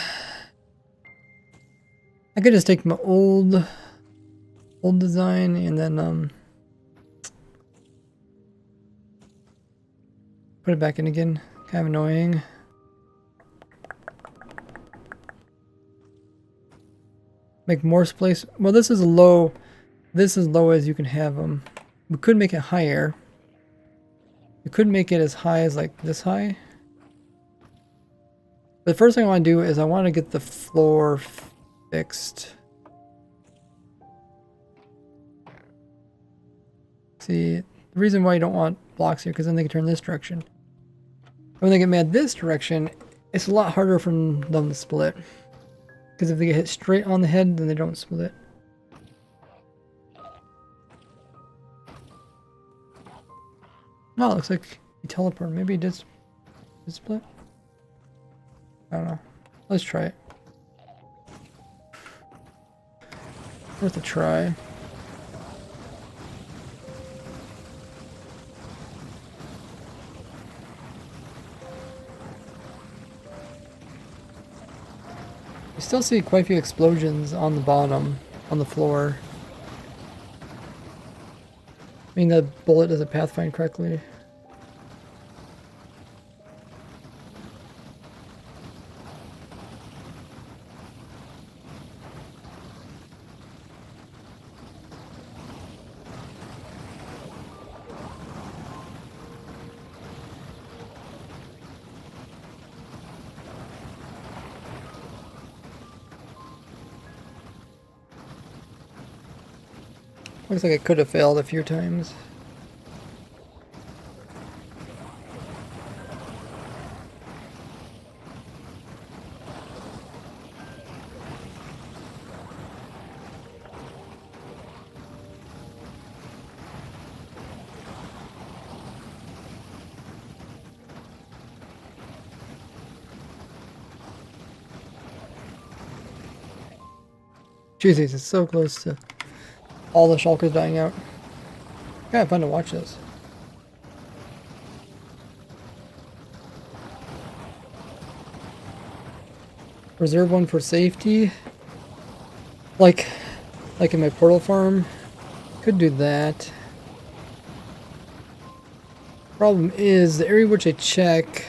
I could just take my old design and then put it back in again. Kind of annoying. Make more space. Well, this is low. This is low as you can have them. We could make it higher. We could make it as high as like this high. The first thing I want to do is I want to get the floor fixed. See, the reason why you don't want blocks here, because then they can turn this direction. When they get mad this direction, it's a lot harder for them to split. Because if they get hit straight on the head, then they don't split. Oh, it looks like he teleported. Maybe he did split? I don't know. Let's try it. Worth a try. You still see quite a few explosions on the bottom, on the floor. I mean, the bullet doesn't pathfind correctly. Looks like it could have failed a few times. Jesus, it's so close to all the shulkers dying out. Kind of fun to watch this. Reserve one for safety. Like in my portal farm. Could do that. Problem is, the area which I check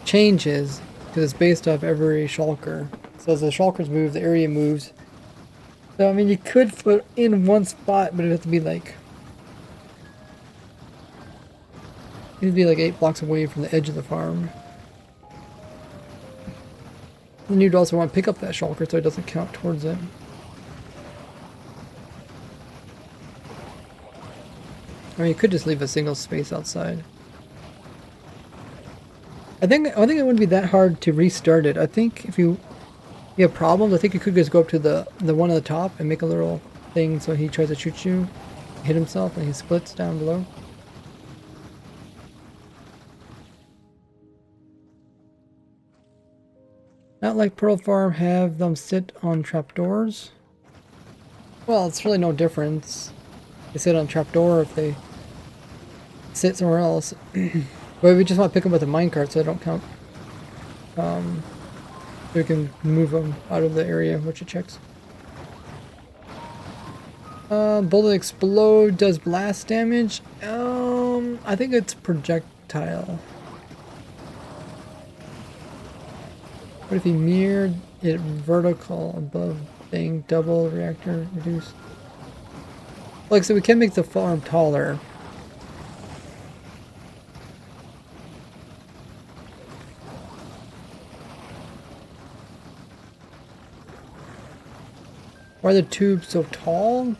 changes because it's based off every shulker. So as the shulkers move, the area moves. So I mean, you could put in one spot, but it'd have to be like, it'd be like 8 blocks away from the edge of the farm. Then you'd also want to pick up that shulker so it doesn't count towards it. I mean, you could just leave a single space outside. I think it wouldn't be that hard to restart it. I think if you have problems, I think you could just go up to the one at the top and make a little thing so he tries to shoot you, hit himself, and he splits down below. Not like Pearl Farm have them sit on trapdoors. Well, it's really no difference. They sit on a trapdoor if they sit somewhere else. But we just want to pick them with a minecart so they don't count. So we can move them out of the area which it checks. Bullet explode does blast damage. I think it's projectile. What if he mirrored it vertical above thing? Double reactor reduced. Like, so we can make the farm taller. Why are the tubes so tall?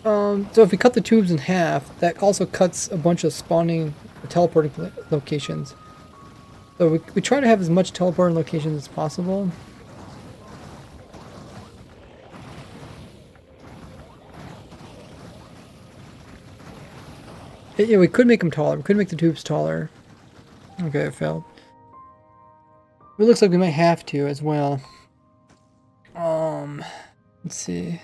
So if we cut the tubes in half, that also cuts a bunch of spawning or teleporting locations. So we try to have as much teleporting locations as possible. Yeah, we could make them taller. We could make the tubes taller. Okay, it failed. It looks like we might have to as well. Let's see.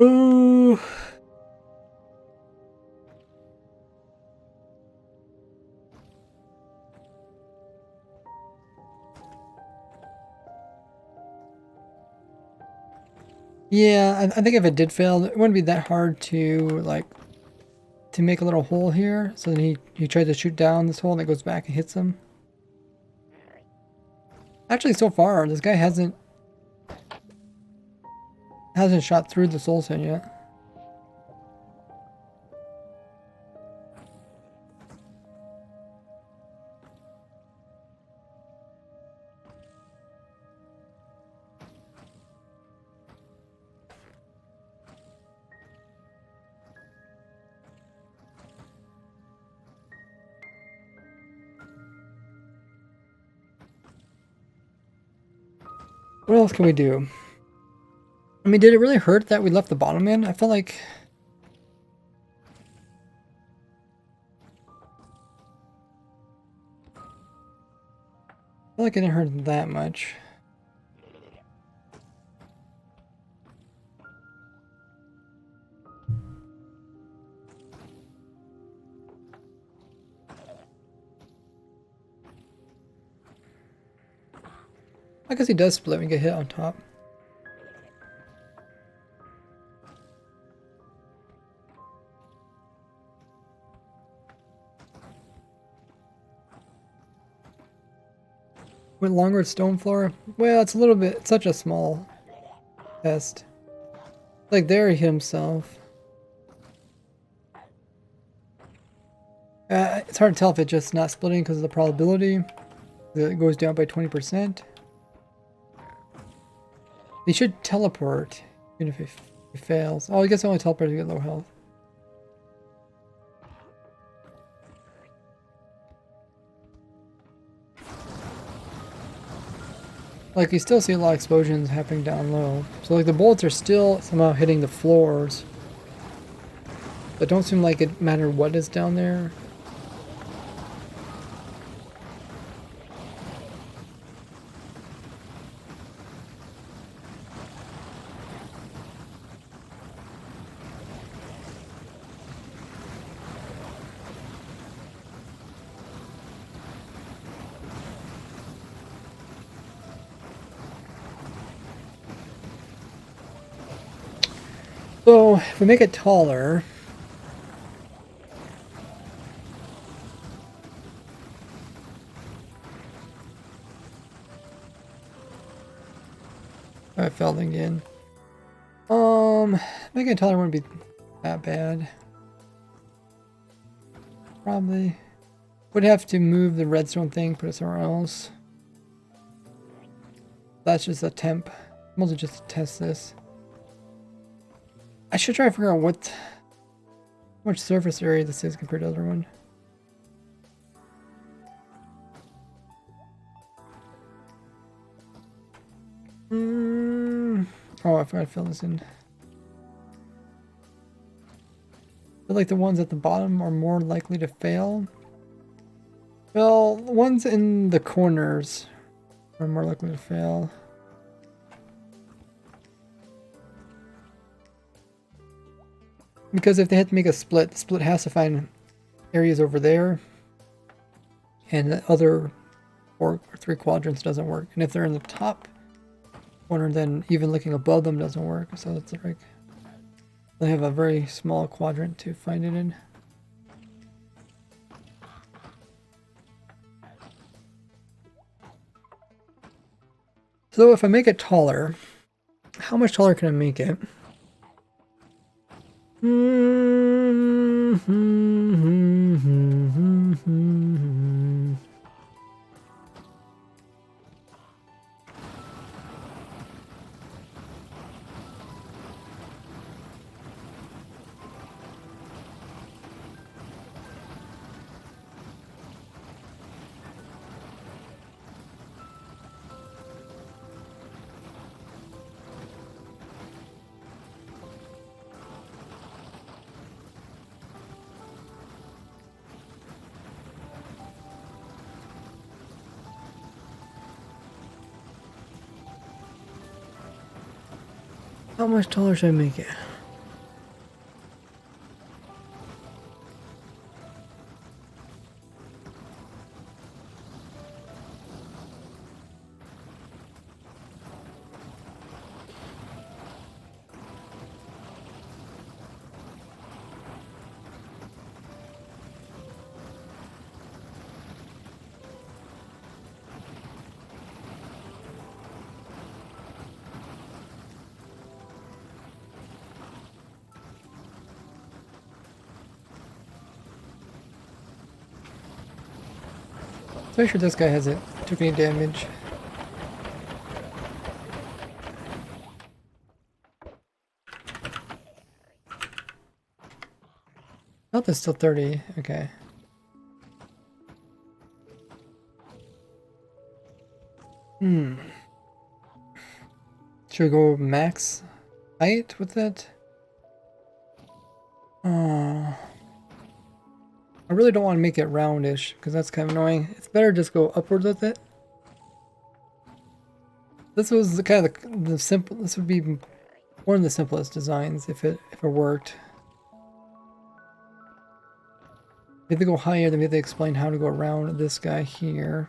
Ooh. Yeah, I think if it did fail, it wouldn't be that hard to make a little hole here. So then he tries to shoot down this hole and it goes back and hits him. Actually, so far this guy hasn't shot through the soul stone yet. What else can we do? I mean, did it really hurt that we left the bottom in? I felt like... it didn't hurt that much. I guess he does split and get hit on top. Went longer with stone floor? Well, it's a little bit, it's such a small test. Like there he hit himself. It's hard to tell if it's just not splitting because of the probability. It goes down by 20%. They should teleport, even if it fails. Oh, I guess only teleport if you get low health. Like, you still see a lot of explosions happening down low. So, like, the bullets are still somehow hitting the floors. But don't seem like it matter what is down there. So, if we make it taller... I fell again. Making it taller wouldn't be that bad. Probably. Would have to move the redstone thing, put it somewhere else. That's just a temp. I'm also just to test this. I should try to figure out what how much surface area this is compared to the other one. Oh, I forgot to fill this in. I feel like the ones at the bottom are more likely to fail. Well, the ones in the corners are more likely to fail. Because if they had to make a split, the split has to find areas over there. And the other 4 or 3 quadrants doesn't work. And if they're in the top corner, then even looking above them doesn't work. So it's like they have a very small quadrant to find it in. So if I make it taller, how much taller can I make it? How much taller should I make it? Let's make sure this guy hasn't took any damage. Oh, there's still 30. Okay. Should we go max height with it? Oh. I really don't want to make it roundish because that's kind of annoying. It's better just go upwards with it. This was the kind of the simple. This would be one of the simplest designs if it worked. If they go higher, then maybe they explain how to go around this guy here.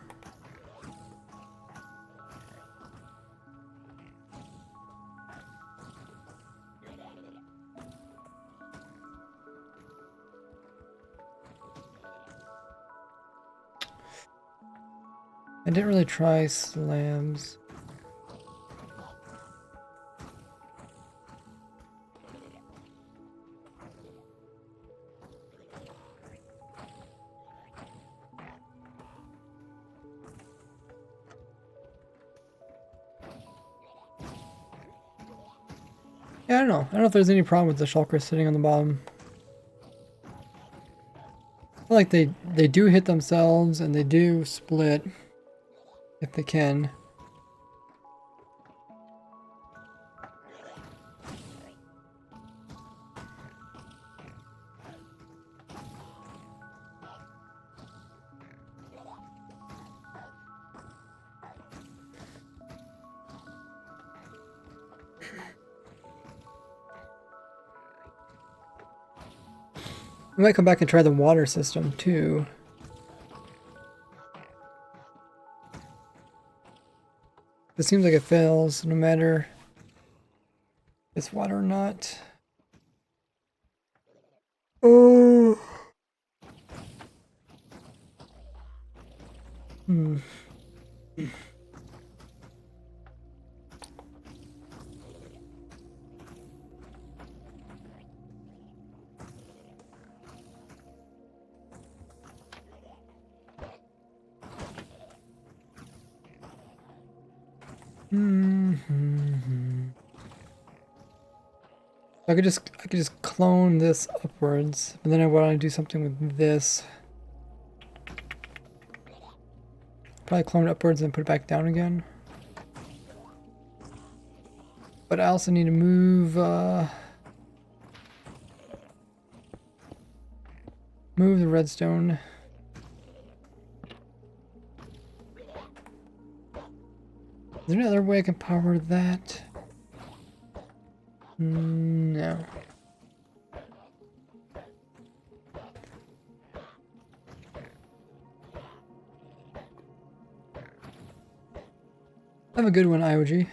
I didn't really try slabs. Yeah, I don't know. I don't know if there's any problem with the shulker sitting on the bottom. I feel like they do hit themselves and they do split if they can. We might come back and try the water system too. It seems like it fails no matter if it's water or not. Oh. Hmm. Mm-hmm. I could just clone this upwards, but then I want to do something with this. Probably clone it upwards and put it back down again. But I also need to move move the redstone. Is there any other way I can power that? No. Have a good one, IOG.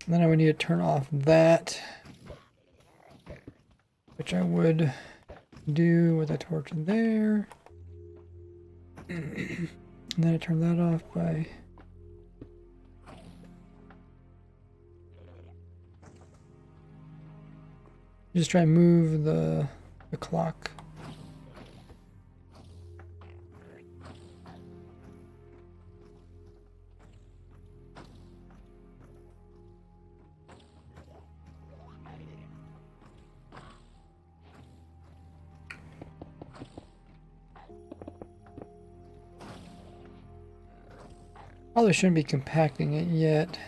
Then I would need to turn off that, which I would do with a torch there. And then I turn that off by just try and move the clock. Probably shouldn't be compacting it yet.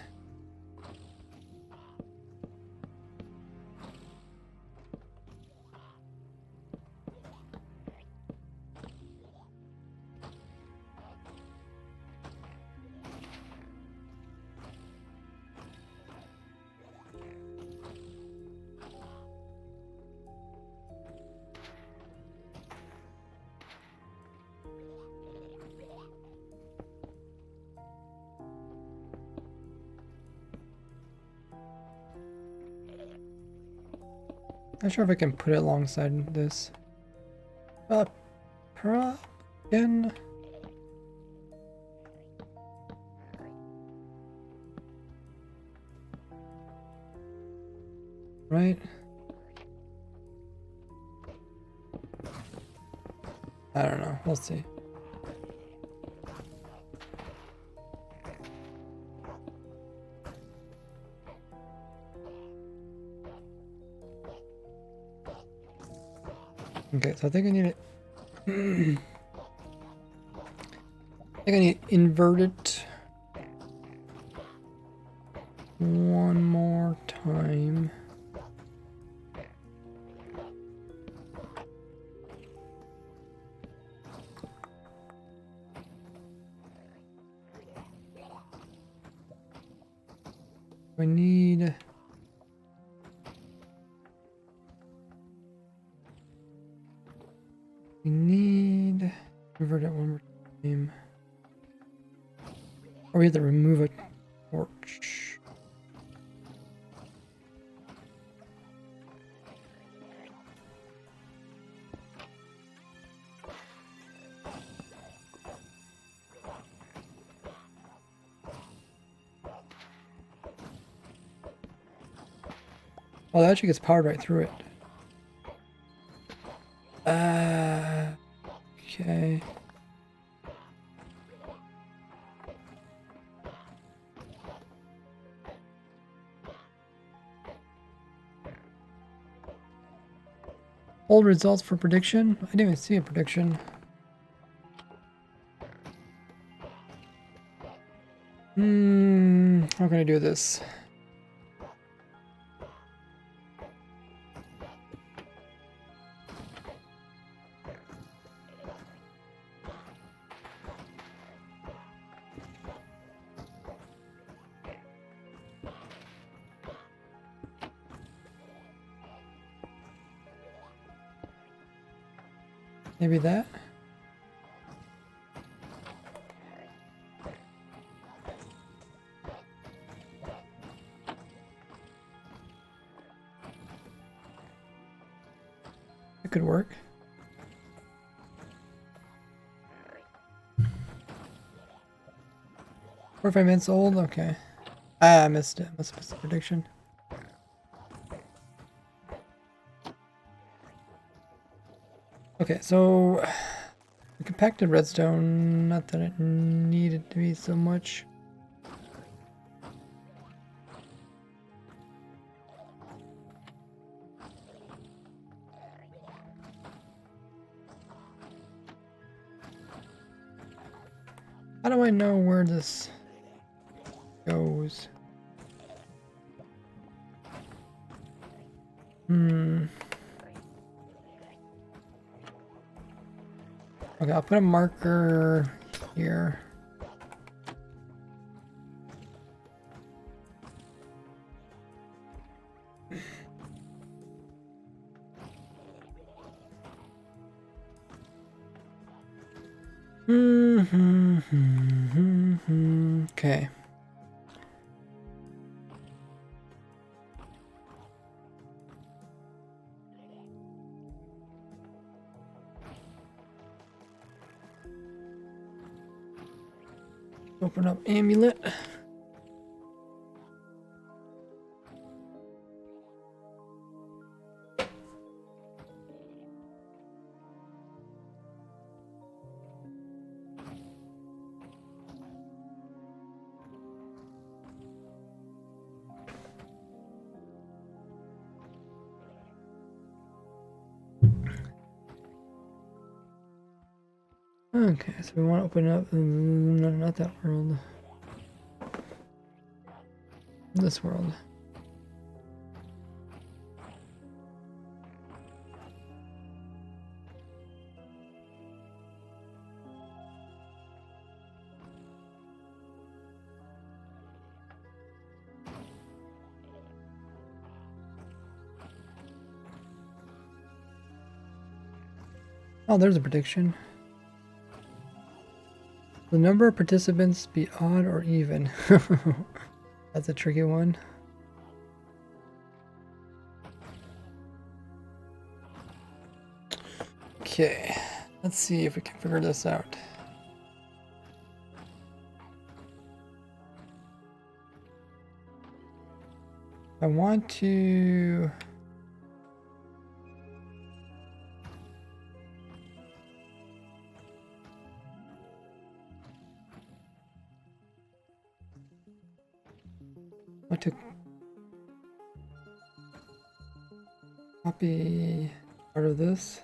Not sure if I can put it alongside this. Again. Right? I don't know. We'll see. Okay, so I think I need it. I think I need to invert it one more time. We need invert it one more time. Or we have to remove a torch. Oh, that actually gets powered right through it. Okay. Old results for prediction? I didn't even see a prediction. How can I do this? Maybe that? It could work. Or if I mince old, okay. Ah, I missed it. Must have missed the prediction. Okay, so the compacted redstone, not that it needed to be so much. How do I know where this goes? Okay, I'll put a marker here. Okay. Open up amulet. Okay, so we want to open up, no, not that world. This world. Oh, there's a prediction. The number of participants be odd or even. That's a tricky one. Okay, let's see if we can figure this out. I want to... copy part of this.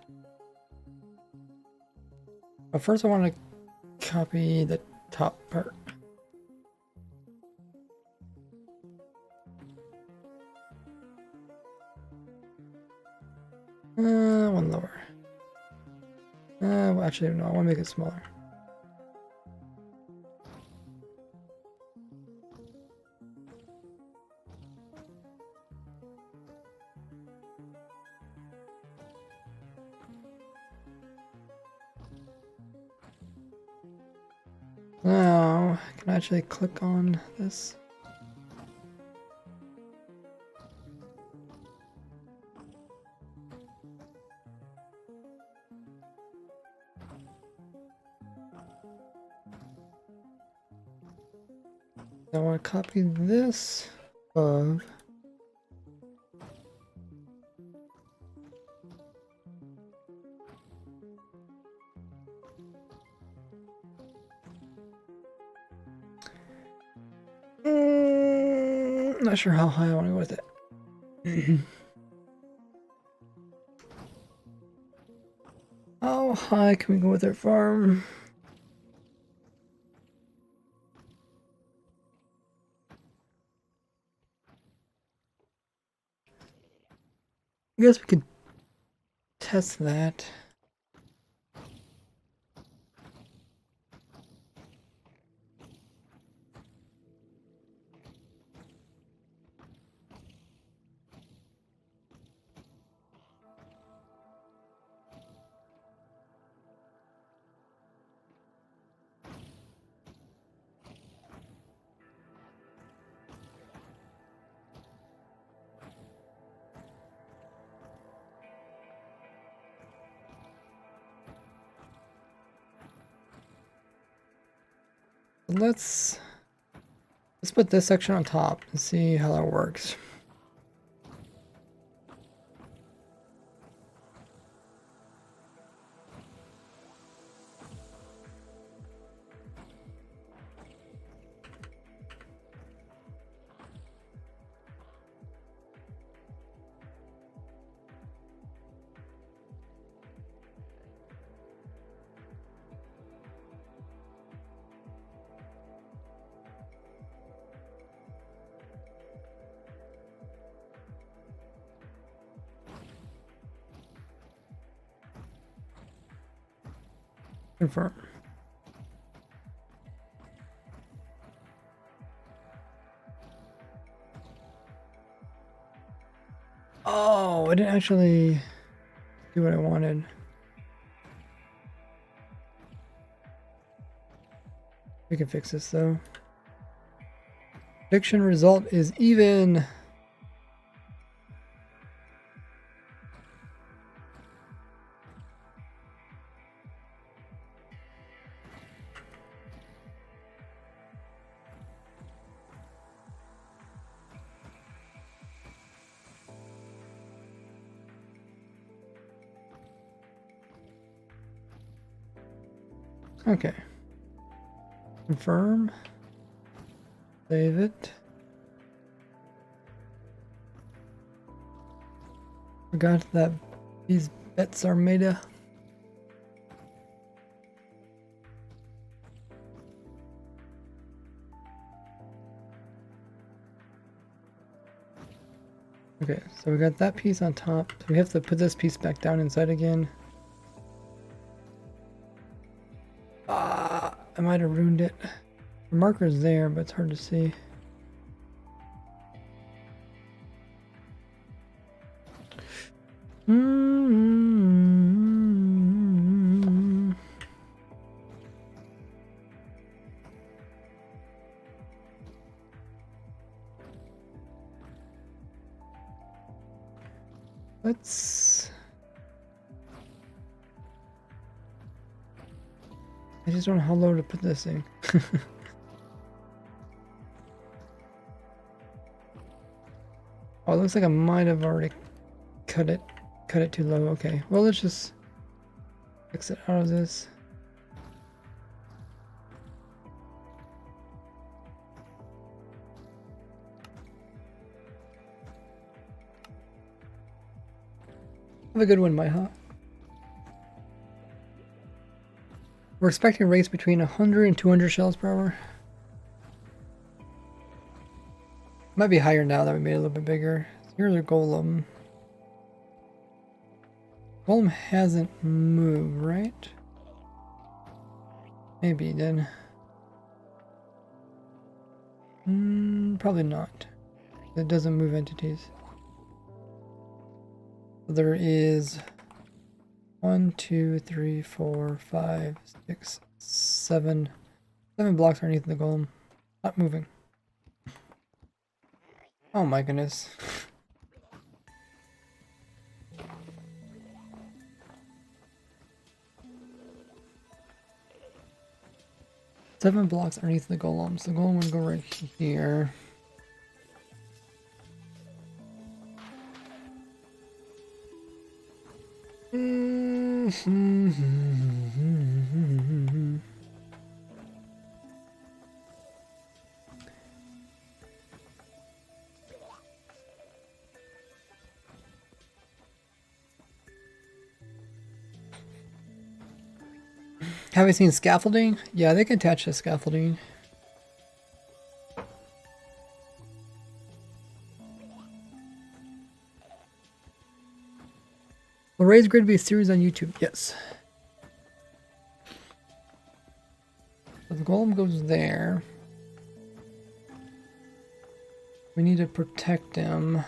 But first I want to copy the top part. One lower. Well, actually, no, I want to make it smaller. Now, can I actually click on this? I want to copy this above. not sure how high I want to go with it. How high can we go with our farm? I guess we could test that. Let's put this section on top and see how that works. Confirm. Oh, I didn't actually do what I wanted. We can fix this though. Prediction result is even. Okay. Confirm. Save it. Forgot that these bets are made of. Okay, so we got that piece on top. So we have to put this piece back down inside again. Ah, I might have ruined it. The marker's there, but it's hard to see. Let's... I just don't know how low to put this thing. Oh, it looks like I might have already cut it too low. Okay, well, let's just fix it out of this. Have a good one, Maiha. We're expecting rates between 100 and 200 shells per hour. Might be higher now that we made it a little bit bigger. Here's our golem. Golem hasn't moved, right? Maybe then. Probably not. It doesn't move entities. So there is 1, 2, 3, 4, 5, 6, 7. 7 blocks underneath the golem. Not moving. Oh my goodness. Seven blocks underneath the golem. So the golem would go right here. Have you seen scaffolding? Yeah, they can attach to scaffolding. Will Raised Grid be a series on YouTube? Yes. So the golem goes there. We need to protect him.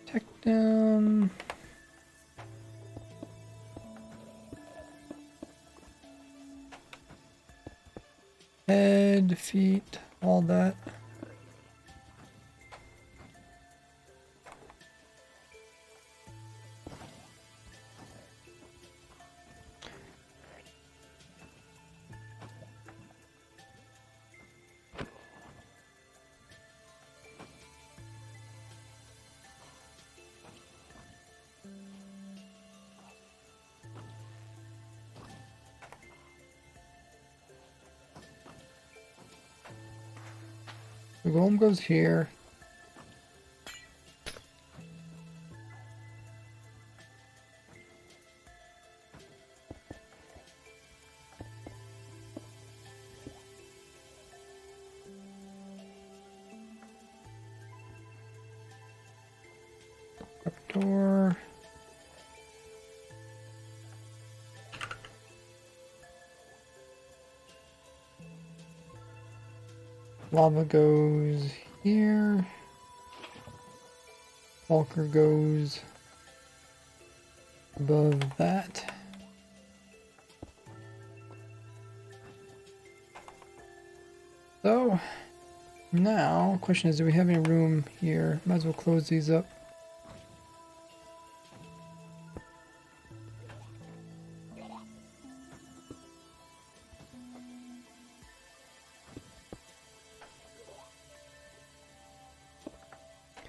Protect him. Head, feet, all that. The golem goes here. Up door. Lava goes here. Shulker goes above that. So now, question is, do we have any room here? Might as well close these up.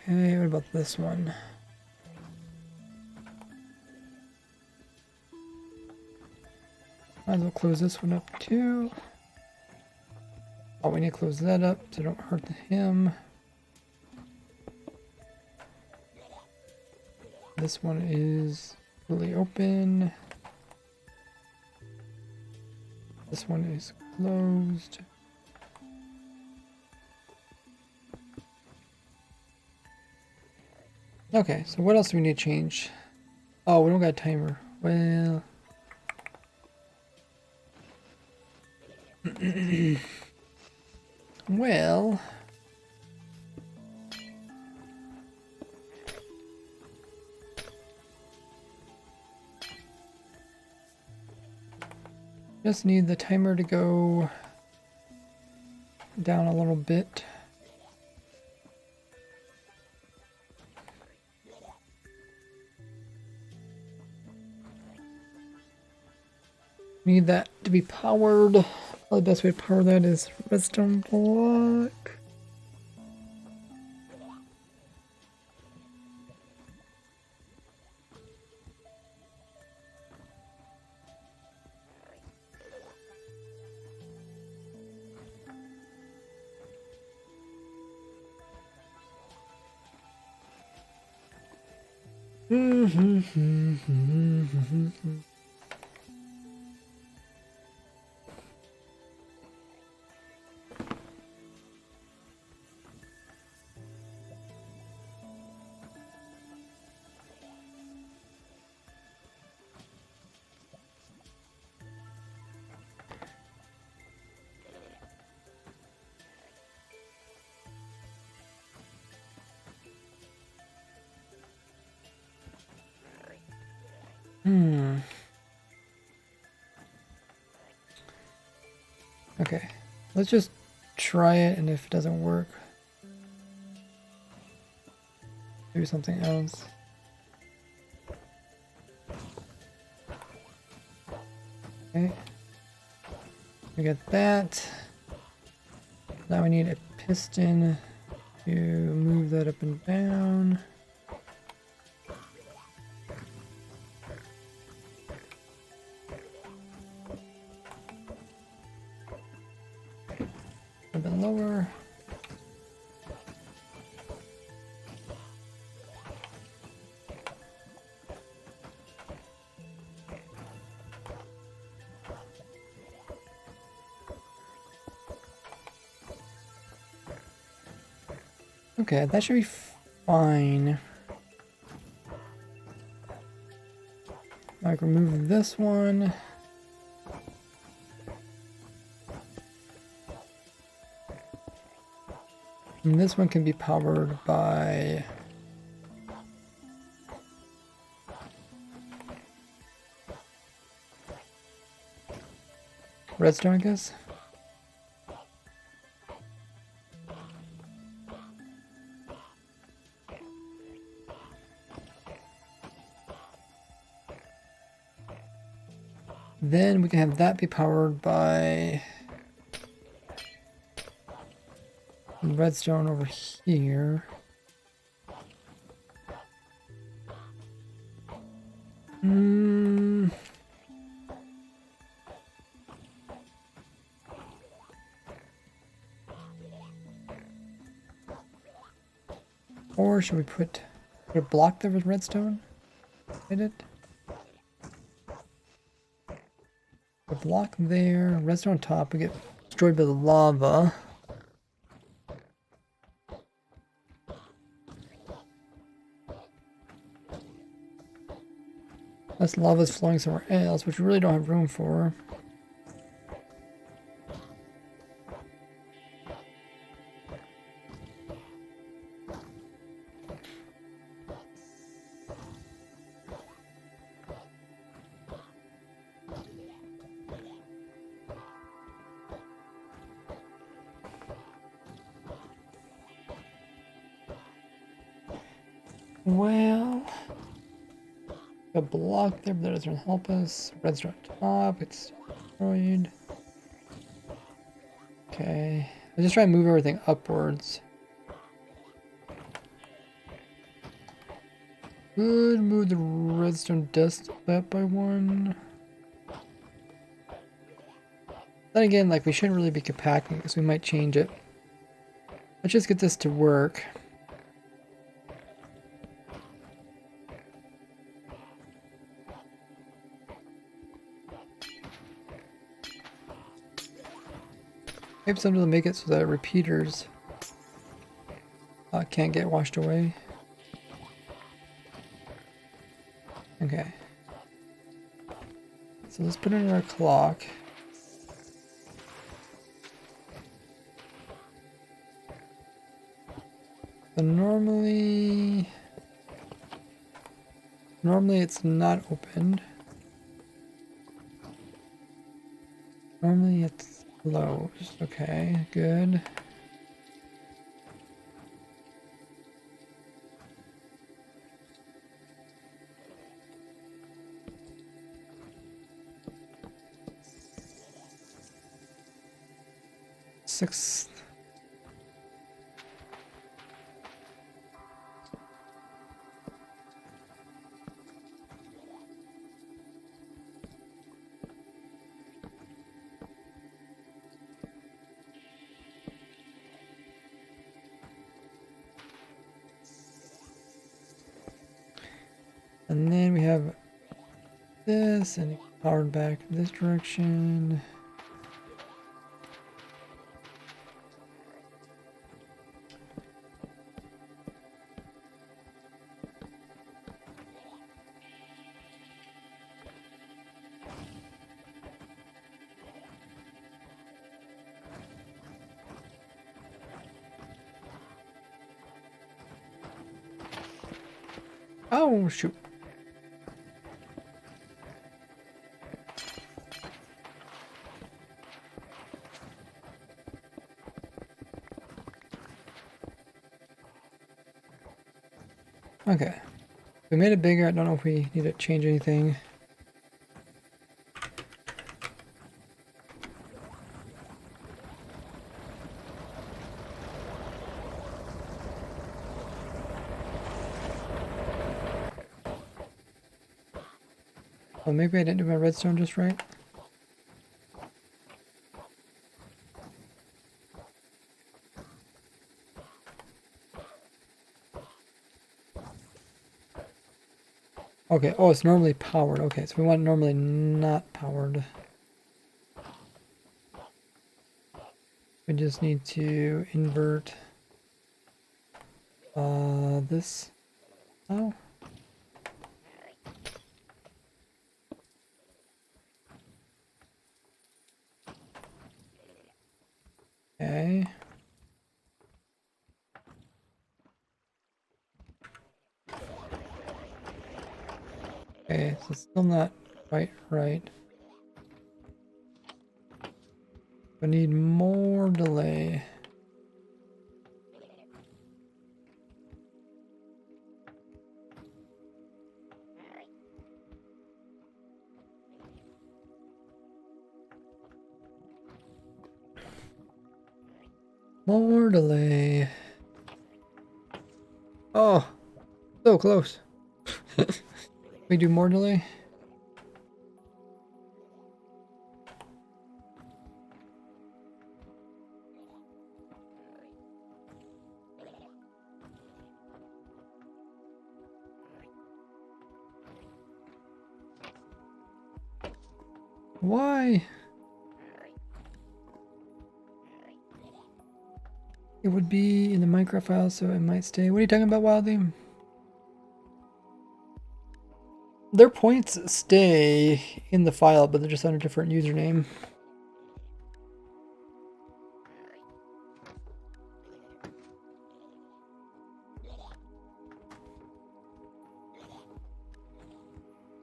Okay, what about this one? Might as well close this one up too. Oh, we need to close that up so don't hurt him. This one is really open. This one is closed. Okay, so what else do we need to change? Oh, we don't got a timer. Well... well... just need the timer to go down a little bit. Need that to be powered. Well, the best way to power that is redstone block. Okay, let's just try it, and if it doesn't work, do something else. Okay, we got that. Now we need a piston to move that up and down. lower. Okay, that should be fine. I can remove this one. And this one can be powered by redstone, I guess. Then we can have that be powered by redstone over here. Or should we put a block there with redstone? Hit it. A block there, redstone on top, we get destroyed by the lava. Unless lava's flowing somewhere else, which we really don't have room for. Well, a block there, but that doesn't help us. Redstone on top, it's destroyed. Okay, let's just try and move everything upwards. Could move the redstone dust up by one. Then again, like, we shouldn't really be compacting this, we might change it. Let's just get this to work. Maybe something to make it so that repeaters can't get washed away. Okay. So let's put in our clock. So normally it's not opened. Normally it's closed. Okay, good. Six. And then we have this, and powered back this direction. Oh, shoot. Okay. We made it bigger. I don't know if we need to change anything. Well, maybe I didn't do my redstone just right. Okay, oh, it's normally powered. Okay, so we want normally not powered. We just need to invert this. Oh. Okay. Okay, so it's still not quite right. We need more delay. More delay. Oh, so close. We do more delay? Why? It would be in the Minecraft file, so it might stay. What are you talking about, Wildly? Their points stay in the file, but they're just on a different username.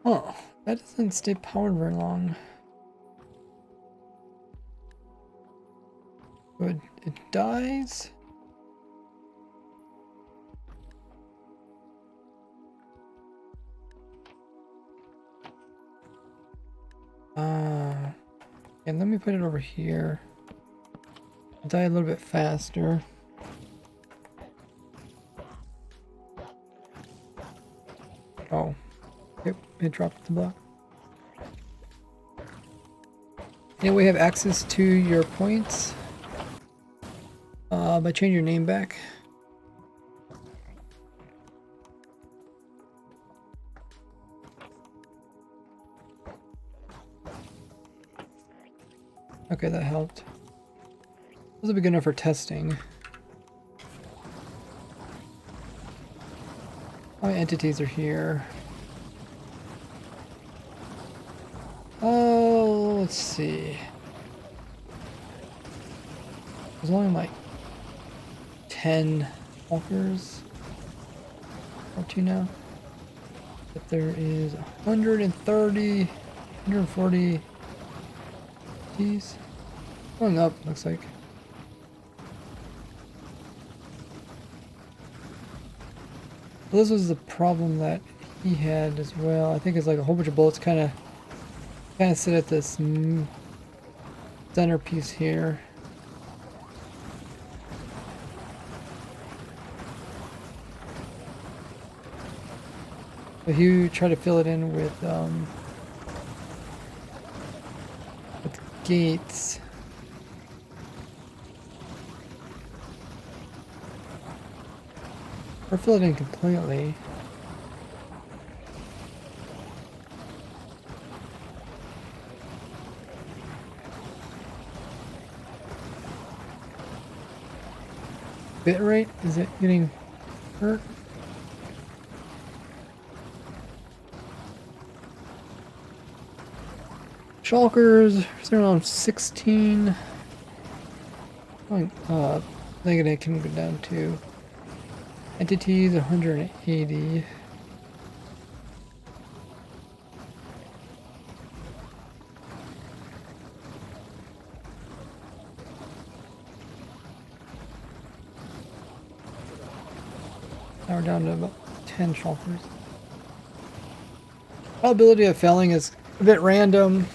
Oh, that doesn't stay powered very long. But it dies? And let me put it over here. Die a little bit faster. Oh, yep, it dropped the block. And we have access to your points by changing your name back. Okay, that helped. This will be good enough for testing. My entities are here. Oh, let's see. There's only like 10 walkers. Or 2 now. But there is 130, 140 these. Going up, looks like. Well, this was the problem that he had as well. I think it's like a whole bunch of bullets kind of sit at this centerpiece here. If you try to fill it in with gates. Or fill it in completely. Bitrate? Is it getting hurt? Shulkers, they're around 16. Going up. Negative can go down to entities 180. Now we're down to about 10 shulkers. Probability of failing is a bit random.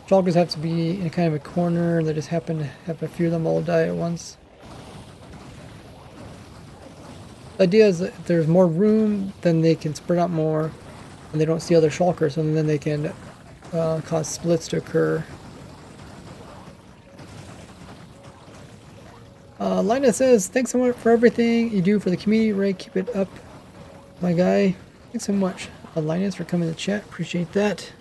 Shulkers have to be in kind of a corner, and they just happen to have a few of them all die at once. The idea is that if there's more room, then they can spread out more, and they don't see other shulkers, and then they can cause splits to occur. Linus says, thanks so much for everything you do for the community, Ray. Keep it up, my guy. Thanks so much. Linus for coming to chat. Appreciate that.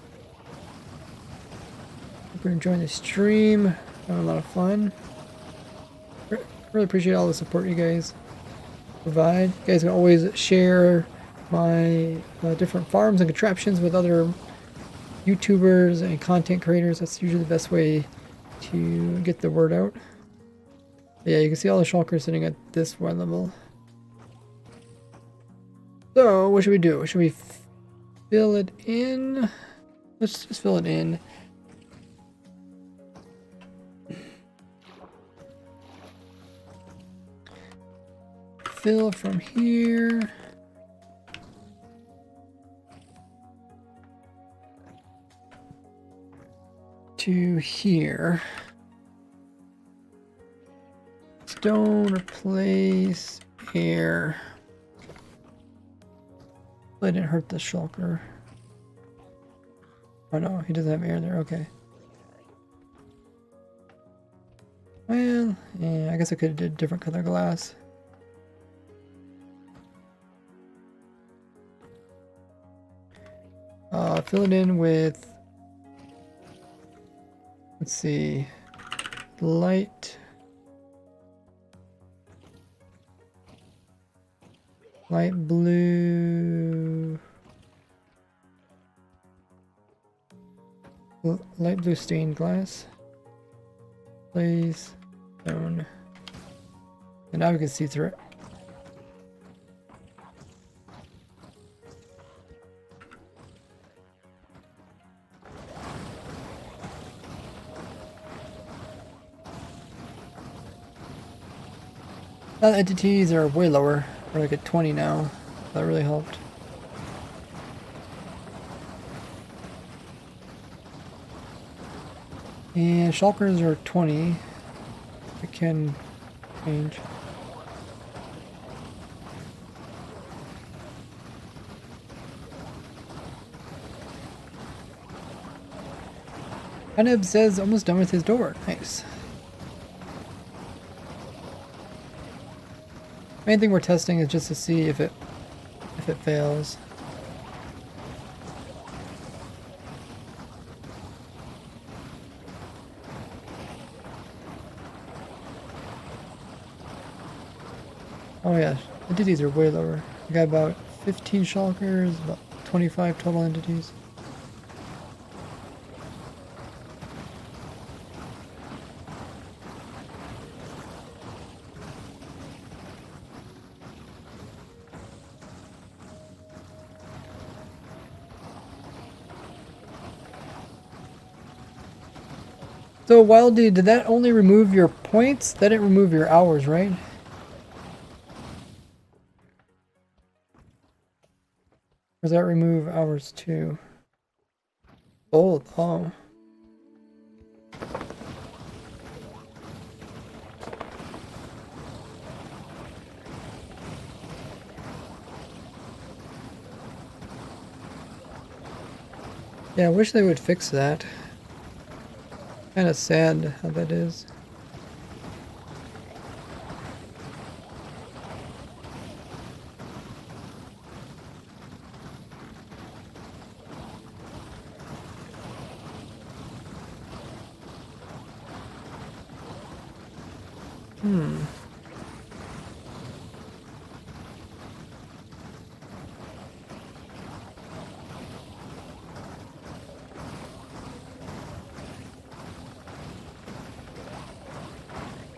Hope you're enjoying the stream. Having a lot of fun. Really appreciate all the support you guys provide. You guys can always share my different farms and contraptions with other YouTubers and content creators. That's usually the best way to get the word out. But yeah, you can see all the shulkers sitting at this one level. So, what should we do? Should we fill it in? Let's just fill it in. Fill from here. To here. Stone, replace, air. I didn't hurt the shulker. Oh no, he doesn't have air there, okay. Well, yeah, I guess I could have did different color glass. Fill it in with, let's see, light blue, light blue stained glass, place, stone, and now we can see through it. Now the entities are way lower. We're like at 20 now. That really helped. And shulkers are 20. It can change. Anib says almost done with his door. Nice. Main thing we're testing is just to see if it fails. Oh yeah, entities are way lower. We got about 15 shulkers, about 25 total entities. So Wildy, did that only remove your points? That didn't remove your hours, right? Or does that remove hours too? Both, oh. Yeah, I wish they would fix that. Kind of sad how that is.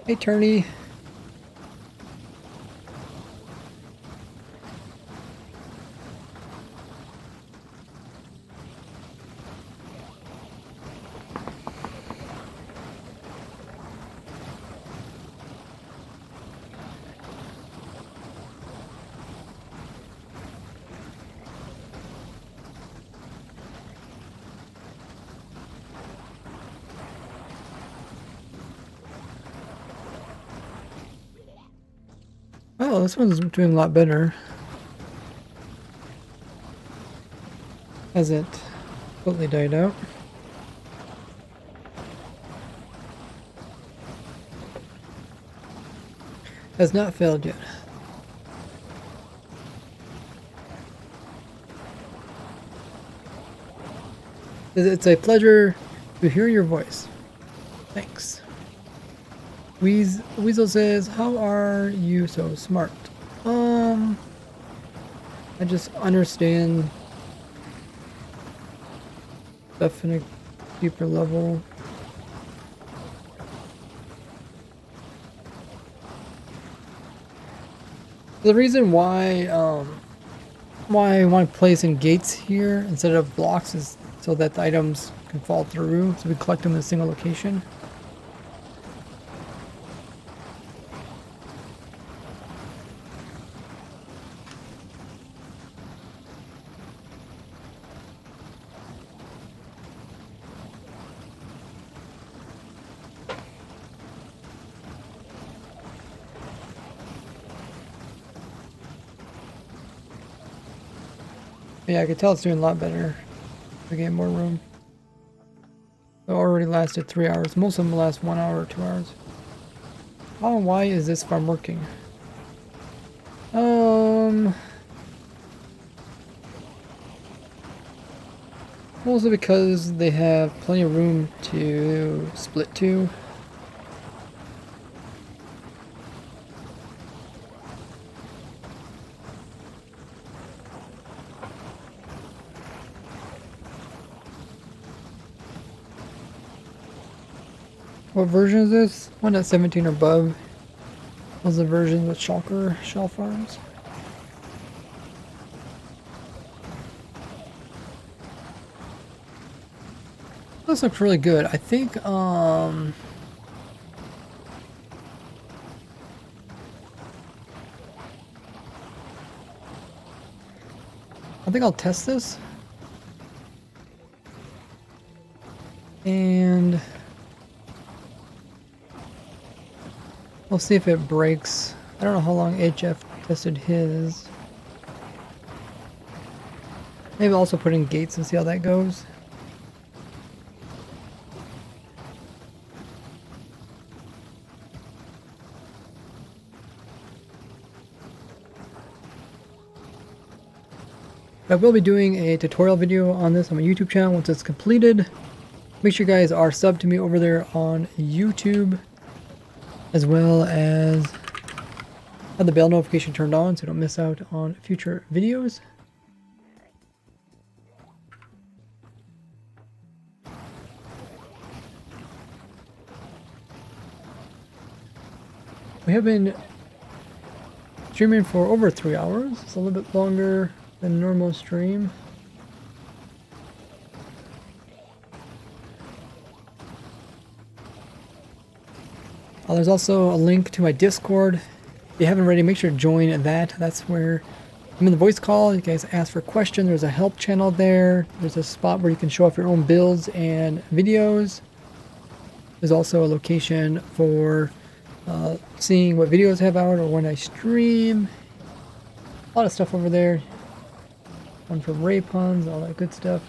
Hey, Turney. Oh, this one's doing a lot better. Hasn't totally died out. Has not failed yet. It's a pleasure to hear your voice. Thanks. Weasel says, how are you so smart? I just understand stuff in a deeper level. The reason why I want to place in gates here instead of blocks is so that the items can fall through, so we collect them in a single location. Yeah, I can tell it's doing a lot better. We get more room. It already lasted 3 hours. Most of them last 1 hour or 2 hours. How and why is this farm working? Mostly because they have plenty of room to split to. What version is this? One at 17 or above. Was the version with shulker shell farms. This looks really good. I think I think I'll test this. And we'll see if it breaks. I don't know how long HF tested his. Maybe also put in gates and see how that goes. I will be doing a tutorial video on this on my YouTube channel once it's completed. Make sure you guys are subbed to me over there on YouTube, as well as have the bell notification turned on so you don't miss out on future videos. We have been streaming for over 3 hours. It's a little bit longer than normal stream. There's also a link to my Discord. If you haven't already, make sure to join that. That's where I'm in the voice call. You guys ask for questions. There's a help channel there. There's a spot where you can show off your own builds and videos. There's also a location for seeing what videos I have out or when I stream. A lot of stuff over there. One for ray puns, all that good stuff.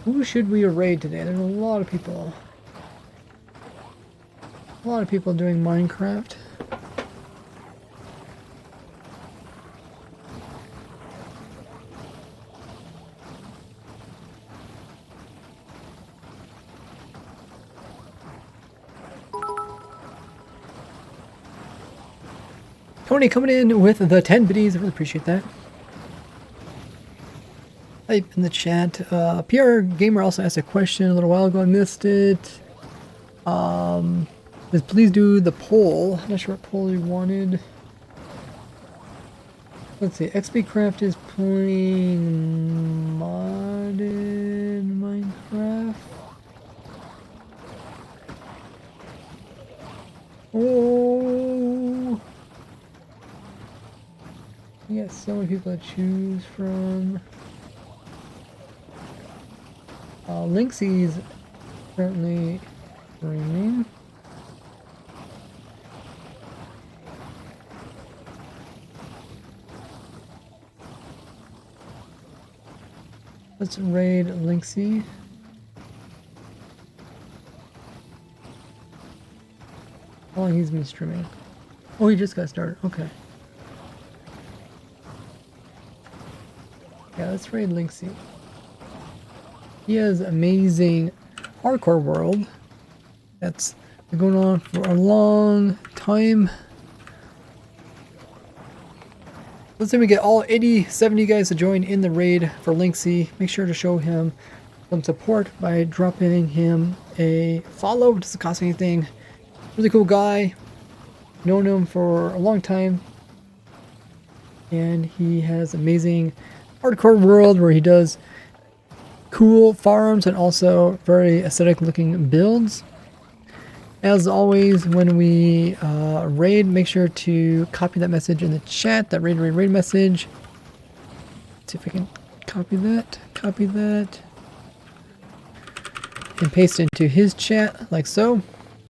Who should we raid today? There's a lot of people. A lot of people doing Minecraft. Tony coming in with the 10 biddies. I really appreciate that. Type in the chat. PR Gamer also asked a question a little while ago. I missed it. Please do the poll. I'm not sure what poll you wanted. Let's see. XP Craft is playing modded Minecraft. Oh, you got so many people to choose from. Linksy's currently streaming. Let's raid Linksy. How long he's been streaming? Oh, he just got started. Okay. Yeah, let's raid Linksy. He has amazing hardcore world that's been going on for a long time. Let's say we get all 80, 70 guys to join in the raid for Linksy. Make sure to show him some support by dropping him a follow. It doesn't cost anything. Really cool guy. Known him for a long time. And he has amazing hardcore world where he does cool farms and also very aesthetic looking builds. As always, when we raid, make sure to copy that message in the chat, that raid message. Let's see if I can copy that, and paste it into his chat like so.